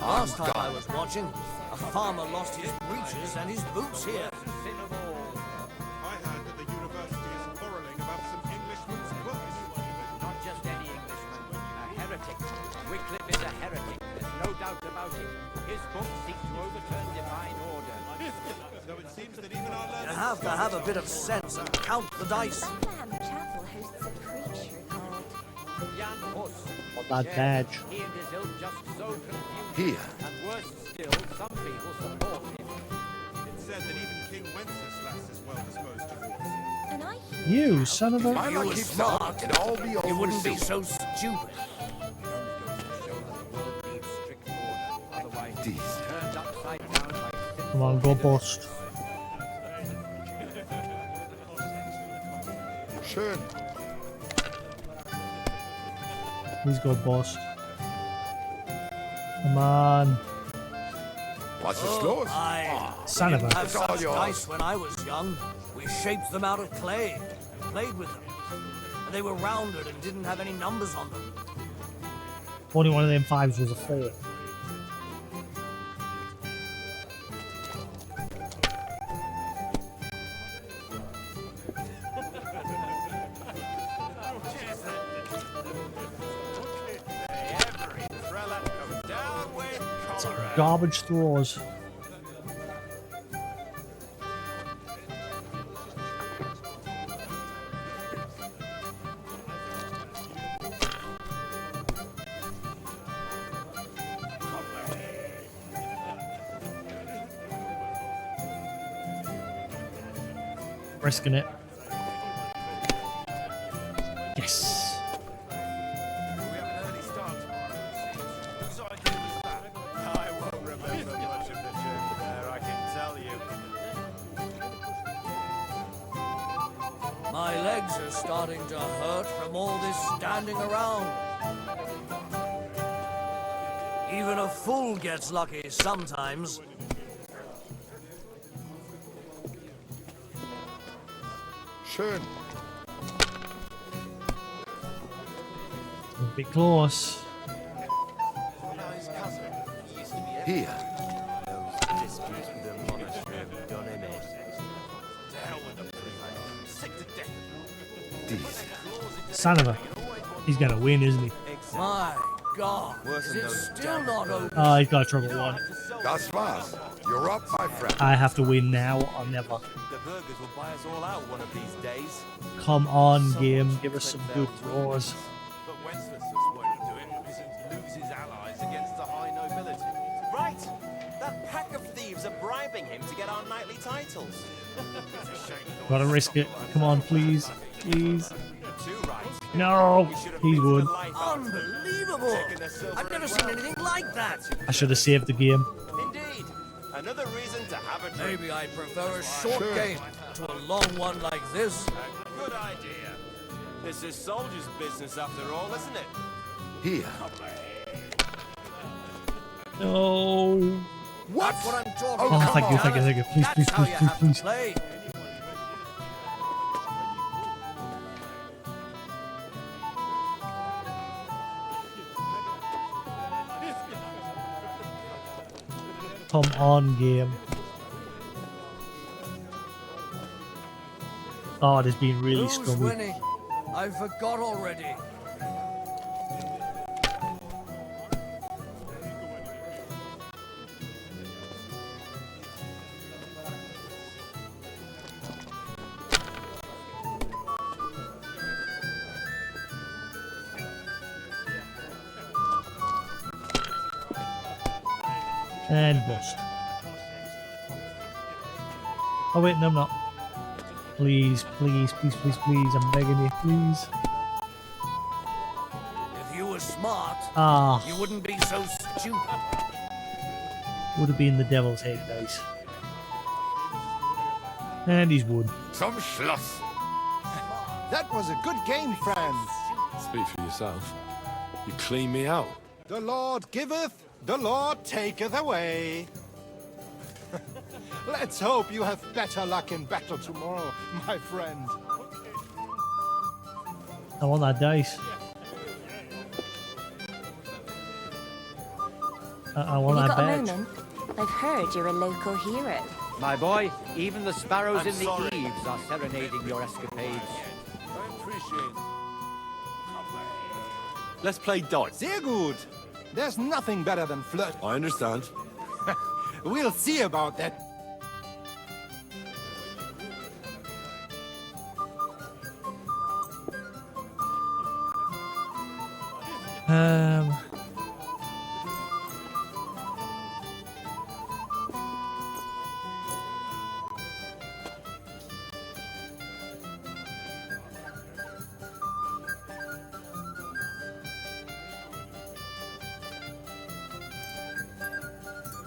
Last time I was watching, a farmer lost his breeches and his boots here. I heard that the university is quarreling about some Englishman's books. Not just any Englishman, a heretic. Wycliffe is a heretic, there's no doubt about it. His books seek to overturn divine order. So it seems that even our You learned have to have a bit of sense and count the dice. Bethlehem Chapel hosts a preacher called Jan Hus. Want that badge. He and his ilk just so confused. Here. And worse still, some people support him. It's said that even King Wenceslas is well disposed towards him. and I You son of a... If You I were keep smart, up, it'll all be over you wouldn't be soon. so stupid. These. Turned upside down by Come on, go bust. Schön. Please go bust. Come on. Was ist los? I Son of didn't a... have It's all such yours. dice when I was young. We shaped them out of clay and played with them. And they were rounded and didn't have any numbers on them. Only one of them fives was a 4. Garbage throws. Risking it. Yes. We have an early start tomorrow. Whose idea was that? I won't remember much of the journey there, I can tell you. My legs are starting to hurt from all this standing around. Even a fool gets lucky sometimes. Schön. A bit close. Here. To hell with the priest. Sick to death. These. Son of a. He's going to win, isn't he? My God, is it still not over? Oh, he's got trouble one. Das war's. You're up, my friend. I have to win now or never. The burgers will buy us all out one of these days. Come on, game. Give us some good draws. But Wenceslas won't do it because he loses allies against the high nobility. Right! That pack of thieves are bribing him to get our knightly titles. Gotta risk it. Come on, please. Please. Too right. No! He would. Unbelievable! I've never seen anything like that. I should have saved the game. Indeed. Another reason to have a drink. Maybe I'd prefer a short game to a long one like this. Good idea. This is soldier's business after all, isn't it? Here. No. What? That's what I'm talking Oh, about. thank you, thank you, thank you. Please, please, That's how please, you please, have please. to play. Come on, game. Oh, it has been really Who's scummy. winning? I forgot already. And bust. Oh wait, no I'm not. Please, please, please, please, please, I'm begging you, please. If you were smart, Ah. you wouldn't be so stupid. Would have been the devil's head dice. And he's won. Some Schloss. That was a good game, friends. Speak for yourself. You clean me out. The Lord giveth, the Lord taketh away. Let's hope you have better luck in battle tomorrow, my friend. I want that dice. I want Have you that got a badge. moment? I've heard you're a local hero. My boy, even the sparrows I'm in the sorry. eaves are serenading your escapades. I appreciate it. Let's play dice. Sehr gut. There's nothing better than flirt. I understand. We'll see about that. Um.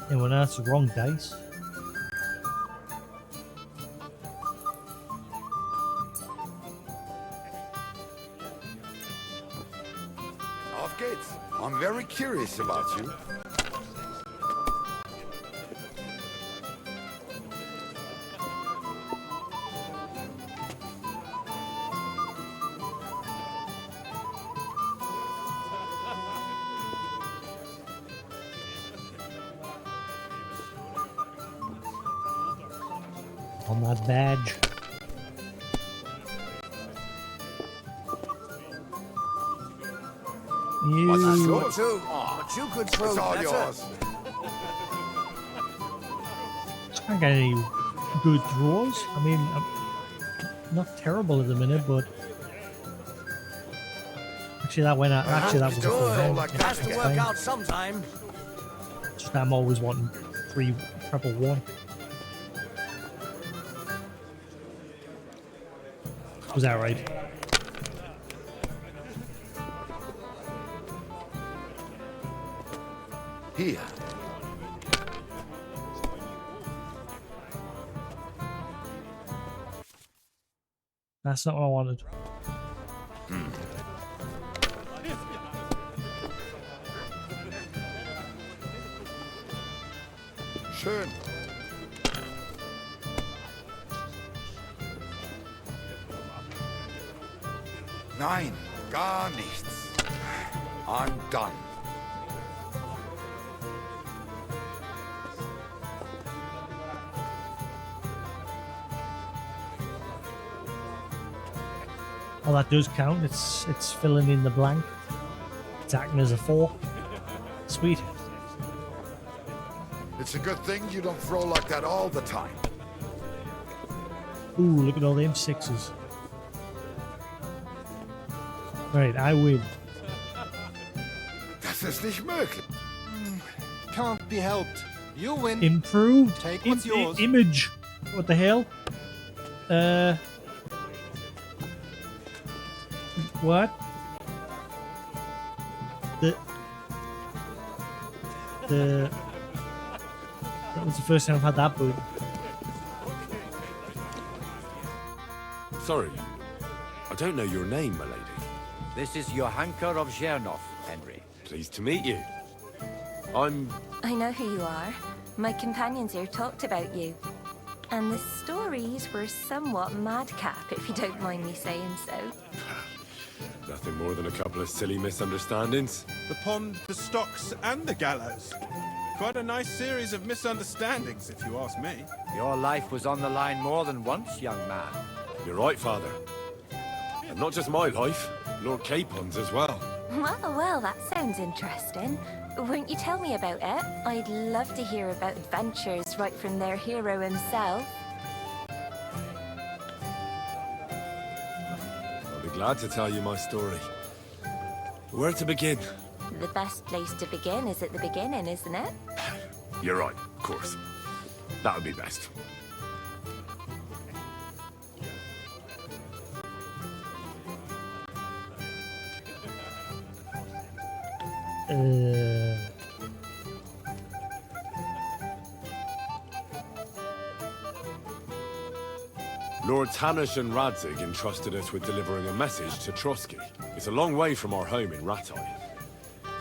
Anyone else wrong dice? Auf geht's. I'm very curious about you. On that badge. What's You. yours? But you could throw It's all better. yours. I can't get any good draws. I mean, I'm not terrible at the minute, but actually that went out. Actually, that was a full Good. hand. Has to work out sometime. Just I'm always wanting 3 treble 1. Was that right? Here. That's not what I wanted. Schön. Nein, gar nichts. I'm done. Oh, that does count. It's filling in the blank. It's acting as a 4. Sweet. It's a good thing you don't throw like that all the time. Ooh, look at all them 6s. Right, I win. Das ist nicht möglich. Can't be helped. You win. Improved Take what's yours. image. What the hell? What? That was the first time I've had that boot. Sorry, I don't know your name, my lady. This is Johanka of Zhernov, Henry. Pleased to meet you. I know who you are. My companions here talked about you. And the stories were somewhat madcap, if you don't mind me saying so. Nothing more than a couple of silly misunderstandings. The pond, the stocks, and the gallows. Quite a nice series of misunderstandings, if you ask me. Your life was on the line more than once, young man. You're right, Father. And not just my life, Lord Capon's as well. Well, that sounds interesting. Won't you tell me about it? I'd love to hear about adventures right from their hero himself. I'll be glad to tell you my story. Where to begin? The best place to begin is at the beginning, isn't it? You're right, of course. That would be best. Lord Tanish and Radzig entrusted us with delivering a message to Trotsky. It's a long way from our home in Ratai.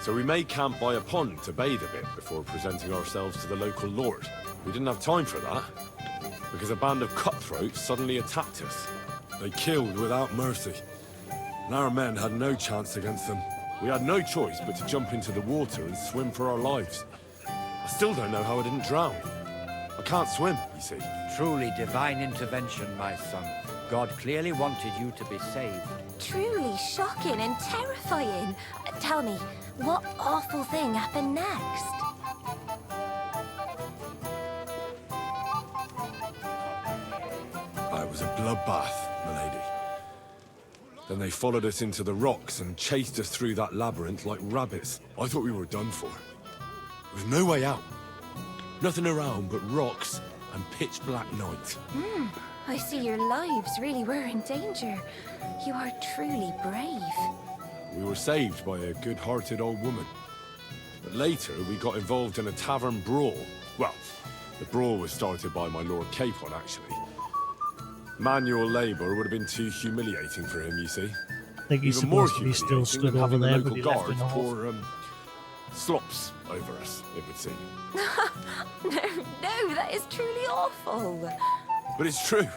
So we made camp by a pond to bathe a bit before presenting ourselves to the local lord. We didn't have time for that, because a band of cutthroats suddenly attacked us. They killed without mercy, and our men had no chance against them. We had no choice but to jump into the water and swim for our lives. I still don't know how I didn't drown. I can't swim, you see. Truly divine intervention, my son. God clearly wanted you to be saved. Truly shocking and terrifying. Tell me, what awful thing happened next? It was a bloodbath, my lady. Then they followed us into the rocks and chased us through that labyrinth like rabbits. I thought we were done for. There was no way out. Nothing around but rocks and pitch black night. I see your lives really were in danger. You are truly brave. We were saved by a good-hearted old woman. But later, we got involved in a tavern brawl. Well, the brawl was started by my Lord Capon, actually. Manual labour would have been too humiliating for him, you see. I think he's Even more supposed to be still humiliating stood than over having the there, local but he left guards in the hall. pour slops over us, it would seem. No, that is truly awful. But it's true.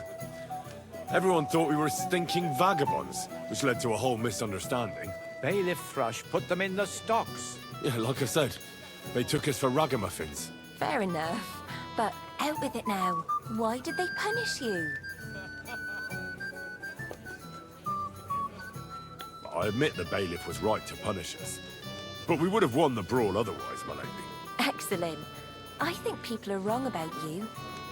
Everyone thought we were stinking vagabonds, which led to a whole misunderstanding. Bailiff Thrush put them in the stocks. Yeah, like I said, they took us for ragamuffins. Fair enough. But out with it now. Why did they punish you? I admit the bailiff was right to punish us. But we would have won the brawl otherwise, my lady. Excellent. I think people are wrong about you.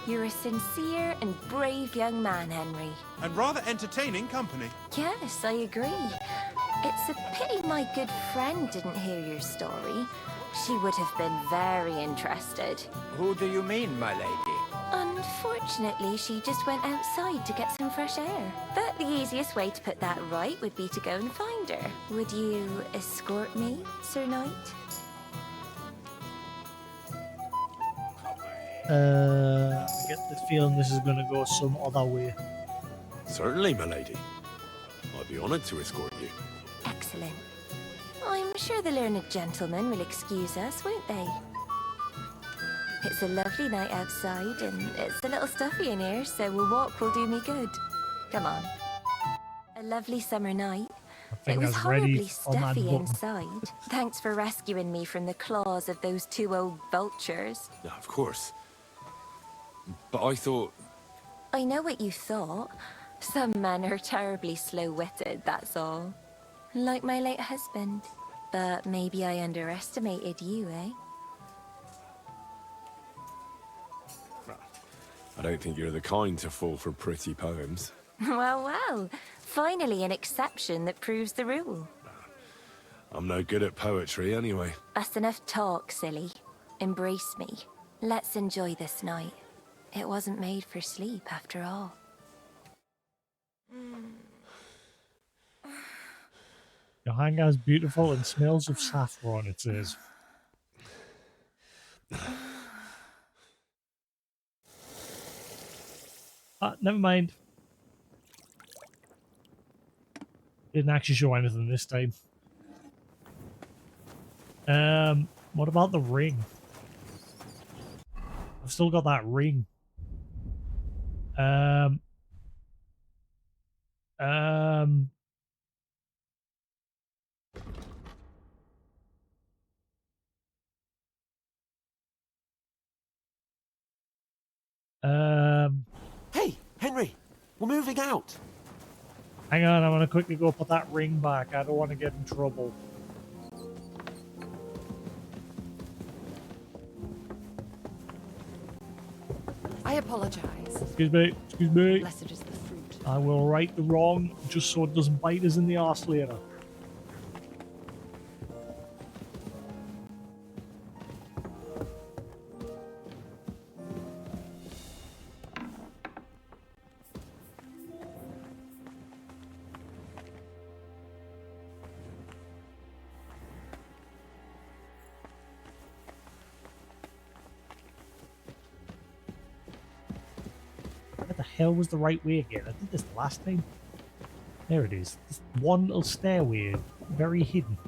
You're a sincere and brave young man, Henry. And rather entertaining company. Yes, I agree. It's a pity my good friend didn't hear your story. She would have been very interested. Who do you mean, my lady? Unfortunately, she just went outside to get some fresh air. But the easiest way to put that right would be to go and find her. Would you escort me, Sir Knight? I get the feeling this is going to go some other way. Certainly, my lady. I'd be honoured to escort you. Excellent. I'm sure the learned gentlemen will excuse us, won't they? It's a lovely night outside, and it's a little stuffy in here, so a walk will do me good. Come on. A lovely summer night. It was horribly stuffy inside. Thanks for rescuing me from the claws of those two old vultures. Yeah, of course. But I thought... I know what you thought. Some men are terribly slow-witted, that's all. Like my late husband. But maybe I underestimated you, eh? I don't think you're the kind to fall for pretty poems. Well, well. Finally an exception that proves the rule. I'm no good at poetry anyway. That's enough talk, silly. Embrace me. Let's enjoy this night. It wasn't made for sleep, after all. Your hangar's beautiful and smells of saffron, it says. Never mind. Didn't actually show anything this time. What about the ring? I've still got that ring. Hey, Henry, we're moving out. Hang on, I'm gonna quickly go put that ring back. I don't want to get in trouble. I apologize. Excuse me, excuse me. Blessed is the fruit. I will right the wrong just so it doesn't bite us in the arse later. Where the hell was the right way again? I did this the last time. There it is. This one little stairway, very hidden.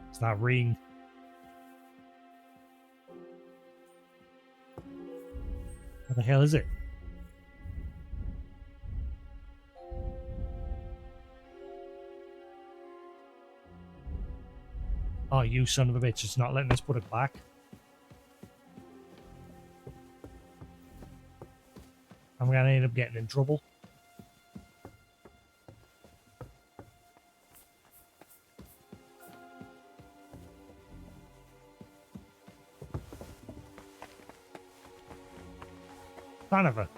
It's that ring. What the hell is it? Oh, you son of a bitch. It's not letting us put it back. I'm going to end up getting in trouble. Son of a...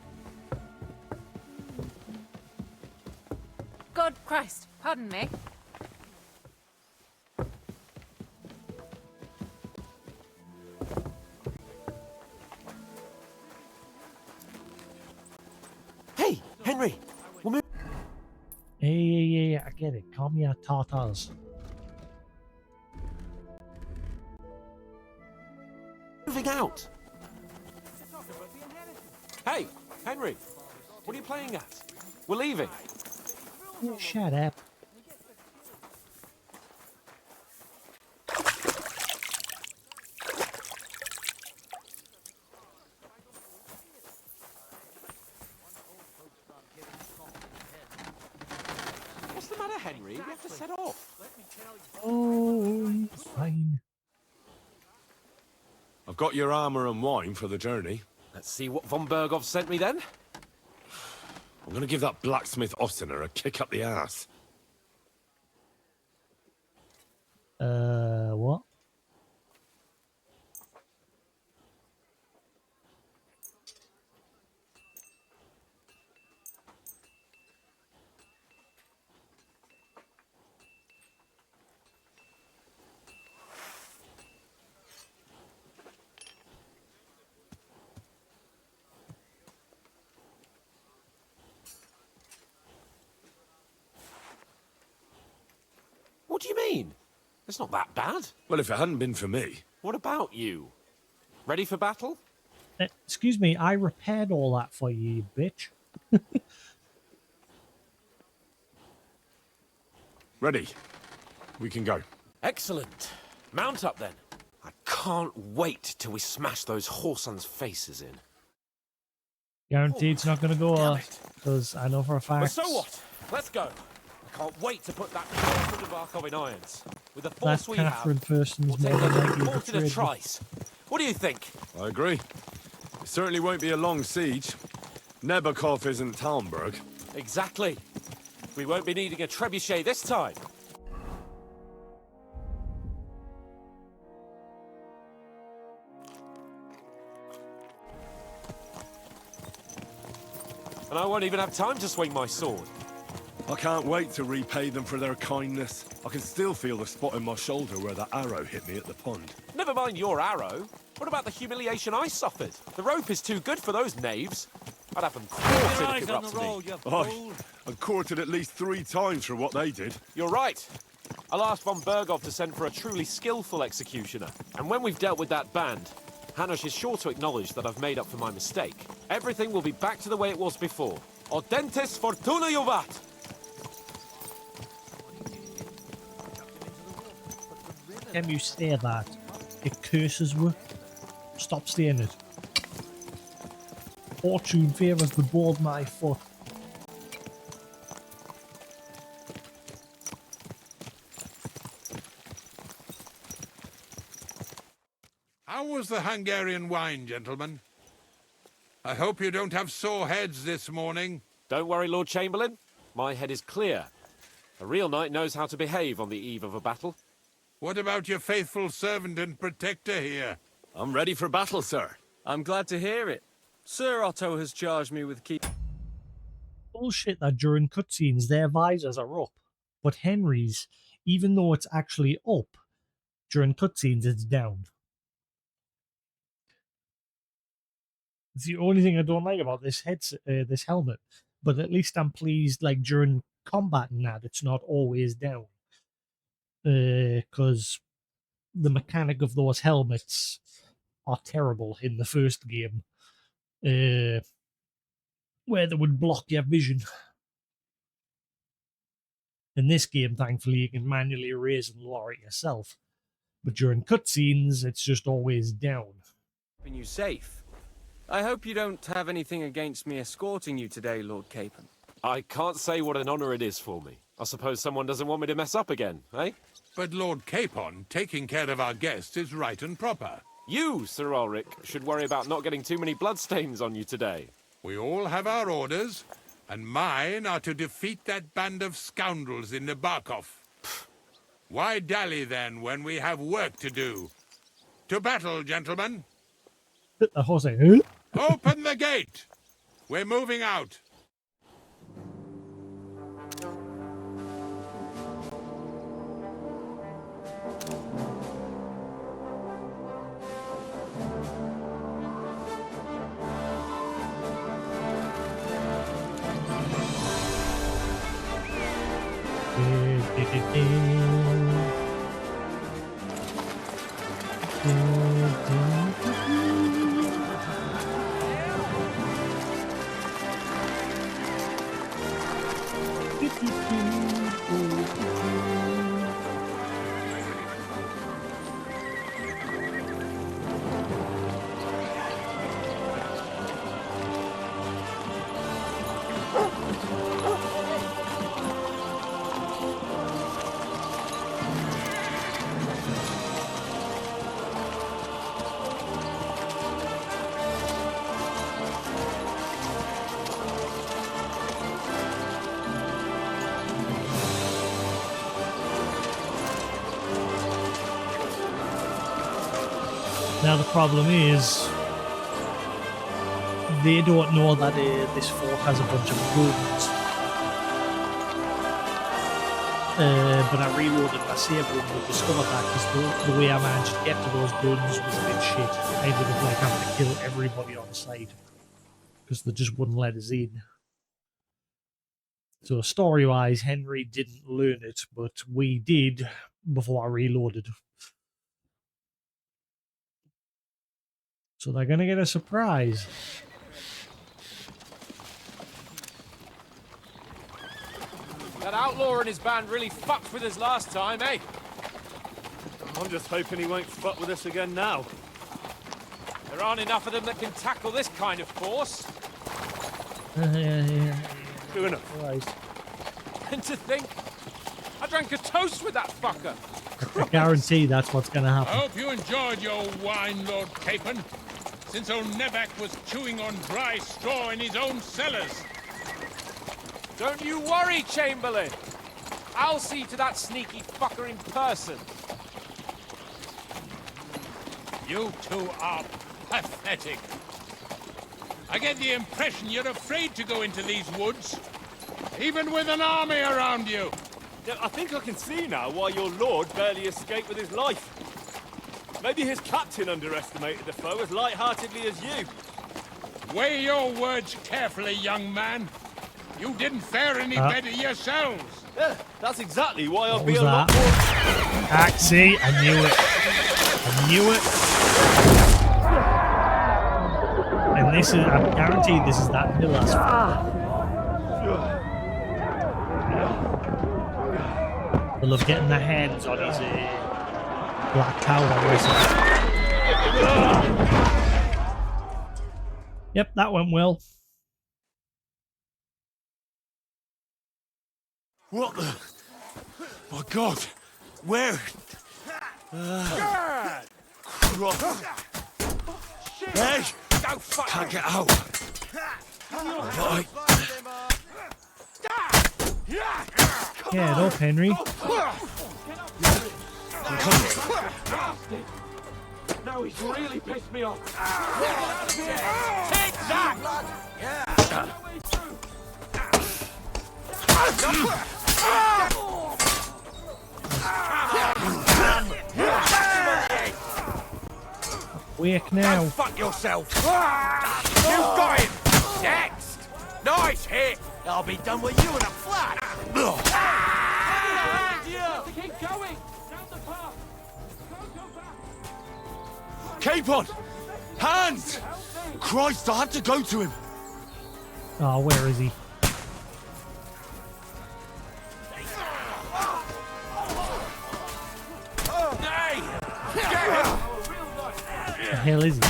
God Christ, pardon me. Hey, Henry, we're moving. Yeah, I get it. Calm your tartars. Moving out. Hey, Henry, what are you playing at? We're leaving. Shut up. What's the matter, Henry? We have to set off. Oh, fine. I've got your armor and wine for the journey. Let's see what von Berghoff sent me then. I'm gonna give that blacksmith Ossiner a kick up the ass. What? What do you mean? It's not that bad. Well, if it hadn't been for me. What about you? Ready for battle? Excuse me, I repaired all that for you, you bitch. Ready. we can go. Excellent. Mount up then. I can't wait till we smash those whoresons' faces in. Guaranteed it's not going to go because I know for a But fact so what? Let's go. I can't wait to put that bastard of Barkov in irons. With the that force we Catherine have, person's we'll more take than those likely important betrayed me. tries. What do you think? I agree. It certainly won't be a long siege. Nebakov isn't Talmberg. Exactly. We won't be needing a trebuchet this time. And I won't even have time to swing my sword. I can't wait to repay them for their kindness. I can still feel the spot in my shoulder where that arrow hit me at the pond. Never mind your arrow. What about the humiliation I suffered? The rope is too good for those knaves. I'd have them quartered if it were up to me. Aye, and quartered at least 3 times for what they did. You're right. I'll ask von Bergov to send for a truly skillful executioner. And when we've dealt with that band, Hanush is sure to acknowledge that I've made up for my mistake. Everything will be back to the way it was before. Audentes fortuna juvat! Can you say that? It curses me. Stop saying it. Fortune favours the bold my foot. How was the Hungarian wine, gentlemen? I hope you don't have sore heads this morning. Don't worry, Lord Chamberlain. My head is clear. A real knight knows how to behave on the eve of a battle. What about your faithful servant and protector here? I'm ready for battle, sir. I'm glad to hear it. Sir Otto has charged me with keep. Bullshit that during cutscenes their visors are up, but Henry's, even though it's actually up, during cutscenes it's down. It's the only thing I don't like about this this helmet. But at least I'm pleased, like during combat and that, it's not always down. Because the mechanic of those helmets are terrible in the first game. Where they would block your vision. In this game, thankfully, you can manually raise and lower it yourself. But during cutscenes, it's just always down. Keeping you safe. I hope you don't have anything against me escorting you today, Lord Capon. I can't say what an honor it is for me. I suppose someone doesn't want me to mess up again, eh? But Lord Capon, taking care of our guests is right and proper. You, Sir Ulrich, should worry about not getting too many bloodstains on you today. We all have our orders, and mine are to defeat that band of scoundrels in Nebakov. Why dally then when we have work to do? To battle, gentlemen! The horse saying, huh? Open the gate! We're moving out. Now the problem is, they don't know that this fort has a bunch of guns. But I reloaded my save room to discover that, because the way I managed to get to those guns was a bit shit. I ended up like having to kill everybody on site because they just wouldn't let us in. So story-wise, Henry didn't learn it, but we did before I reloaded. So they're going to get a surprise. That outlaw and his band really fucked with us last time, eh? I'm just hoping he won't fuck with us again now. There aren't enough of them that can tackle this kind of force. True enough. And to think, I drank a toast with that fucker. I guarantee that's what's going to happen. I hope you enjoyed your wine, Lord Capon, since old Nevac was chewing on dry straw in his own cellars. Don't you worry, Chamberlain. I'll see to that sneaky fucker in person. You two are pathetic. I get the impression you're afraid to go into these woods, even with an army around you. Yeah, I think I can see now why your lord barely escaped with his life. Maybe his captain underestimated the foe as light-heartedly as you. Weigh your words carefully, young man. You didn't fare any better yourselves. Yeah, that's exactly why I'll What be was a lot that? more... See, I knew it. I knew it. And this is, I'm guaranteed this is that Miller's fault. They love getting their hands on his black powder. Yep, that went well. What the? My God! Where? Cross. Hey! Can't get out. Right. Get up, Henry. Now he's really pissed me off. Take that! Wake now. Fuck yourself! You've got him! Next! Nice hit! I'll be done with you in a flash! Keep going! Down the path! Go back! Capon! Hands! Christ, I had to go to him. Oh, where is he? The hell is he?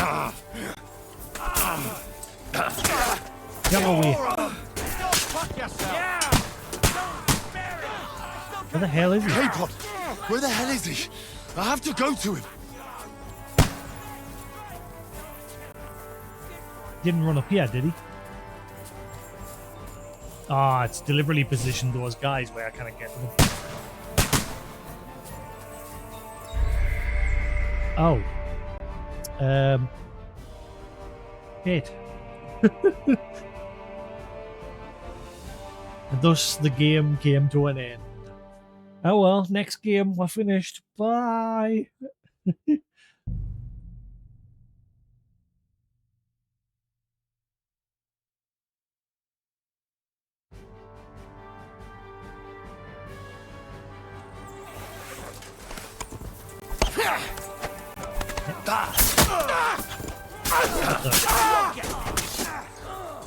Get away. Where the hell is he? Capon! Where the hell is he? I have to go to him. Didn't run up here, did he? Ah, it's deliberately positioned those guys where I can't get to them. Oh. Hit. And thus the game came to an end. Oh well, next game, we're finished. Bye.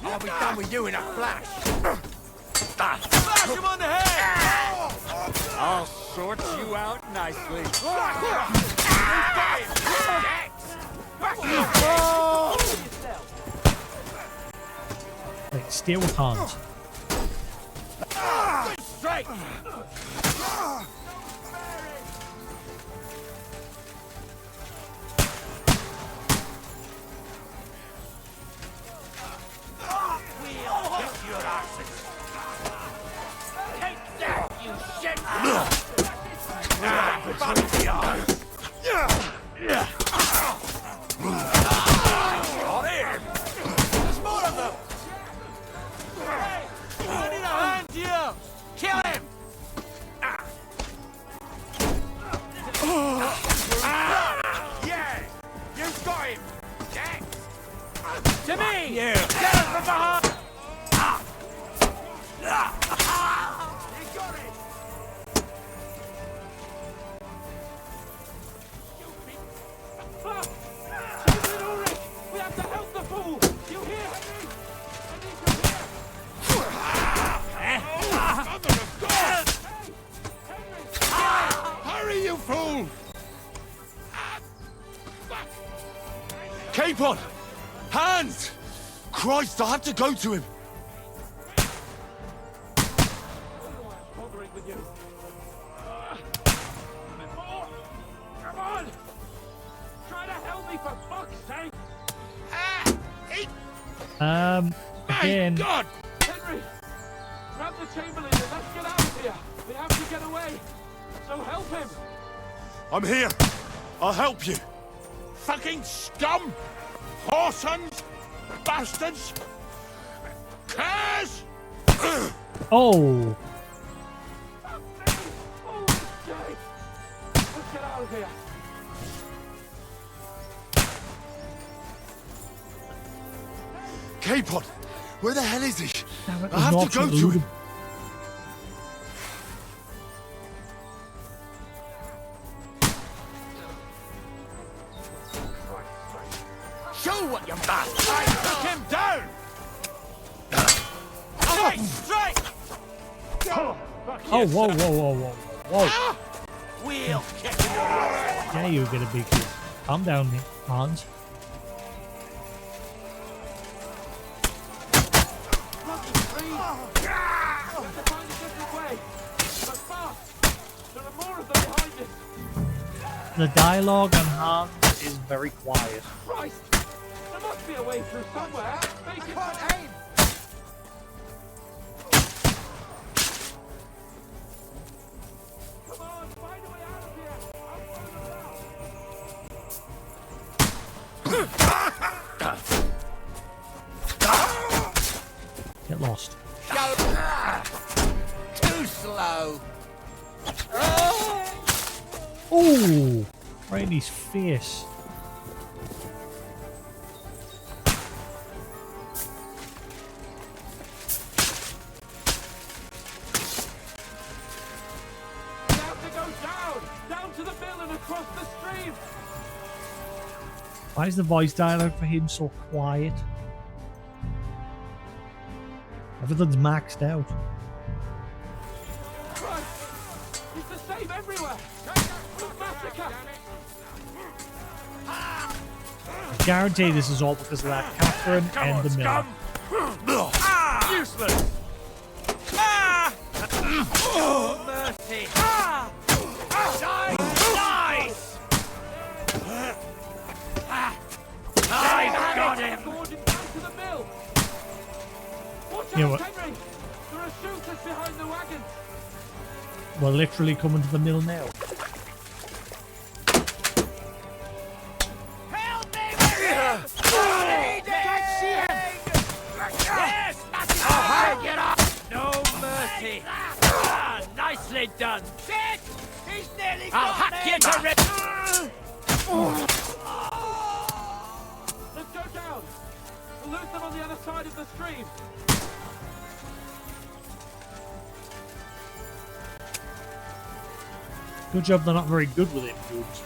I'll be done with you in a flash! Smash him on the head! I'll sort you out nicely. Wait, stay with Hans. Straight! To me! Yeah. Get him from behind! move! Capon! Hands! Christ, I have to go to him! Bothering with you. Come on! Try to help me for fuck's sake! Again. God! Henry! Grab the Chamberlain and let's get out of here! We have to get away! So help him! I'm here! I'll help you! Fucking scum! Whoresons! Bastards! Curs! Oh! Let's get out of here! Capon! Where the hell is he? Damn it, I have to go to him! Show what you got! I took him down! Strike! Oh, whoa, whoa, whoa, whoa, whoa. We'll kick you. Yeah, you're gonna be good. Calm down, Hans. The dialogue on Hans is very quiet. Christ! There must be a way through somewhere! Make it aim! Come on, find a way out of here! Get lost. Too slow. Oh! Right in his face. We have to go down to the mill and across the stream. Why is the voice dialogue for him so quiet? Everything's maxed out. Christ! It's the same everywhere. Massacre! I guarantee this is all because of that Catherine and the mill. Useless! Oh, mercy! Nice! I've got him! Down to the mill. Watch You know out, what? Henry! There are shooters behind the wagon. We're literally coming to the mill now. Yes! Oh, get up! No mercy! Ah, nicely done! Shit! He's nearly I'll got hack me! you to rip. Let's go down. We'll loot them on the other side of the stream. Good job they're not very good with it, dudes.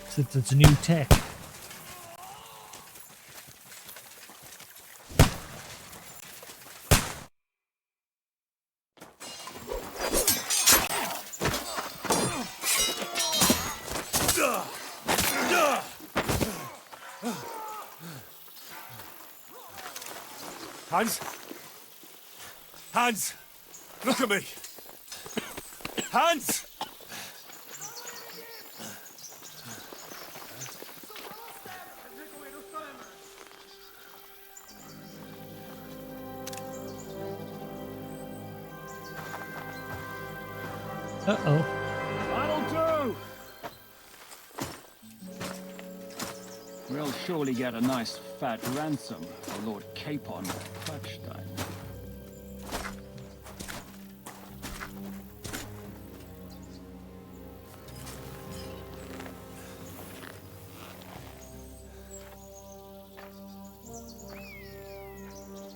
Since it's new tech. Hans? Hans! Look at me! Hans! Uh-oh. That'll do! We'll surely get a nice fat ransom for Lord Capon Clutchstein.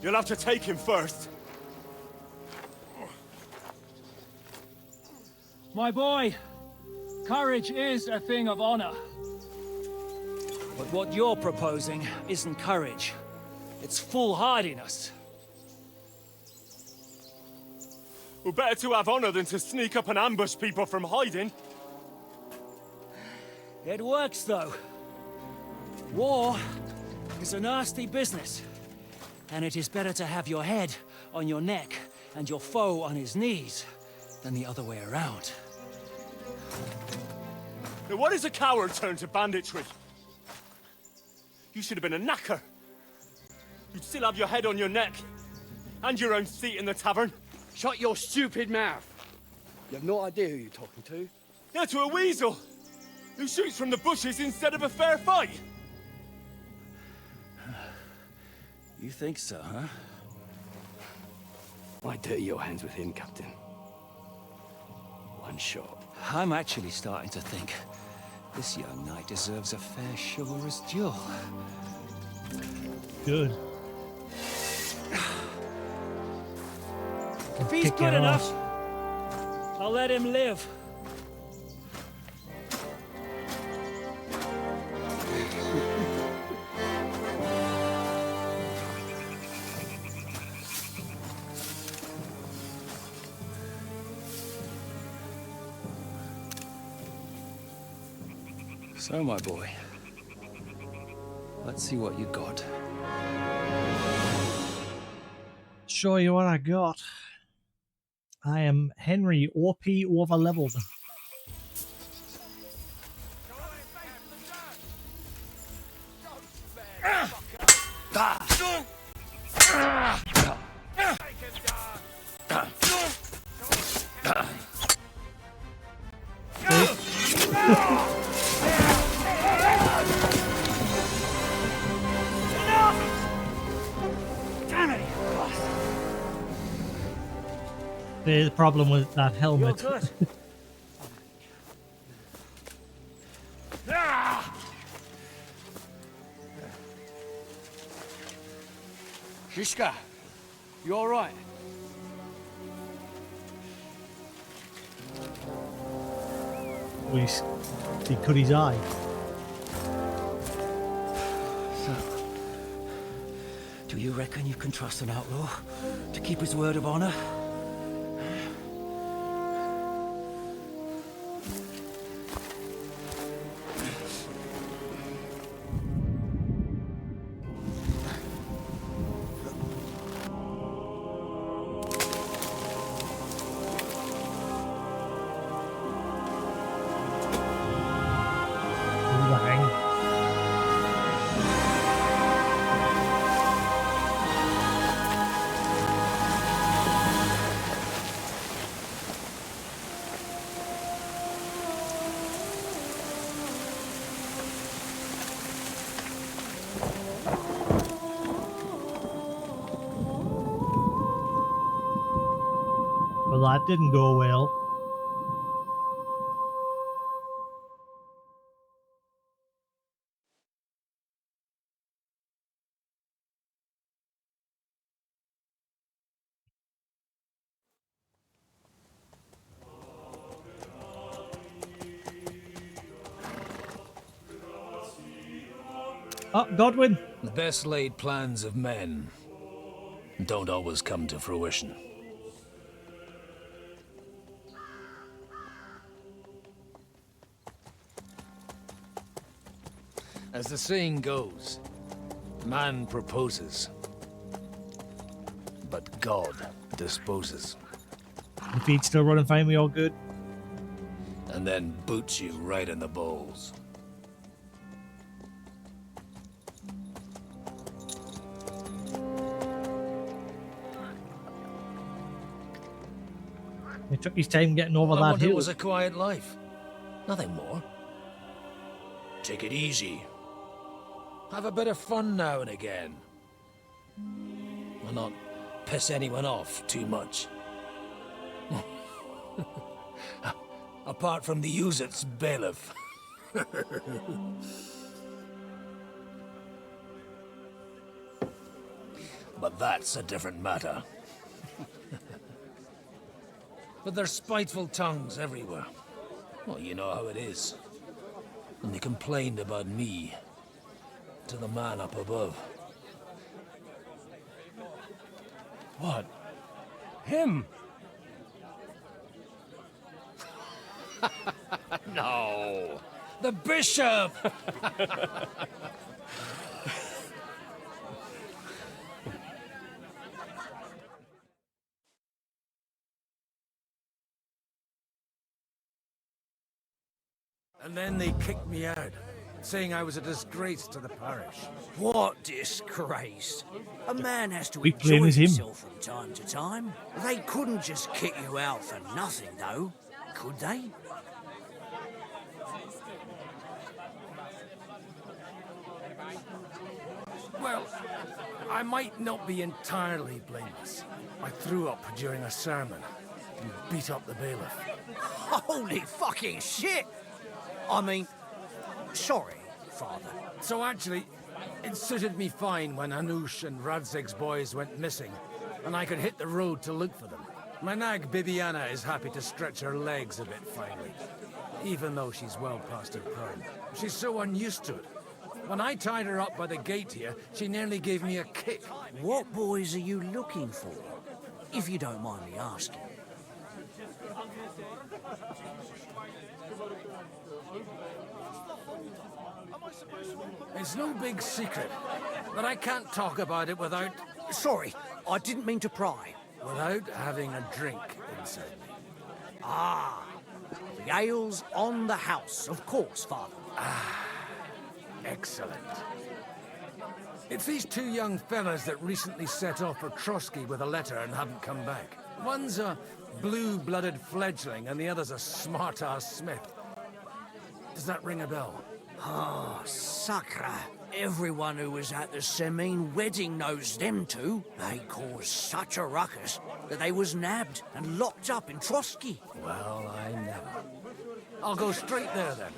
You'll have to take him first. My boy, courage is a thing of honor. But what you're proposing isn't courage. It's foolhardiness. Well, better to have honor than to sneak up and ambush people from hiding. It works, though. War is a nasty business. And it is better to have your head on your neck and your foe on his knees than the other way around. Now, what is a coward turned to banditry? You should have been a knacker. You'd still have your head on your neck. And your own seat in the tavern. Shut your stupid mouth. You have no idea who you're talking to. Yeah, to a weasel. Who shoots from the bushes instead of a fair fight. You think so, huh? Why dirty your hands with him, Captain? One shot. I'm actually starting to think this young knight deserves a fair chivalrous duel. Good. If he's good enough, I'll let him live. So, my boy, let's see what you got. Show you what I got. I am Henry, OP overleveled. Damn it! The problem with that helmet. You're good. Shishka, you all right? He cut his eye. So, do you reckon you can trust an outlaw to keep his word of honor? Well, that didn't go well. Oh, Godwin. The best laid plans of men don't always come to fruition. As the saying goes, man proposes, but God disposes. The feet's still running fine, we all good? And then boots you right in the balls. He took his time getting over I that wanted hill. It was a quiet life. Nothing more. Take it easy. Have a bit of fun now and again. And not piss anyone off too much. Apart from the Uzit's bailiff. But that's a different matter. But there's spiteful tongues everywhere. Well, you know how it is. And they complained about me to the man up above. What? Him? No. The bishop! And then they kicked me out, saying I was a disgrace to the parish. What disgrace? A man has to We enjoy playing as him. himself from time to time. They couldn't just kick you out for nothing, though, could they? Well, I might not be entirely blameless. I threw up during a sermon and beat up the bailiff. Holy fucking shit! I mean, sorry, Father. So actually, it suited me fine when Hanush and Radzig's boys went missing, and I could hit the road to look for them. My nag Bibiana is happy to stretch her legs a bit finally, even though she's well past her prime. She's so unused to it. When I tied her up by the gate here, she nearly gave me a kick. What boys are you looking for? If you don't mind me asking. It's no big secret, but I can't talk about it without... Sorry, I didn't mean to pry. Without having a drink inside me. Ah, the ale's on the house, of course, Father. Excellent. It's these two young fellas that recently set off for Trotsky with a letter and haven't come back. One's a blue-blooded fledgling and the other's a smart-ass smith. Does that ring a bell? Ah, Sakra. Everyone who was at the Semine wedding knows them two. They caused such a ruckus that they was nabbed and locked up in Trotsky. Well, I never. I'll go straight there then.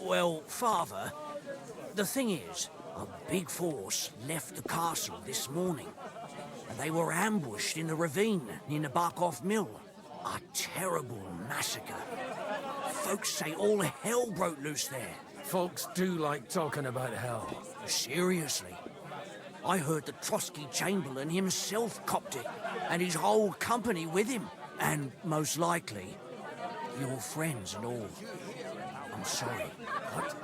Well, Father, the thing is, a big force left the castle this morning, and they were ambushed in the ravine near the Barkov Mill. A terrible massacre. Folks say all hell broke loose there. Folks do like talking about hell. Seriously. I heard the Trotsky Chamberlain himself copped it, and his whole company with him. And most likely, your friends and all. I'm sorry. What?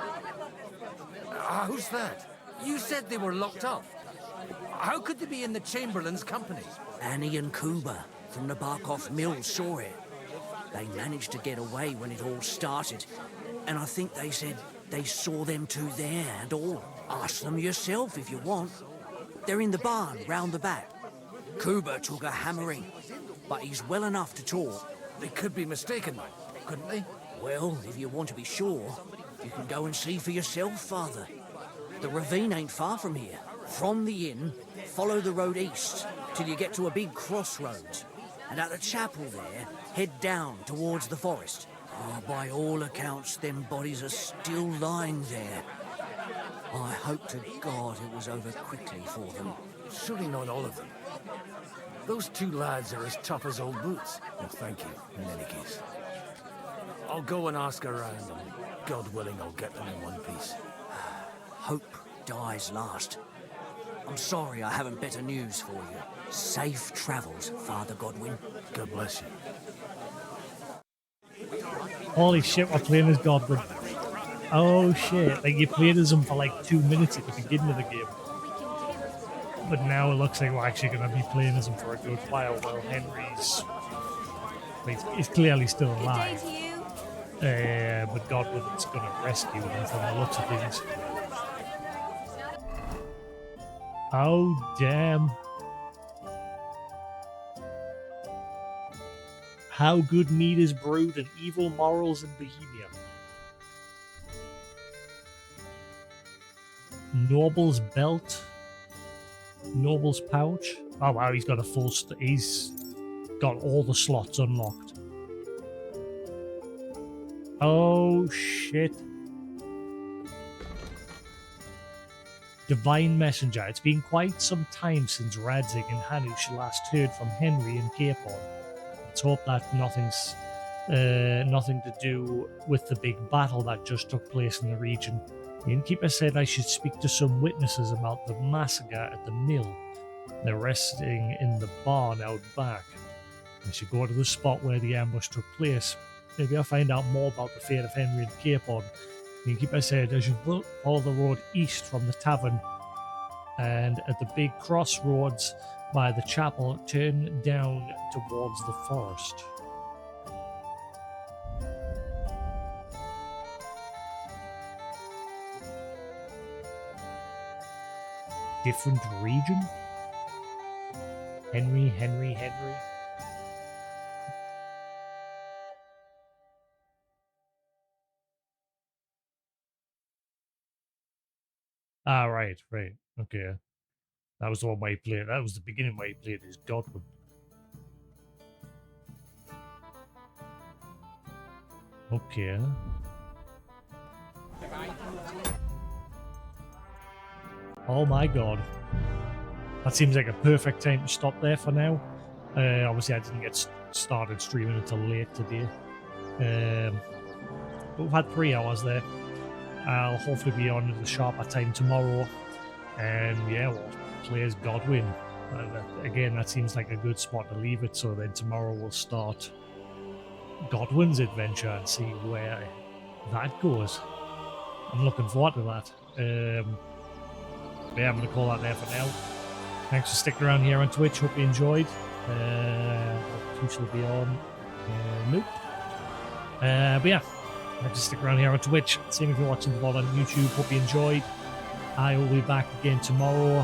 Who's that? You said they were locked up. How could they be in the Chamberlain's company? Annie and Kuba from the Barkov Mill saw it. They managed to get away when it all started, and I think they said they saw them two there and all. Ask them yourself if you want. They're in the barn round the back. Kuba took a hammering, but he's well enough to talk. They could be mistaken, couldn't they? Well, if you want to be sure, you can go and see for yourself, Father. The ravine ain't far from here. From the inn, follow the road east till you get to a big crossroads. And at the chapel there, head down towards the forest. Oh, by all accounts, them bodies are still lying there. I hope to God it was over quickly for them. Surely not all of them. Those two lads are as tough as old boots. Well, thank you, in any case. I'll go and ask around, and God willing, I'll get them in one piece. Hope dies last. I'm sorry I haven't better news for you. Safe travels, Father Godwin. God bless you. Holy shit, we're playing as Godwin. Oh shit, like you played as him for like 2 minutes at the beginning of the game. But now it looks like we're actually going to be playing as him for a good while. Well, Henry's... he's clearly still alive. But Godwin's going to rescue him from the looks of things. Oh, damn. How good meat is brewed and evil morals in Bohemia. Noble's belt. Noble's pouch. Oh wow, he's got a full... he's got all the slots unlocked. Oh shit. Divine Messenger. It's been quite some time since Radzig and Hanush last heard from Henry and Capon. Let's hope that nothing's nothing to do with the big battle that just took place in the region. The innkeeper said I should speak to some witnesses about the massacre at the mill. They're resting in the barn out back. I should go to the spot where the ambush took place. maybe I'll find out more about the fate of Henry and Capon. The innkeeper said I should follow the road east from the tavern, and at the big crossroads by the chapel, turn down towards the forest. Different region? Henry. Ah, right. Okay. That was the one where he played. That was the beginning where he played as Godwin. Okay. Oh my god. That seems like a perfect time to stop there for now. Obviously, I didn't get started streaming until late today. But we've had 3 hours there. I'll hopefully be on at a sharper time tomorrow. And yeah, we'll play as Godwin. Again, that seems like a good spot to leave it. So then tomorrow we'll start Godwin's adventure and see where that goes. I'm looking forward to that. Yeah, I'm going to call that there for now. Thanks for sticking around here on Twitch. Hope you enjoyed. Twitch will be on. Nope. But yeah, thanks for sticking around here on Twitch. Same if you're watching the VOD on YouTube. Hope you enjoyed. I will be back again tomorrow,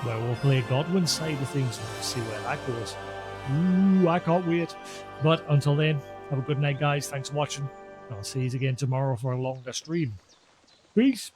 where we'll play Godwin's side of things and see where that goes. Ooh, I can't wait. But until then, have a good night, guys. Thanks for watching. I'll see you again tomorrow for a longer stream. Peace.